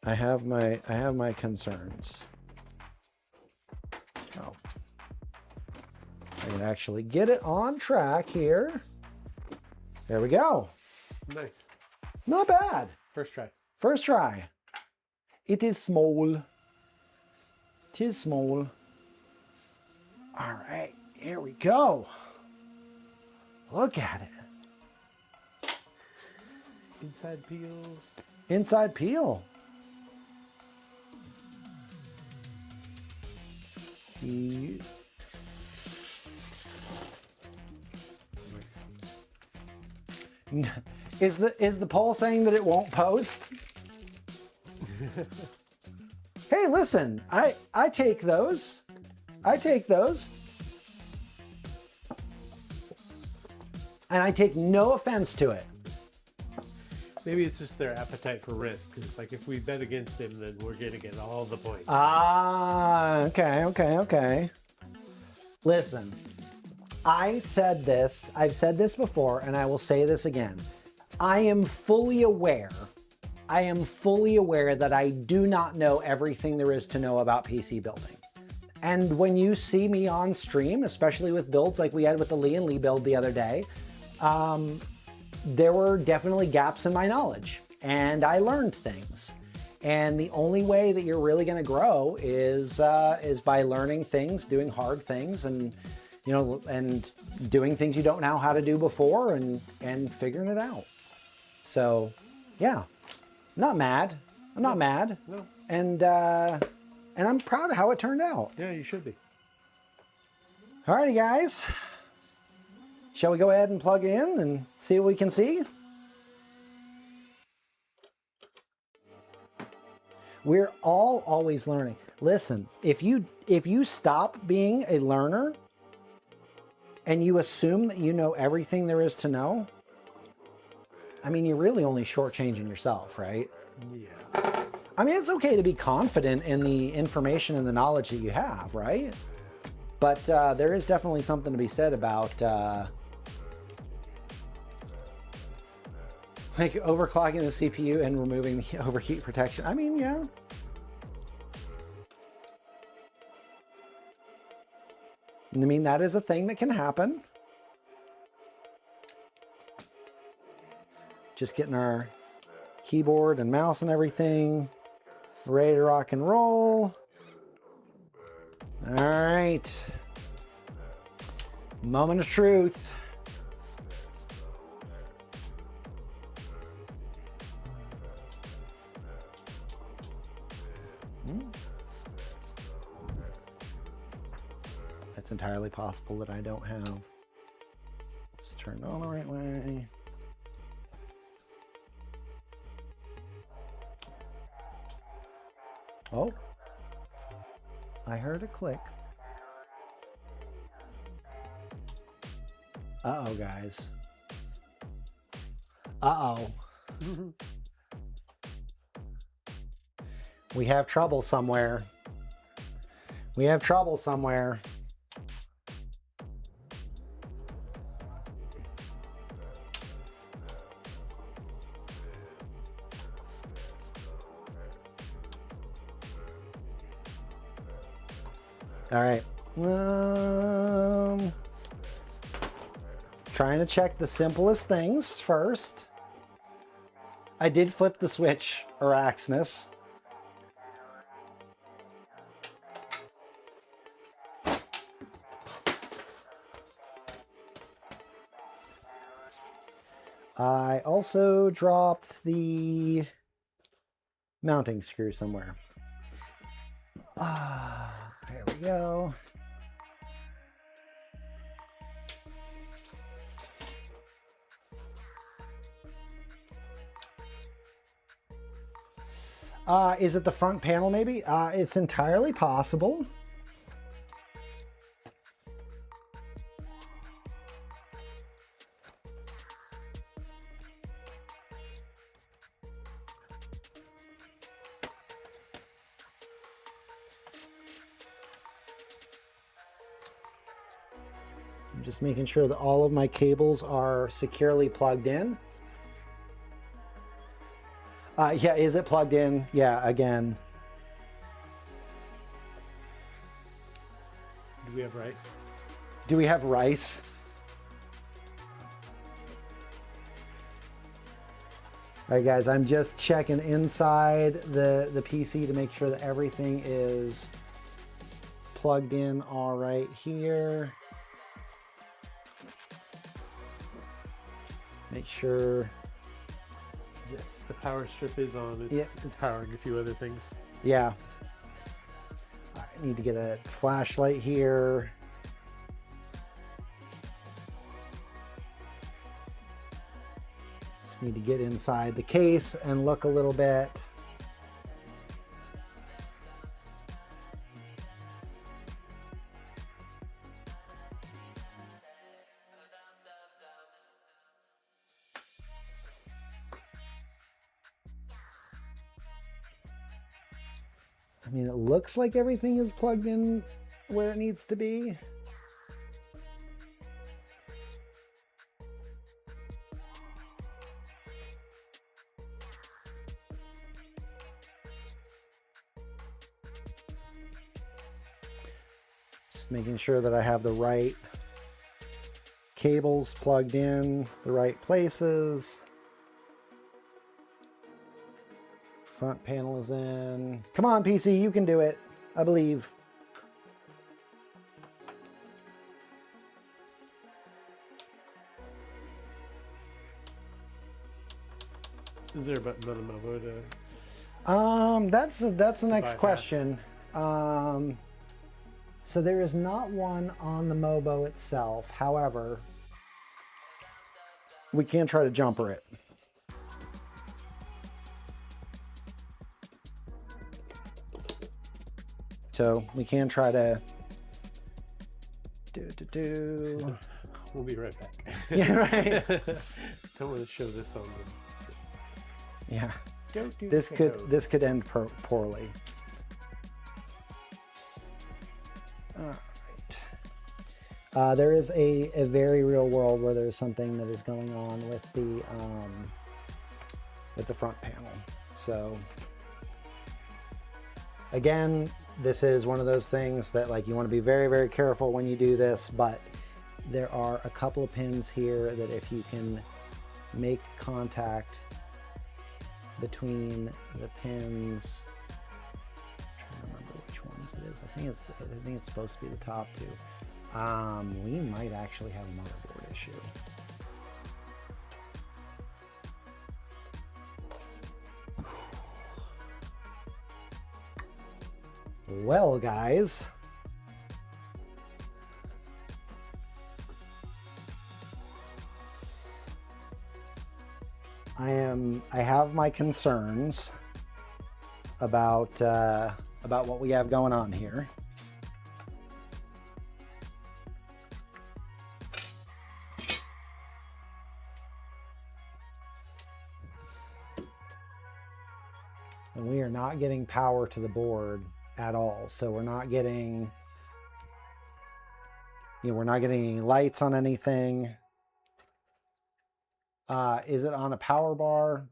B: I have my concerns. Oh. I can actually get it on track here. There we go.
A: Nice.
B: Not bad.
A: First try.
B: First try. It is small. It is small. All right, here we go. Look at it.
A: Inside peel.
B: Inside peel. Is the poll saying that it won't post? Hey, listen, I take those. I take those. And I take no offense to it.
A: Maybe it's just their appetite for risk. Because it's like if we bet against him, then we're going to get all the points.
B: Ah, okay. Listen, I've said this before, and I will say this again. I am fully aware that I do not know everything there is to know about PC building. And when you see me on stream, especially with builds like we had with the Lee and Lee build the other day, there were definitely gaps in my knowledge, and I learned things. And the only way that you're really going to grow is by learning things, doing hard things, and and doing things you don't know how to do before, and figuring it out. So, yeah, I'm not mad. I'm not mad.
A: No.
B: And I'm proud of how it turned out.
A: Yeah, you should be.
B: Alrighty, guys. Shall we go ahead and plug in and see what we can see? We're all always learning. Listen, if you stop being a learner and you assume that you know everything there is to know, I mean, you're really only shortchanging yourself, right?
A: Yeah.
B: I mean, it's okay to be confident in the information and the knowledge that you have, right? But there is definitely something to be said about like overclocking the CPU and removing the overheat protection. I mean, yeah. I mean, that is a thing that can happen. Just getting our keyboard and mouse and everything ready to rock and roll. All right. Moment of truth. It's entirely possible that I don't have. Let's turn it all the right way. Oh, I heard a click. Uh-oh, guys. Uh-oh. We have trouble somewhere. We have trouble somewhere. All right. Trying to check the simplest things first. I did flip the switch, Araxness. I also dropped the mounting screw somewhere. There we go. Is it the front panel maybe? It's entirely possible. I'm just making sure that all of my cables are securely plugged in. Yeah, is it plugged in? Yeah, again.
A: Do we have rice?
B: Do we have rice? All right, guys, I'm just checking inside the PC to make sure that everything is plugged in all right here. Make sure.
A: Yes, the power strip is on. It's powering a few other things.
B: Yeah. I need to get a flashlight here. Just need to get inside the case and look a little bit. I mean, it looks like everything is plugged in where it needs to be. Just making sure that I have the right cables plugged in the right places. Front panel is in. Come on, PC, you can do it. I believe.
A: Is there a button on the Mobo to...
B: That's the next question. So there is not one on the Mobo itself. However, we can try to jumper it. So we can try to do.
A: We'll be right back.
B: Yeah, right.
A: Don't want to show this on the...
B: Yeah.
A: Don't do
B: This could end poorly. All right. There is a very real world where there's something that is going on with the front panel. So again, this is one of those things that, like, you want to be very, very careful when you do this, but there are a couple of pins here that if you can make contact between the pins, I'm trying to remember which ones it is. I think it's supposed to be the top two. We might actually have a motherboard issue. Well, guys, I have my concerns about what we have going on here. And we are not getting power to the board at all. So we're not getting, we're not getting any lights on anything. Is it on a power bar?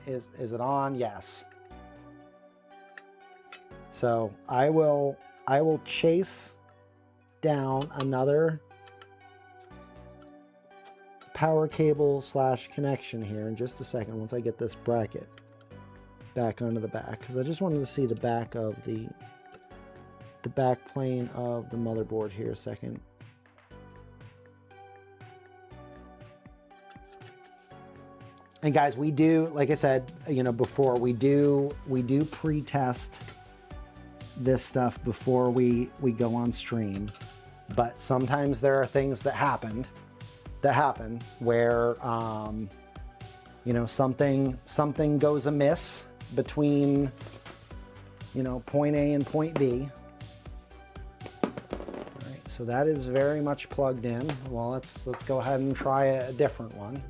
B: Is it on? Yes. So I will I will chase down another power cable / connection here in just a second once I get this bracket back onto the back, because I just wanted to see the back of the back plane of the motherboard here a second. And guys, we do, like I said, you know, before, we do pre-test this stuff before we go on stream. But sometimes there are things that happen where, you know, something goes amiss between, you know, point A and point B. All right, so that is very much plugged in. Well, let's go ahead and try a different one.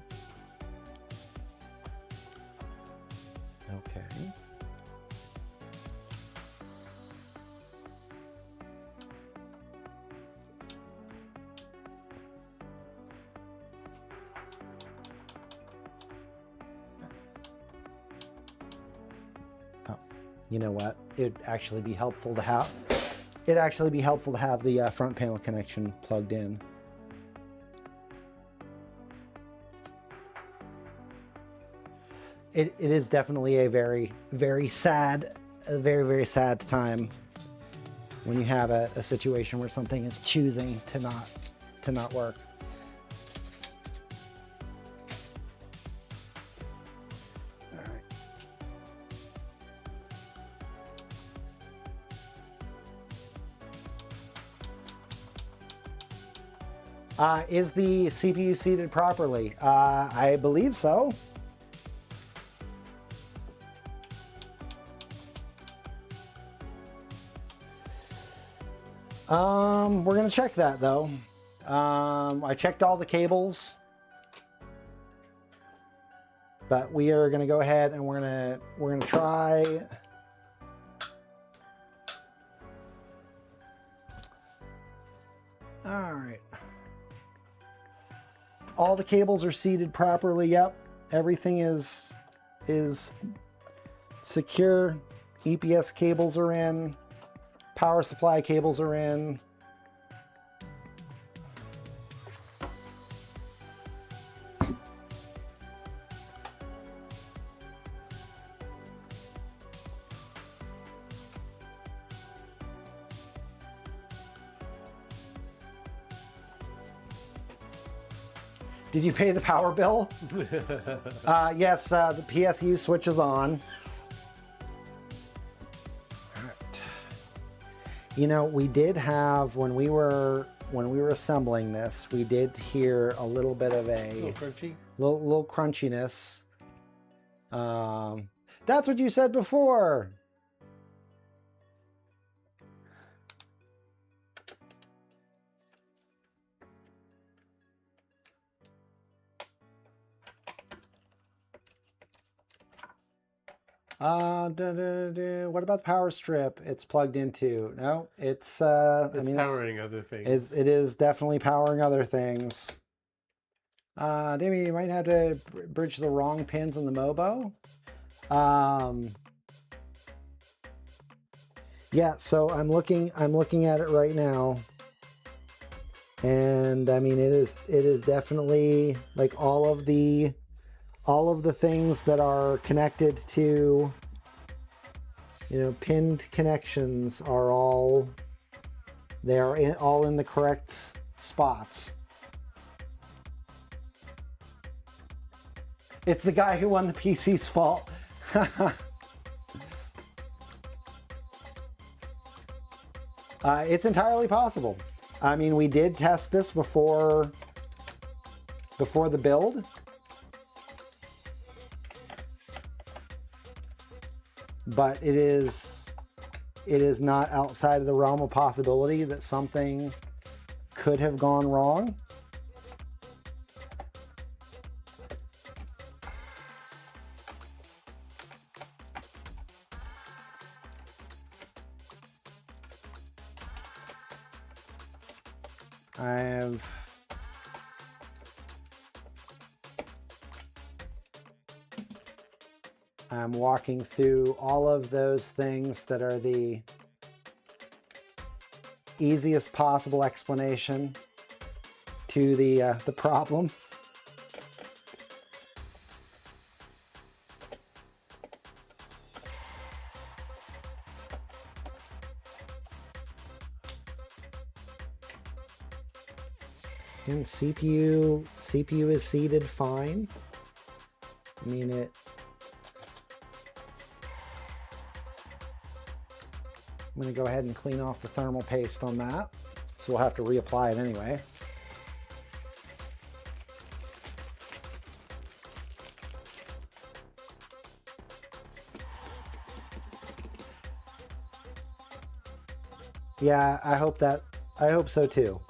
B: Okay. Oh, you know what? It'd actually be helpful to have. It'd actually be helpful to have the front panel connection plugged in. It is definitely a very, very sad time when you have a situation where something is choosing to not work. All right. Is the CPU seated properly? I believe so. We're gonna check that though. I checked all the cables, but we are gonna go ahead and we're gonna try. All right. All the cables are seated properly. Yep, everything is secure. EPS cables are in. Power supply cables are in. Did you pay the power bill? Yes, the PSU switch is on. You know, we did have, when we were assembling this, we did hear a little bit of a little crunchiness. That's what you said before. What about the power strip? It's plugged into. No, it's
A: powering other things.
B: It is definitely powering other things. Damien, you might have to bridge the wrong pins on the Mobo. Yeah, so I'm looking at it right now. And I mean, it is definitely like all of the things that are connected to, you know, pinned connections are all in the correct spots. It's the guy who won the PC's fault. It's entirely possible. I mean, we did test this before the build. But it is not outside of the realm of possibility that something could have gone wrong. I'm walking through all of those things that are the easiest possible explanation to the problem. And CPU is seated fine. I mean I'm going to go ahead and clean off the thermal paste on that. So we'll have to reapply it anyway. Yeah, I hope so too.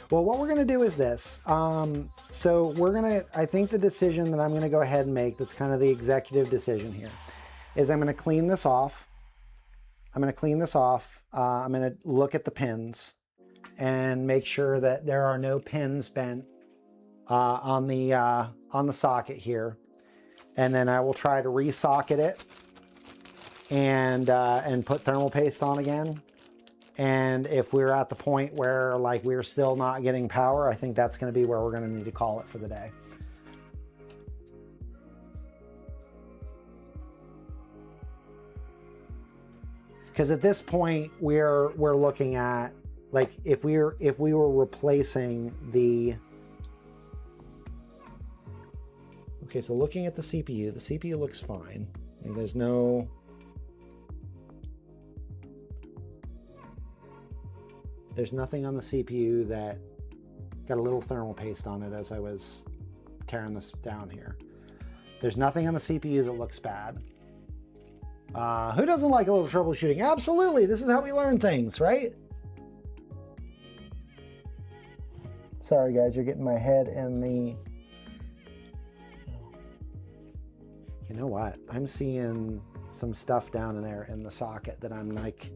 B: Well, what we're going to do is this. So I think the decision that I'm going to go ahead and make, that's kind of the executive decision here, is I'm going to clean this off. I'm going to look at the pins and make sure that there are no pins bent on the socket here. And then I will try to re-socket it and put thermal paste on again. And if we're at the point where like we're still not getting power, I think that's going to be where we're going to need to call it for the day. Because at this point we're looking at, like, if we were replacing the, okay, so looking at the CPU looks fine. Like, there's nothing on the CPU that got a little thermal paste on it as I was tearing this down here. There's nothing on the CPU that looks bad. Who doesn't like a little troubleshooting? Absolutely, this is how we learn things, right? Sorry guys, you're getting my head in the... You know what? I'm seeing some stuff down in there in the socket that I'm like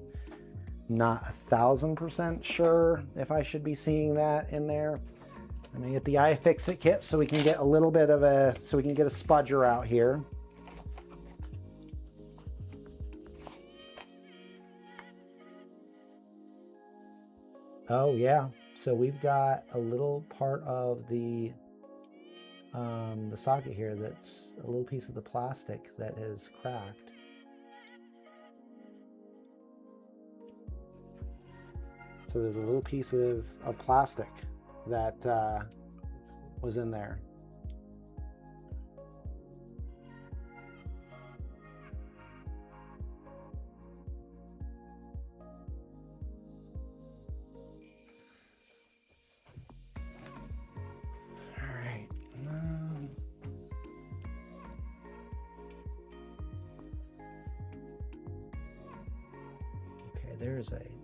B: not 1000% sure if I should be seeing that in there. I'm gonna get the iFixit kit so we can get a little bit of a, so we can get a spudger out here. Oh yeah, so we've got a little part of the socket here that's a little piece of the plastic that is cracked. So there's a little piece of plastic that was in there.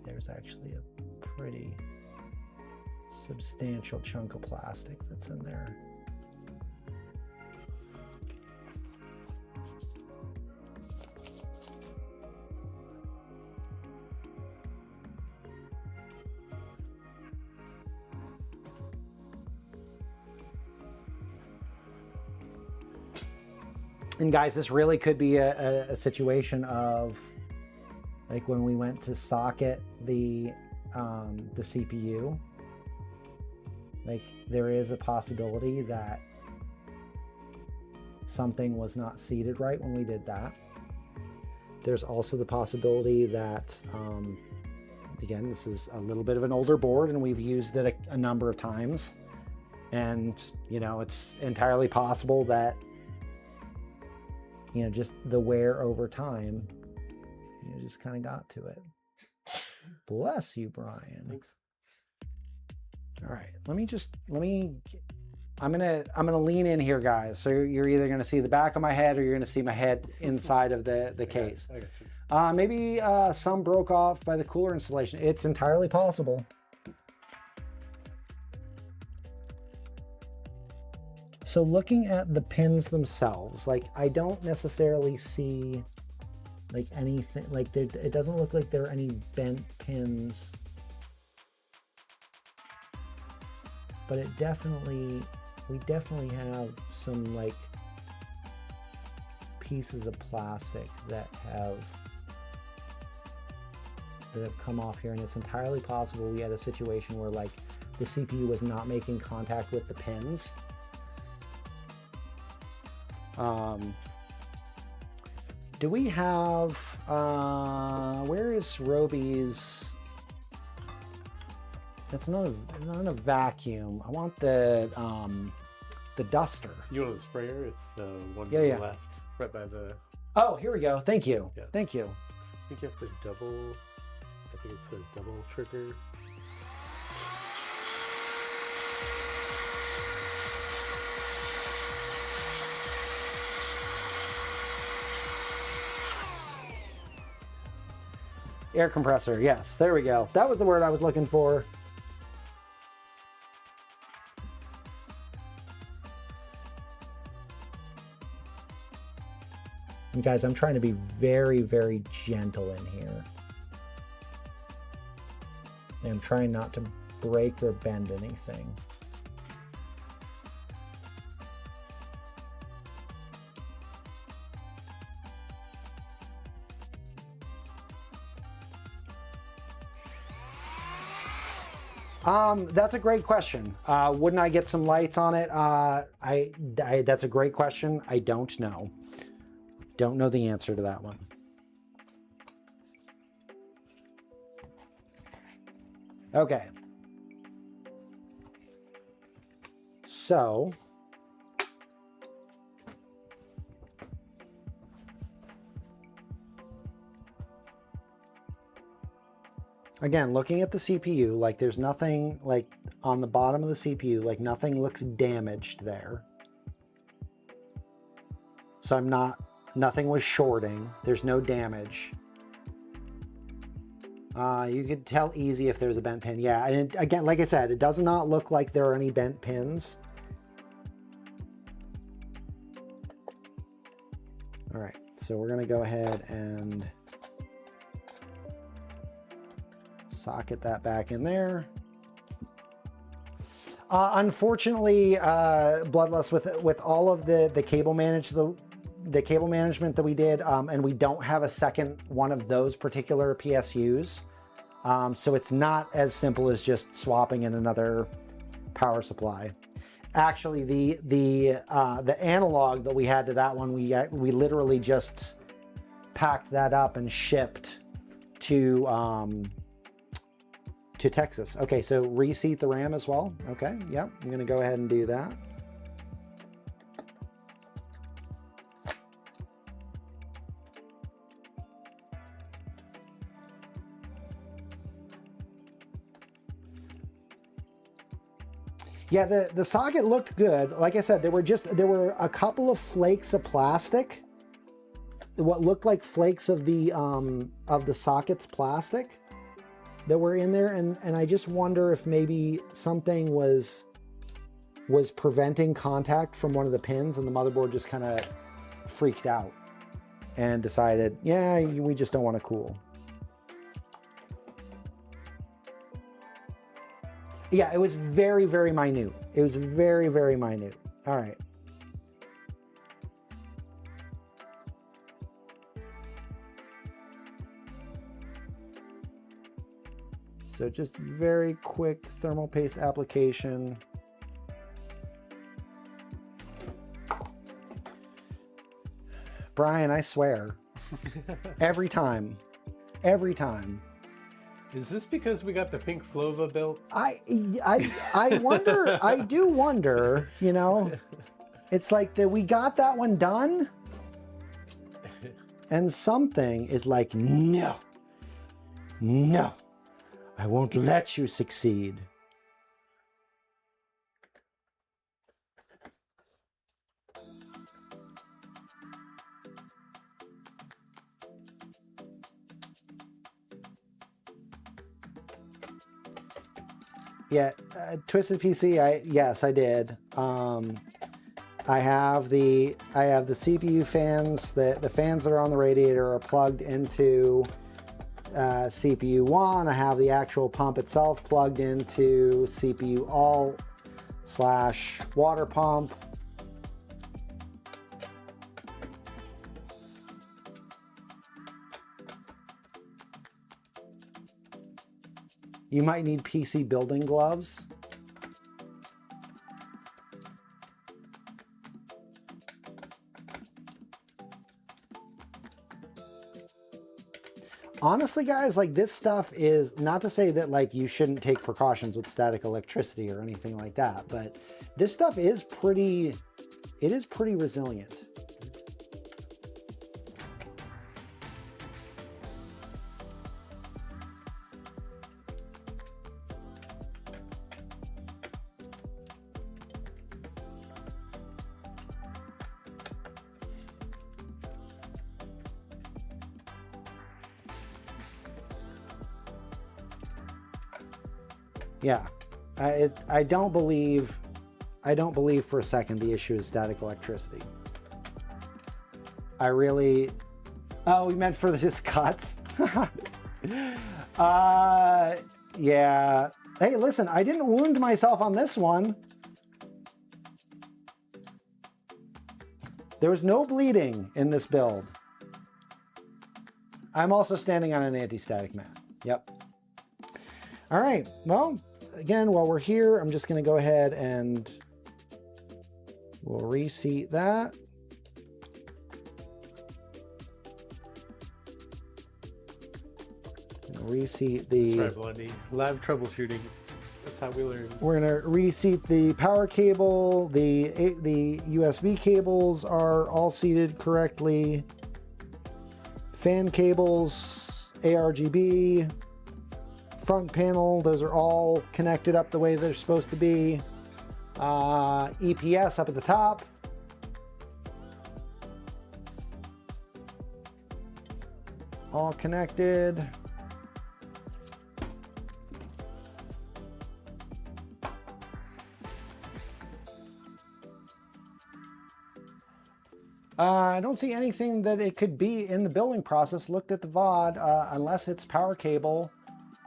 B: There's actually a pretty substantial chunk of plastic that's in there. And guys, this really could be a situation of, like, when we went to socket the CPU, like, there is a possibility that something was not seated right when we did that. There's also the possibility that, again, this is a little bit of an older board and we've used it a number of times. And, you know, it's entirely possible that, you know, just the wear over time, you just kind of got to it. Bless you, Brian.
A: Thanks.
B: All right, I'm gonna lean in here, guys. So you're either gonna see the back of my head or you're gonna see my head inside of the case.
A: I got you.
B: Maybe some broke off by the cooler installation. It's entirely possible. So looking at the pins themselves, like, I don't necessarily see like anything, like it doesn't look like there are any bent pins, but we definitely have some like pieces of plastic that have that have come off here, and it's entirely possible we had a situation where like the CPU was not making contact with the pins. Do we have, where is Robey's? That's not a vacuum. I want the duster.
A: You want the sprayer? It's the one to
B: Yeah,
A: the
B: yeah.
A: left, right by the...
B: Oh, here we go. Thank you.
A: Yeah.
B: Thank you.
A: I think you have to double... I think it's a double trigger.
B: Air compressor. Yes, there we go. That was the word I was looking for. And guys, I'm trying to be very, very gentle in here. And I'm trying not to break or bend anything. That's a great question. Wouldn't I get some lights on it? That's a great question. I don't know. Don't know the answer to that one. Okay. So, again, looking at the CPU, like there's nothing like on the bottom of the CPU, like nothing looks damaged there. So nothing was shorting. There's no damage. You could tell easy if there's a bent pin. Yeah, and again, like I said, it does not look like there are any bent pins. All right, so we're gonna go ahead and socket that back in there. Unfortunately, Bloodlust, with all of the cable the cable management that we did, and we don't have a second one of those particular PSUs, so it's not as simple as just swapping in another power supply. Actually, the analog that we had to that one, we literally just packed that up and shipped to Texas. Okay, so reseat the RAM as well. Okay, yep, I'm gonna go ahead and do that. Yeah, the socket looked good. Like I said, there were a couple of flakes of plastic, what looked like flakes of the socket's plastic that were in there, and I just wonder if maybe something was preventing contact from one of the pins, and the motherboard just kind of freaked out and decided, yeah, we just don't want to cool. Yeah, it was very, very minute. It was very, very minute. All right. So just very quick thermal paste application. Brian, I swear, every time.
A: Is this because we got the pink Flova built?
B: I wonder, I do wonder, you know, it's like that we got that one done and something is like, no, I won't let you succeed. Yeah, Twisted PC. Yes, I did. I have the CPU fans. The fans that are on the radiator are plugged into CPU 1. I have the actual pump itself plugged into CPU all / water pump. You might need PC building gloves. Honestly, guys, like this stuff is not to say that like you shouldn't take precautions with static electricity or anything like that, but this stuff is pretty, it is pretty resilient. Yeah, I don't believe for a second the issue is static electricity. I really, oh, we meant for this cuts. Yeah. Hey, listen, I didn't wound myself on this one. There was no bleeding in this build. I'm also standing on an anti-static mat. Yep. All right, well, again, while we're here, I'm just gonna go ahead and we'll reseat that. Reseat the...
A: That's right, Blondie. Live troubleshooting. That's how we learn.
B: We're gonna reseat the power cable. The USB cables are all seated correctly. Fan cables, ARGB. Front panel, those are all connected up the way they're supposed to be. EPS up at the top. All connected. I don't see anything that it could be in the building process. Looked at the VOD, unless it's power cable.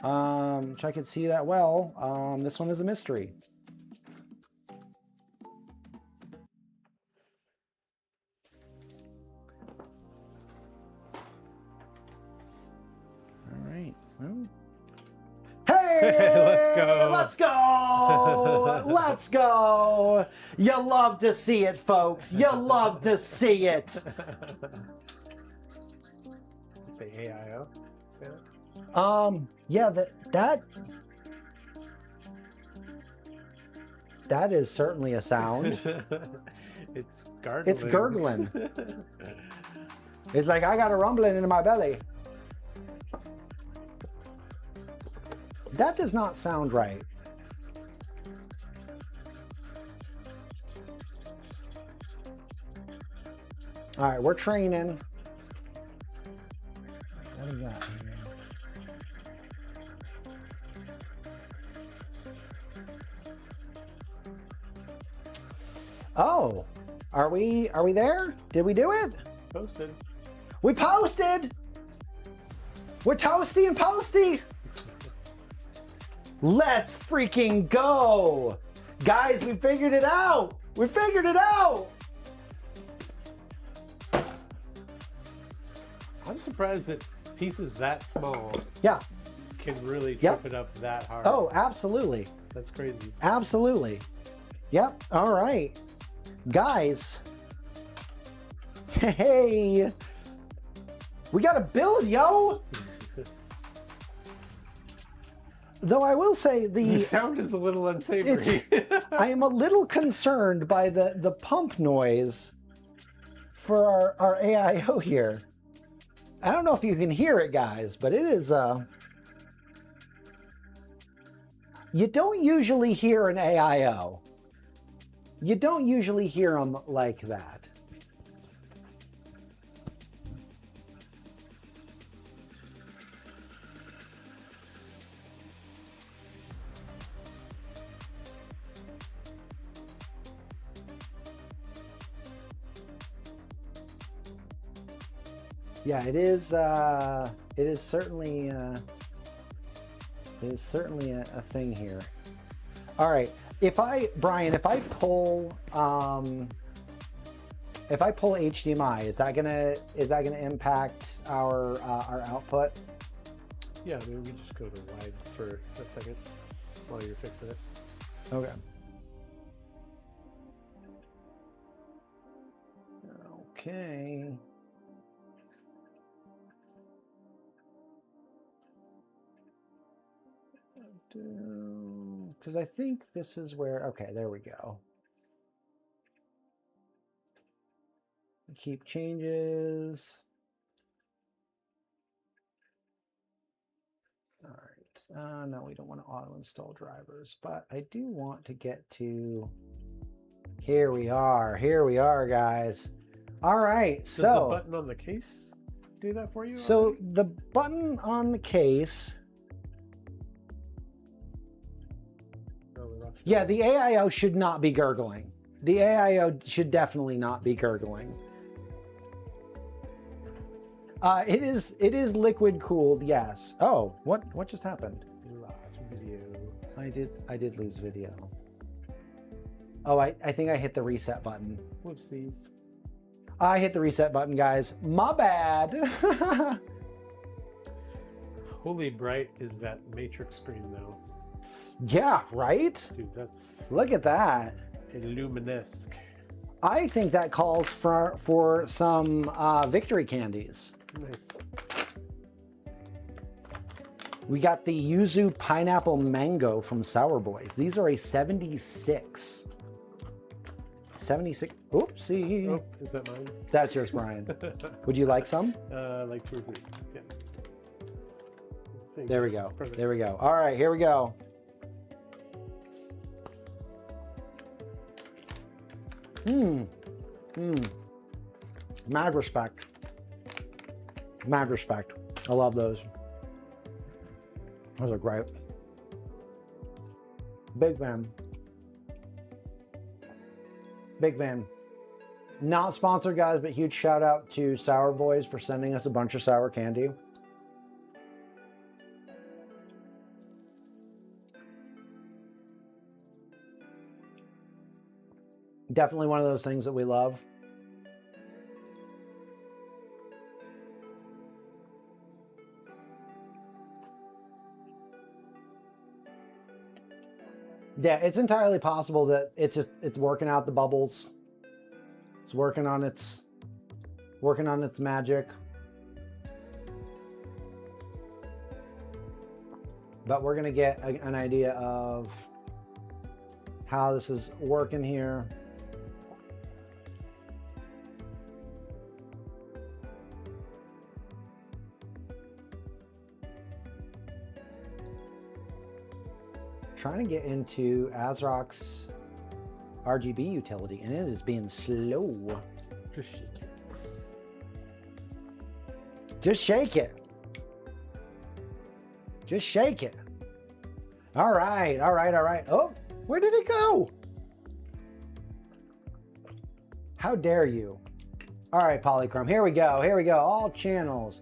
B: Which I could see that well. This one is a mystery. All right. Well. Hey!
A: Let's go!
B: Let's go! Let's go! You love to see it, folks. You love to see it.
A: The AIO. Say that?
B: Yeah, that is certainly a sound.
A: It's gargling.
B: It's gurgling. It's like I got a rumbling in my belly. That does not sound right. All right, we're training. What do we got here? Oh, are we there? Did we do it?
A: Posted.
B: We posted! We're toasty and posty! Let's freaking go! Guys, we figured it out! We figured it out!
A: I'm surprised that pieces that small can really trip it up that hard.
B: Oh, absolutely.
A: That's crazy.
B: Absolutely. Yep, all right. Guys, hey, we got to build, yo! Though I will say the
A: sound is a little unsavory.
B: I am a little concerned by the pump noise for our AIO here. I don't know if you can hear it, guys, but it is, you don't usually hear an AIO. You don't usually hear them like that. Yeah, it is certainly a thing here. All right, Brian, if I pull HDMI, is that gonna impact our output?
A: Yeah, maybe we just go to wide for a second while you're fixing it.
B: Okay. Okay. Because I think this is where, okay, there we go. Keep changes. All right. No, we don't want to auto install drivers, but I do want to get to, here we are, guys. All right,
A: Does the button on the case do that for you?
B: So
A: already?
B: the button on the case, yeah, the AIO should not be gurgling. The AIO should definitely not be gurgling. It is liquid cooled, yes. Oh, what just happened?
A: You lost video.
B: I did lose video. Oh, I think I hit the reset button.
A: Whoopsies.
B: I hit the reset button, guys. My bad.
A: Holy bright is that Matrix screen though.
B: Yeah, right?
A: Dude, that's
B: Look at that.
A: Illuminesque.
B: I think that calls for some victory candies.
A: Nice.
B: We got the Yuzu Pineapple Mango from Sour Boys. These are a 76. 76. Oopsie.
A: Oh, is that mine?
B: That's yours, Brian. Would you like some?
A: Like 2 or 3. Yeah.
B: There we go.
A: Perfect.
B: There we go. All right, here we go. Mad respect. Mad respect. I love those. Those are great. Big fan. Big fan. Not sponsored, guys, but huge shout out to Sour Boys for sending us a bunch of sour candy. Definitely one of those things that we love. Yeah, it's entirely possible that it's working out the bubbles. It's working on its magic. But we're gonna get an idea of how this is working here. Trying to get into ASRock's RGB utility, and it is being slow.
A: Just shake it.
B: Just shake it. Just shake it. All right, all right, all right. Oh, where did it go? How dare you? All right, Polychrome, here we go, here we go. All channels.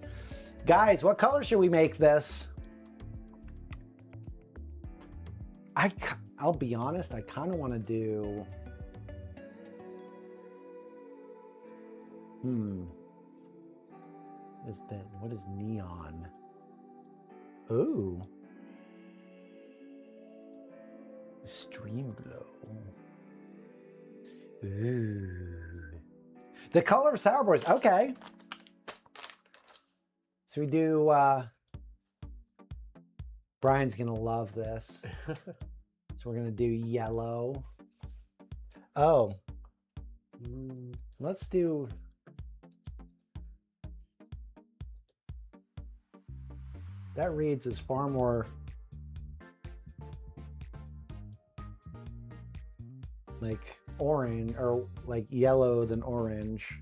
B: Guys, what color should we make this? I'll be honest, I kind of want to do... What is neon? Ooh. Stream glow. Ooh. The color of Sour Boys. Okay. So we do... Brian's going to love this. So we're going to do yellow. Oh. Let's do... That reads as far more like orange or like yellow than orange.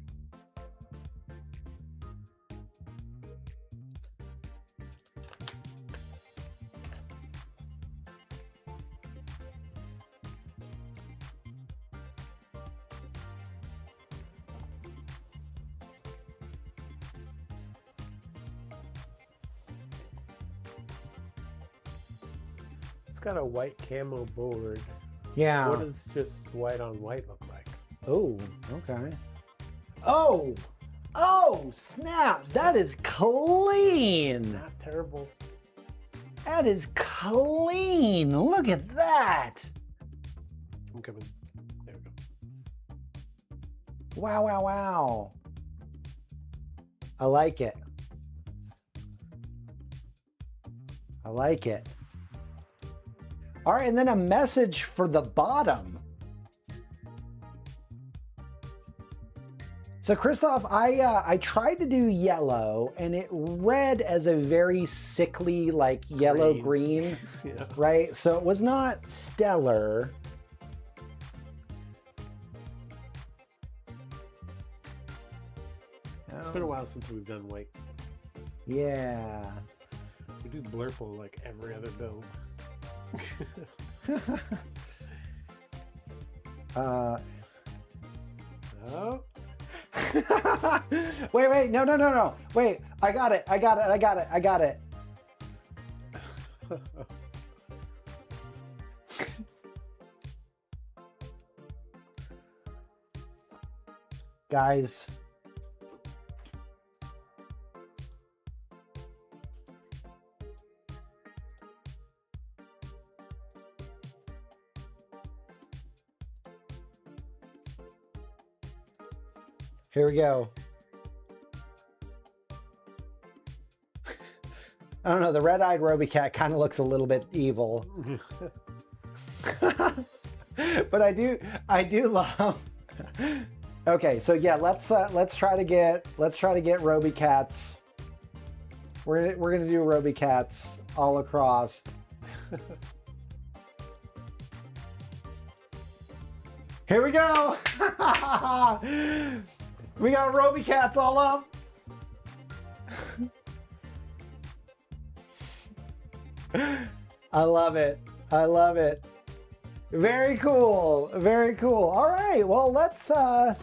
A: It's got a white camo board.
B: Yeah.
A: What does just white on white look like?
B: Oh, okay. Oh, snap. That is clean.
A: Not terrible.
B: That is clean. Look at that.
A: I'm coming. There we go.
B: Wow, wow, wow. I like it. I like it. All right, and then a message for the bottom. So Christoph, I tried to do yellow and it read as a very sickly, like yellow green,
A: Yeah.
B: right? So it was not stellar.
A: It's been a while since we've done white.
B: Yeah.
A: We do blurple like every other build. Oh.
B: Wait, no. Wait, I got it. Guys. Here we go. I don't know, the red-eyed Robey cat kind of looks a little bit evil. But I do love. Okay, so yeah, let's try to get Robey cats. We're gonna do Robey cats all across. Here we go. We got Robey cats all up. I love it. I love it. Very cool. Very cool. All right. Well, let's. We're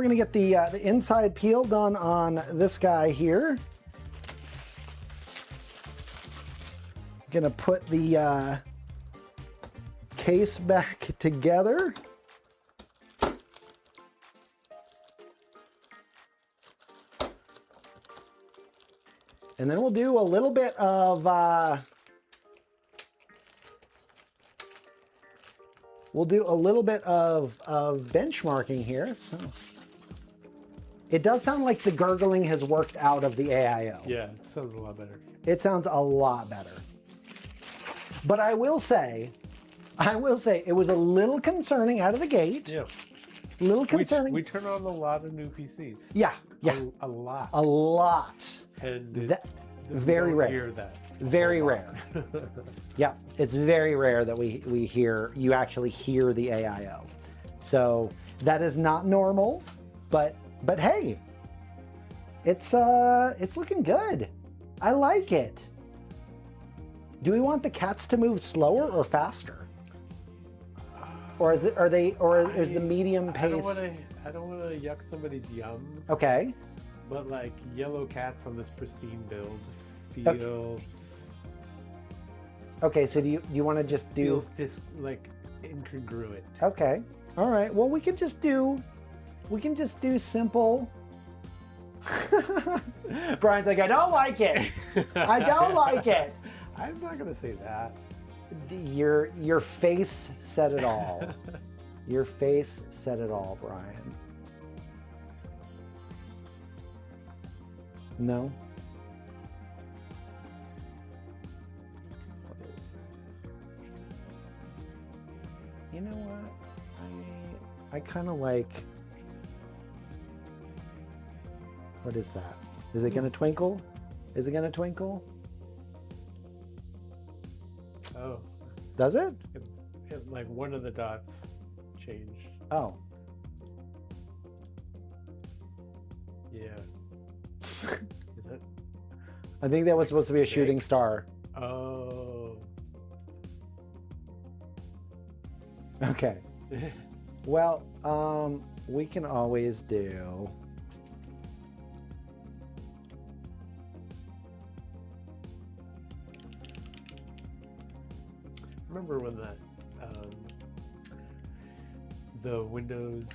B: gonna get the inside peel done on this guy here. Gonna put the case back together. And then we'll do a little bit of benchmarking here. So it does sound like the gurgling has worked out of the AIO.
A: Yeah, it sounds a lot better.
B: It sounds a lot better. But I will say it was a little concerning out of the gate.
A: Yeah.
B: A little concerning.
A: We turn on a lot of new PCs.
B: Yeah.
A: A lot.
B: A lot.
A: And
B: very rare.
A: Hear that.
B: Very rare. Yeah, it's very rare that you actually hear the AIO. So that is not normal, but hey, it's looking good. I like it. Do we want the cats to move slower or faster? Or is the medium pace?
A: I don't want to yuck somebody's yum.
B: Okay.
A: But like yellow cats on this pristine build feels.
B: Okay, so do you want to just do?
A: Feels like incongruent.
B: Okay. All right. Well, we can just do simple. Brian's like, I don't like it. I don't like it.
A: I'm not gonna say that.
B: Your face said it all. Your face said it all, Brian. No? You know what? I kind of like... What is that? Is it gonna twinkle? Is it gonna twinkle?
A: Oh.
B: Does it?
A: Like one of the dots changed.
B: Oh.
A: Yeah. Is it?
B: I think that was supposed to be a shooting star.
A: Oh.
B: Okay. Well, we can always do...
A: Remember when that the Windows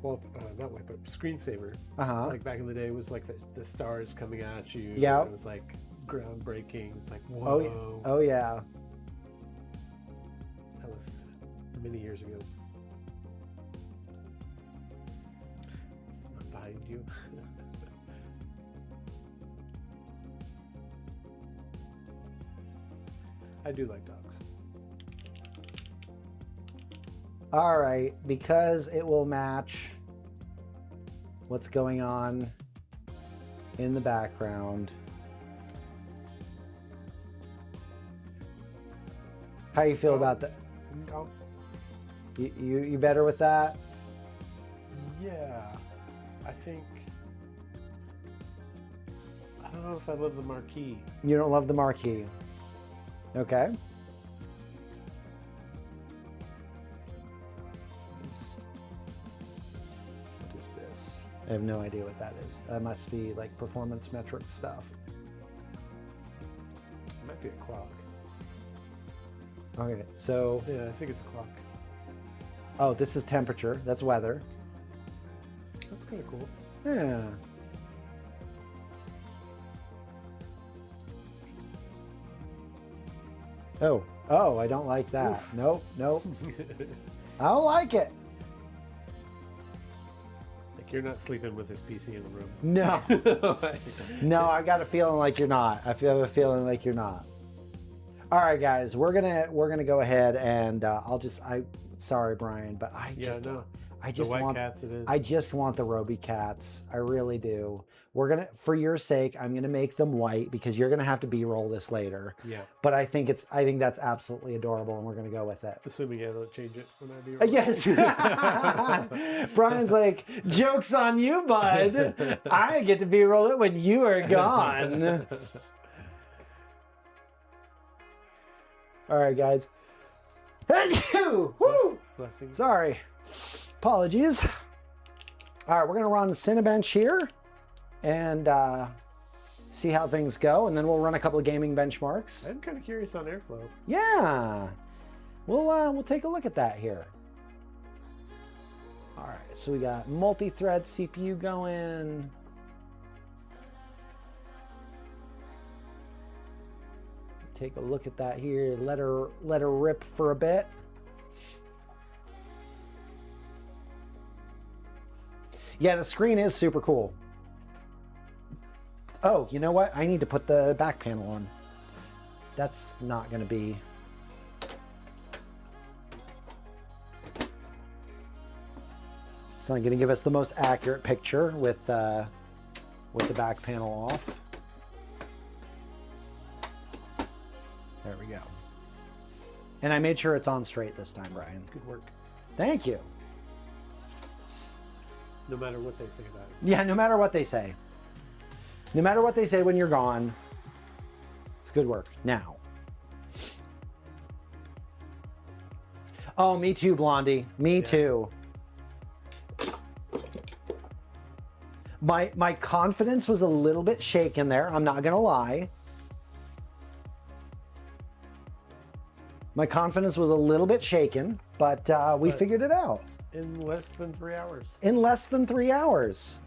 A: well, not wipe, but screensaver. Like back in the day, it was like the stars coming at you.
B: Yeah.
A: It was like groundbreaking. It's like, whoa.
B: Oh yeah.
A: That was many years ago. I'm behind you. I do like dogs.
B: All right, because it will match what's going on in the background. How you feel about that? You better with that?
A: Yeah, I think. I don't know if I love the marquee.
B: You don't love the marquee. Okay. What is this? I have no idea what that is. That must be like performance metric stuff.
A: It might be a clock.
B: Okay, so.
A: Yeah, I think it's a clock.
B: Oh, this is temperature. That's weather.
A: That's kind of cool.
B: Yeah. Oh, I don't like that.
A: Oof.
B: Nope. I don't like it.
A: Like you're not sleeping with this PC in the room.
B: No. No, I got a feeling like you're not. I have a feeling like you're not. All right, guys, we're gonna go ahead and sorry, Brian, but I just want the Robey cats. I really do. For your sake, I'm gonna make them white because you're gonna have to B-roll this later. Yeah. But I think that's absolutely adorable, and we're gonna go with it.
A: Assuming I don't change it when I B-roll.
B: Yes. Brian's like, joke's on you, bud. I get to B-roll it when you are gone. All right, guys. Woo!
A: Blessings.
B: Sorry. Apologies. All right, we're going to run Cinebench here and see how things go, and then we'll run a couple of gaming benchmarks.
A: I'm kind of curious on airflow.
B: Yeah. We'll take a look at that here. All right, so we got multi-thread CPU going. Take a look at that here. Let her rip for a bit. Yeah, the screen is super cool. Oh, you know what? I need to put the back panel on. That's not going to be... It's not going to give us the most accurate picture with the back panel off. There we go. And I made sure it's on straight this time, Brian.
A: Good work.
B: Thank you.
A: No matter what they say about it.
B: Yeah, no matter what they say. No matter what they say when you're gone, it's good work. Now. Oh, me too, Blondie. Me too. My confidence was a little bit shaken there. I'm not going to lie. My confidence was a little bit shaken, but we figured it out.
A: In less than 3 hours.
B: In less than 3 hours.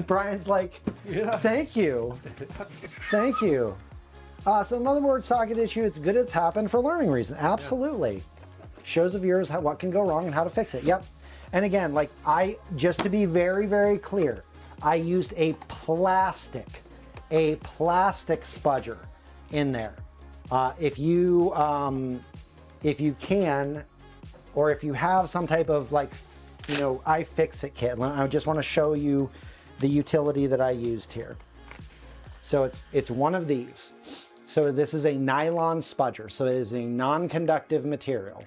B: Brian's like, thank you. Thank you. So motherboard socket issue, it's good it's happened for learning reason. Absolutely. Yeah. Shows the viewers what can go wrong and how to fix it. Yep. And again, like just to be very, very clear, I used a plastic spudger in there. If you can, or if you have some type of iFixit kit, I just want to show you the utility that I used here. So it's one of these. So this is a nylon spudger. So it is a non-conductive material.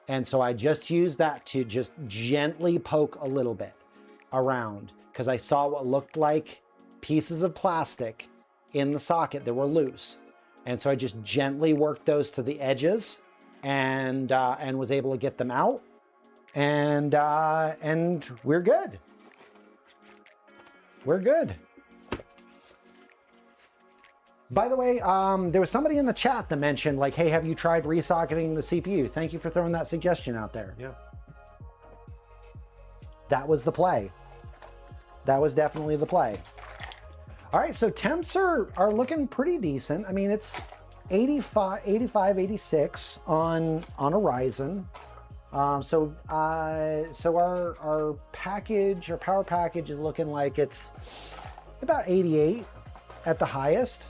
B: And so I just used that to just gently poke a little bit around because I saw what looked like pieces of plastic in the socket that were loose. And so I just gently worked those to the edges and was able to get them out. And we're good. We're good. By the way, there was somebody in the chat that mentioned like, hey, have you tried resocketing the CPU? Thank you for throwing that suggestion out there.
A: Yeah.
B: that was the play. That was definitely the play. All right, so temps are looking pretty decent. I mean, it's 85, 86 on a Ryzen. So our package, our power package is looking like it's about 88 at the highest.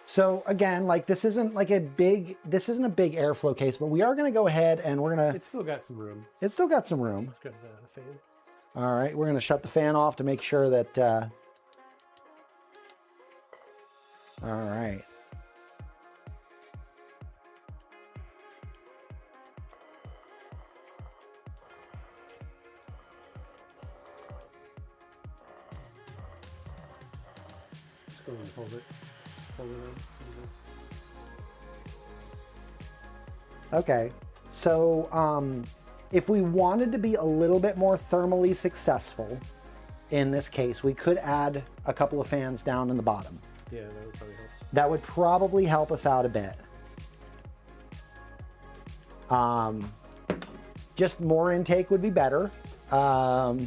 B: So again, like this isn't a big airflow case, but we are gonna go ahead and we're gonna.
A: It's still got some room.
B: It's still got some room.
A: It's got the fan.
B: All right, we're gonna shut the fan off to make sure that. All right.
A: Just go ahead and hold it. Hold it on.
B: Okay, so if we wanted to be a little bit more thermally successful in this case, we could add a couple of fans down in the bottom.
A: Yeah, that would probably help.
B: That would probably help us out a bit. Just more intake would be better. But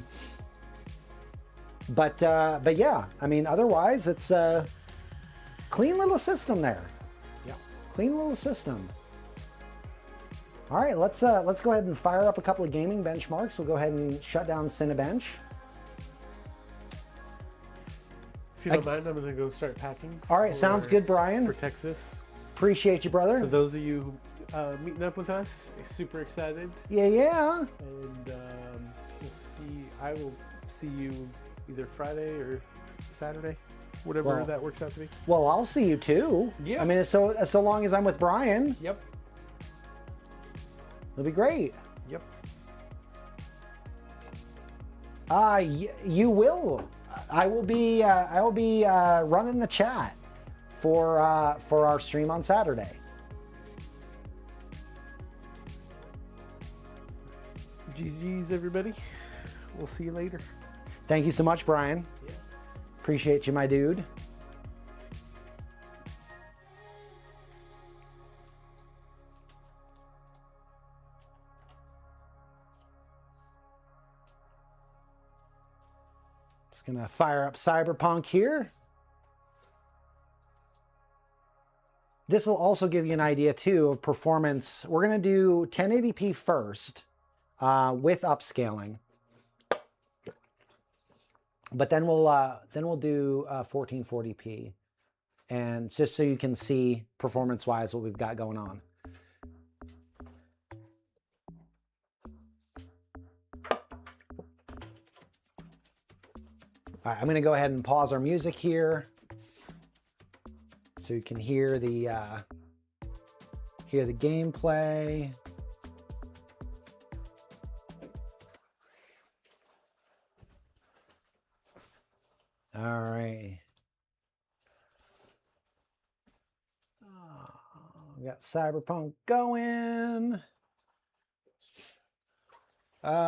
B: yeah, I mean, otherwise it's a clean little system there.
A: Yeah.
B: Clean little system. All right, let's go ahead and fire up a couple of gaming benchmarks. We'll go ahead and shut down Cinebench.
A: If you don't mind, I'm gonna go start packing.
B: All right, sounds good, Brian.
A: For Texas.
B: Appreciate you, brother.
A: For those of you meeting up with us, super excited.
B: Yeah.
A: And we'll see. I will see you either Friday or Saturday, whatever that works out to be.
B: Well, I'll see you too.
A: Yeah.
B: I mean, so long as I'm with Brian.
A: Yep.
B: It'll be great.
A: Yep.
B: You will. I will be running the chat for our stream on Saturday.
A: GG's, everybody. We'll see you later.
B: Thank you so much, Brian.
A: Yeah.
B: Appreciate you, my dude. Just gonna fire up Cyberpunk here. This will also give you an idea too of performance. We're gonna do 1080p first with upscaling, but then we'll do 1440p, and just so you can see performance-wise what we've got going on. All right, I'm gonna go ahead and pause our music here so you can hear the gameplay. All right. We got Cyberpunk going.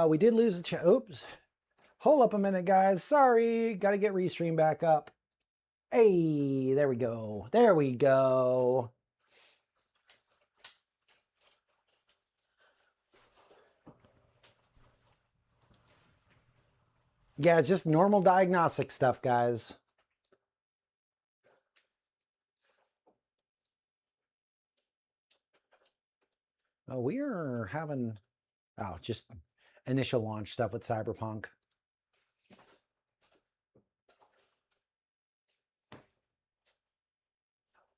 B: We did lose the chat. Oops. Hold up a minute, guys. Sorry. Got to get Restream back up. Hey, there we go. There we go. Yeah, it's just normal diagnostic stuff, guys. Oh, we are having, just initial launch stuff with Cyberpunk.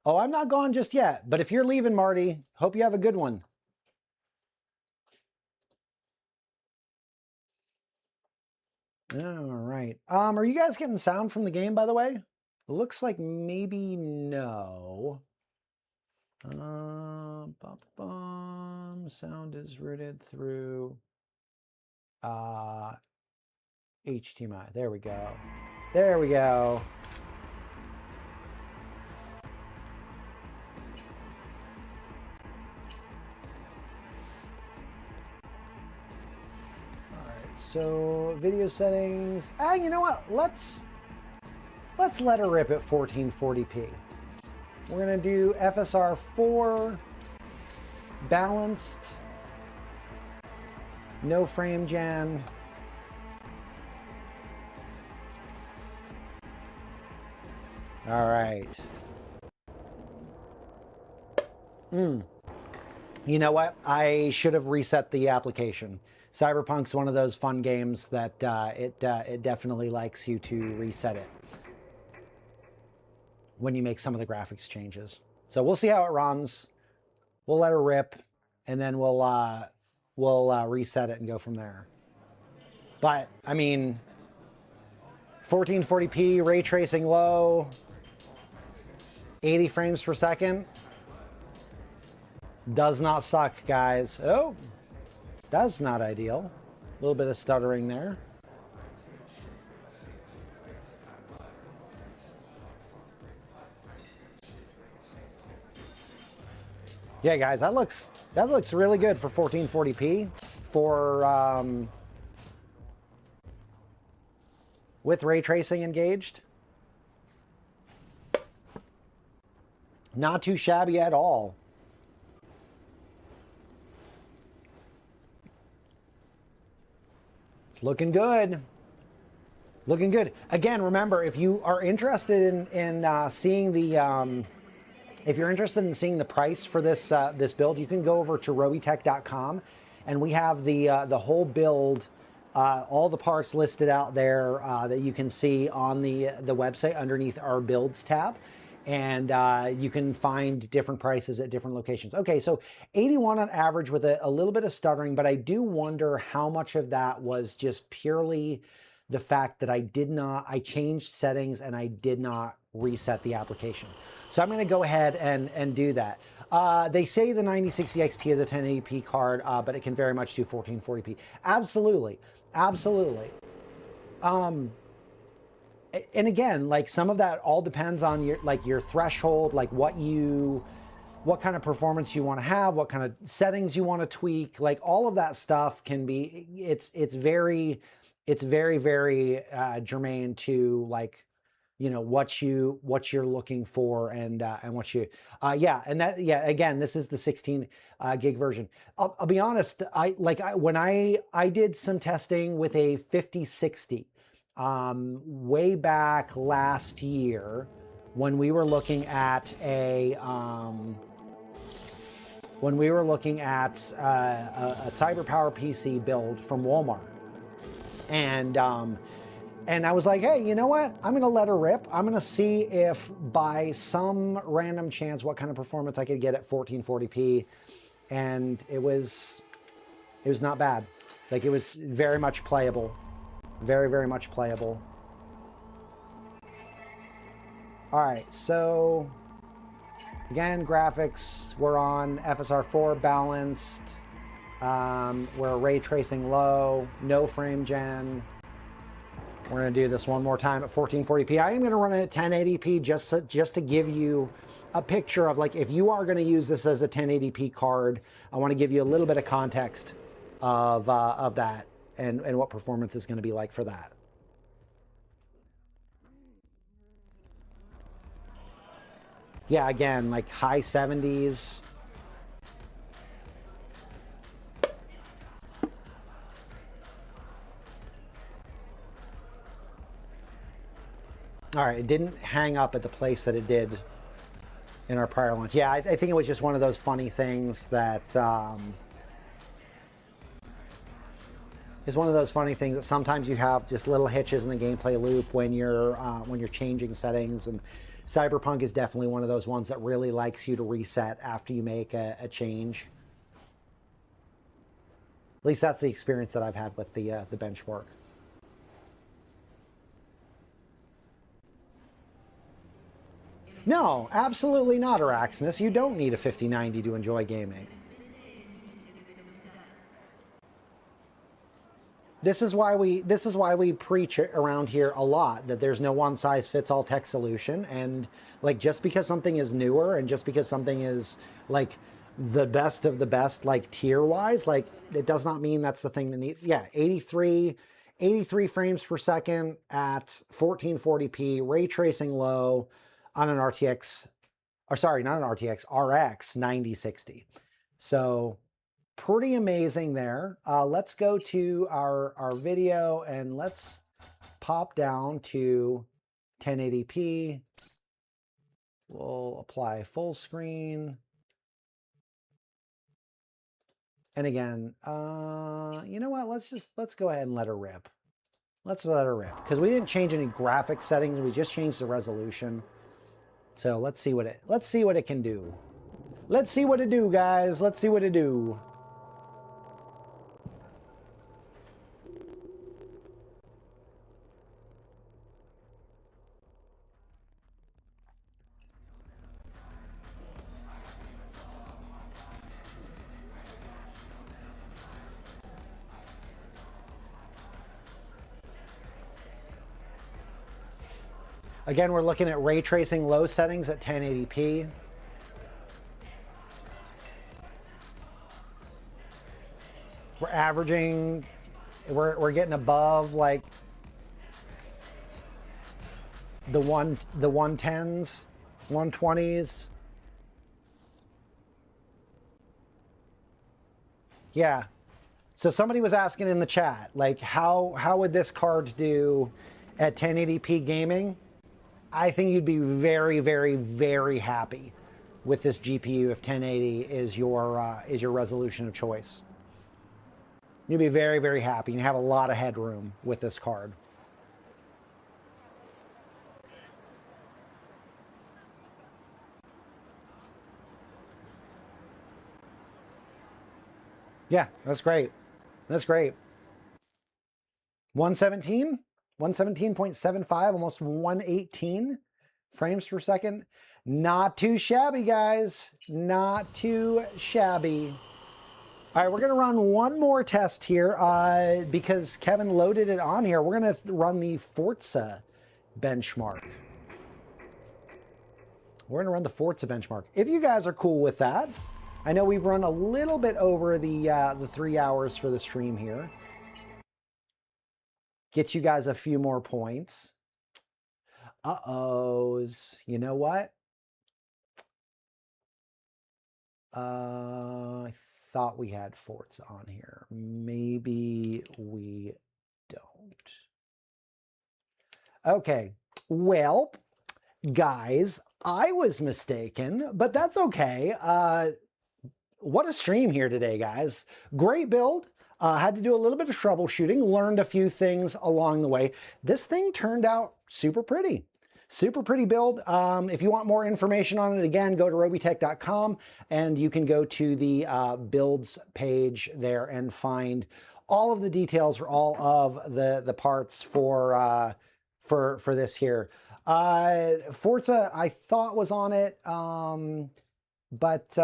B: Oh, I'm not gone just yet, but if you're leaving, Marty, hope you have a good one. All right. Are you guys getting sound from the game, by the way? Looks like maybe no. Sound is routed through HDMI. There we go. There we go. So video settings, you know what? Let's let her rip at 1440p. We're gonna do FSR 4, balanced, no frame gen, All right. You know what? I should have reset the application. Cyberpunk's one of those fun games that it definitely likes you to reset it when you make some of the graphics changes. So we'll see how it runs. We'll let her rip, and then we'll reset it and go from there. But I mean, 1440p, ray tracing low, 80 frames per second. Does not suck, guys. Oh, that's not ideal. A little bit of stuttering there. Yeah, guys, that looks really good for 1440p for with ray tracing engaged. Not too shabby at all. It's looking good. Looking good. Again, remember, if you are interested in seeing the if you're interested in seeing the price for this this build, you can go over to robeytech.com, and we have the whole build, all the parts listed out there that you can see on the website underneath our builds tab, and you can find different prices at different locations. Okay, so 81 on average with a little bit of stuttering, but I do wonder how much of that was just purely the fact that I changed settings and I did not reset the application. So I'm going to go ahead and do that. They say the 9060 XT is a 1080p card, but it can very much do 1440p. Absolutely, absolutely. And again, like some of that all depends on your threshold, like what kind of performance you want to have, what kind of settings you want to tweak. Like all of that stuff can be. It's very germane to, like, you know, what you're looking for and what you again, this is the 16 gig version. I'll be honest, when I did some testing with a 5060 way back last year when we were looking at a CyberPower PC build from Walmart. And I was like, hey, you know what? I'm going to let her rip. I'm going to see if by some random chance what kind of performance I could get at 1440p. And it was not bad. Like, it was very much playable. Very, very much playable. All right, so again, graphics, we're on FSR4 balanced. We're ray tracing low, no frame gen. We're going to do this one more time at 1440p. I am going to run it at 1080p just to give you a picture of, like, if you are going to use this as a 1080p card, I want to give you a little bit of context of that and what performance is going to be like for that. Yeah, again, like high 70s. All right, it didn't hang up at the place that it did in our prior launch. Yeah, I think it was just one of those funny things that is one of those funny things that sometimes you have just little hitches in the gameplay loop when you're changing settings, and Cyberpunk is definitely one of those ones that really likes you to reset after you make a change. At least that's the experience that I've had with the benchmark. No, absolutely not, Araxnus. You don't need a 5090 to enjoy gaming. This is why we preach around here a lot that there's no one-size-fits-all tech solution, and like just because something is newer and just because something is like the best of the best, like tier-wise, like it does not mean that's the thing that needs. Yeah, 83 frames per second at 1440p, ray tracing low on an RTX, or sorry, not an RTX, RX 9060. So pretty amazing there. Let's go to our video and let's pop down to 1080p. We'll apply full screen. And again, you know what? Let's go ahead and let her rip. Let's let her rip, because we didn't change any graphic settings. We just changed the resolution. So let's see what it can do. Let's see what it do, guys. Let's see what it do. Again, we're looking at ray tracing low settings at 1080p. We're averaging, we're getting above like the 110s, 120s. Yeah. So somebody was asking in the chat, like how would this card do at 1080p gaming? I think you'd be very, very, very happy with this GPU if 1080 is your resolution of choice. You'd be very, very happy and have a lot of headroom with this card. Yeah, that's great. That's great. 117? 117.75, almost 118 frames per second. Not too shabby, guys. Not too shabby. All right, we're going to run one more test here because Kevin loaded it on here. We're going to run the Forza benchmark. We're going to run the Forza benchmark. If you guys are cool with that. I know we've run a little bit over the 3 hours for the stream here. Get you guys a few more points. Uh-ohs. You know what? I thought we had Forza on here. Maybe we don't. Okay. Well, guys, I was mistaken, but that's okay. What a stream here today, guys. Great build. Had to do a little bit of troubleshooting, learned a few things along the way. This thing turned out super pretty. Super pretty build. If you want more information on it, again, go to robeytech.com and you can go to the builds page there and find all of the details for all of the parts for this here. Forza, I thought was on it, but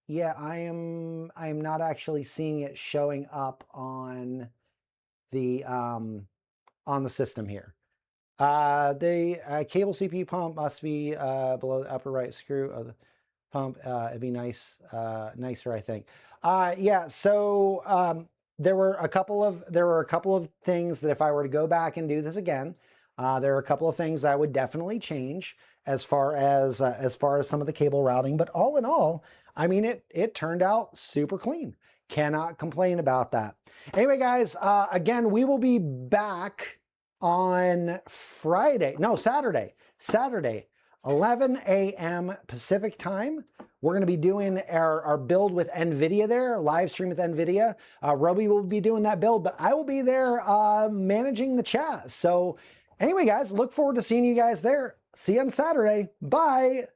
B: yeah, I am not actually seeing it showing up on the system here. The cable CPU pump must be below the upper right screw of the pump. It'd be nicer, I think. Yeah. So there were a couple of things that if I were to go back and do this again, there are a couple of things I would definitely change as far as some of the cable routing. But all in all, I mean, it turned out super clean. Cannot complain about that. Anyway, guys, again, we will be back on Saturday, 11 a.m. Pacific time. We're going to be doing our build with NVIDIA there, live stream with NVIDIA. Robey will be doing that build, but I will be there managing the chat. So anyway, guys, look forward to seeing you guys there. See you on Saturday. Bye.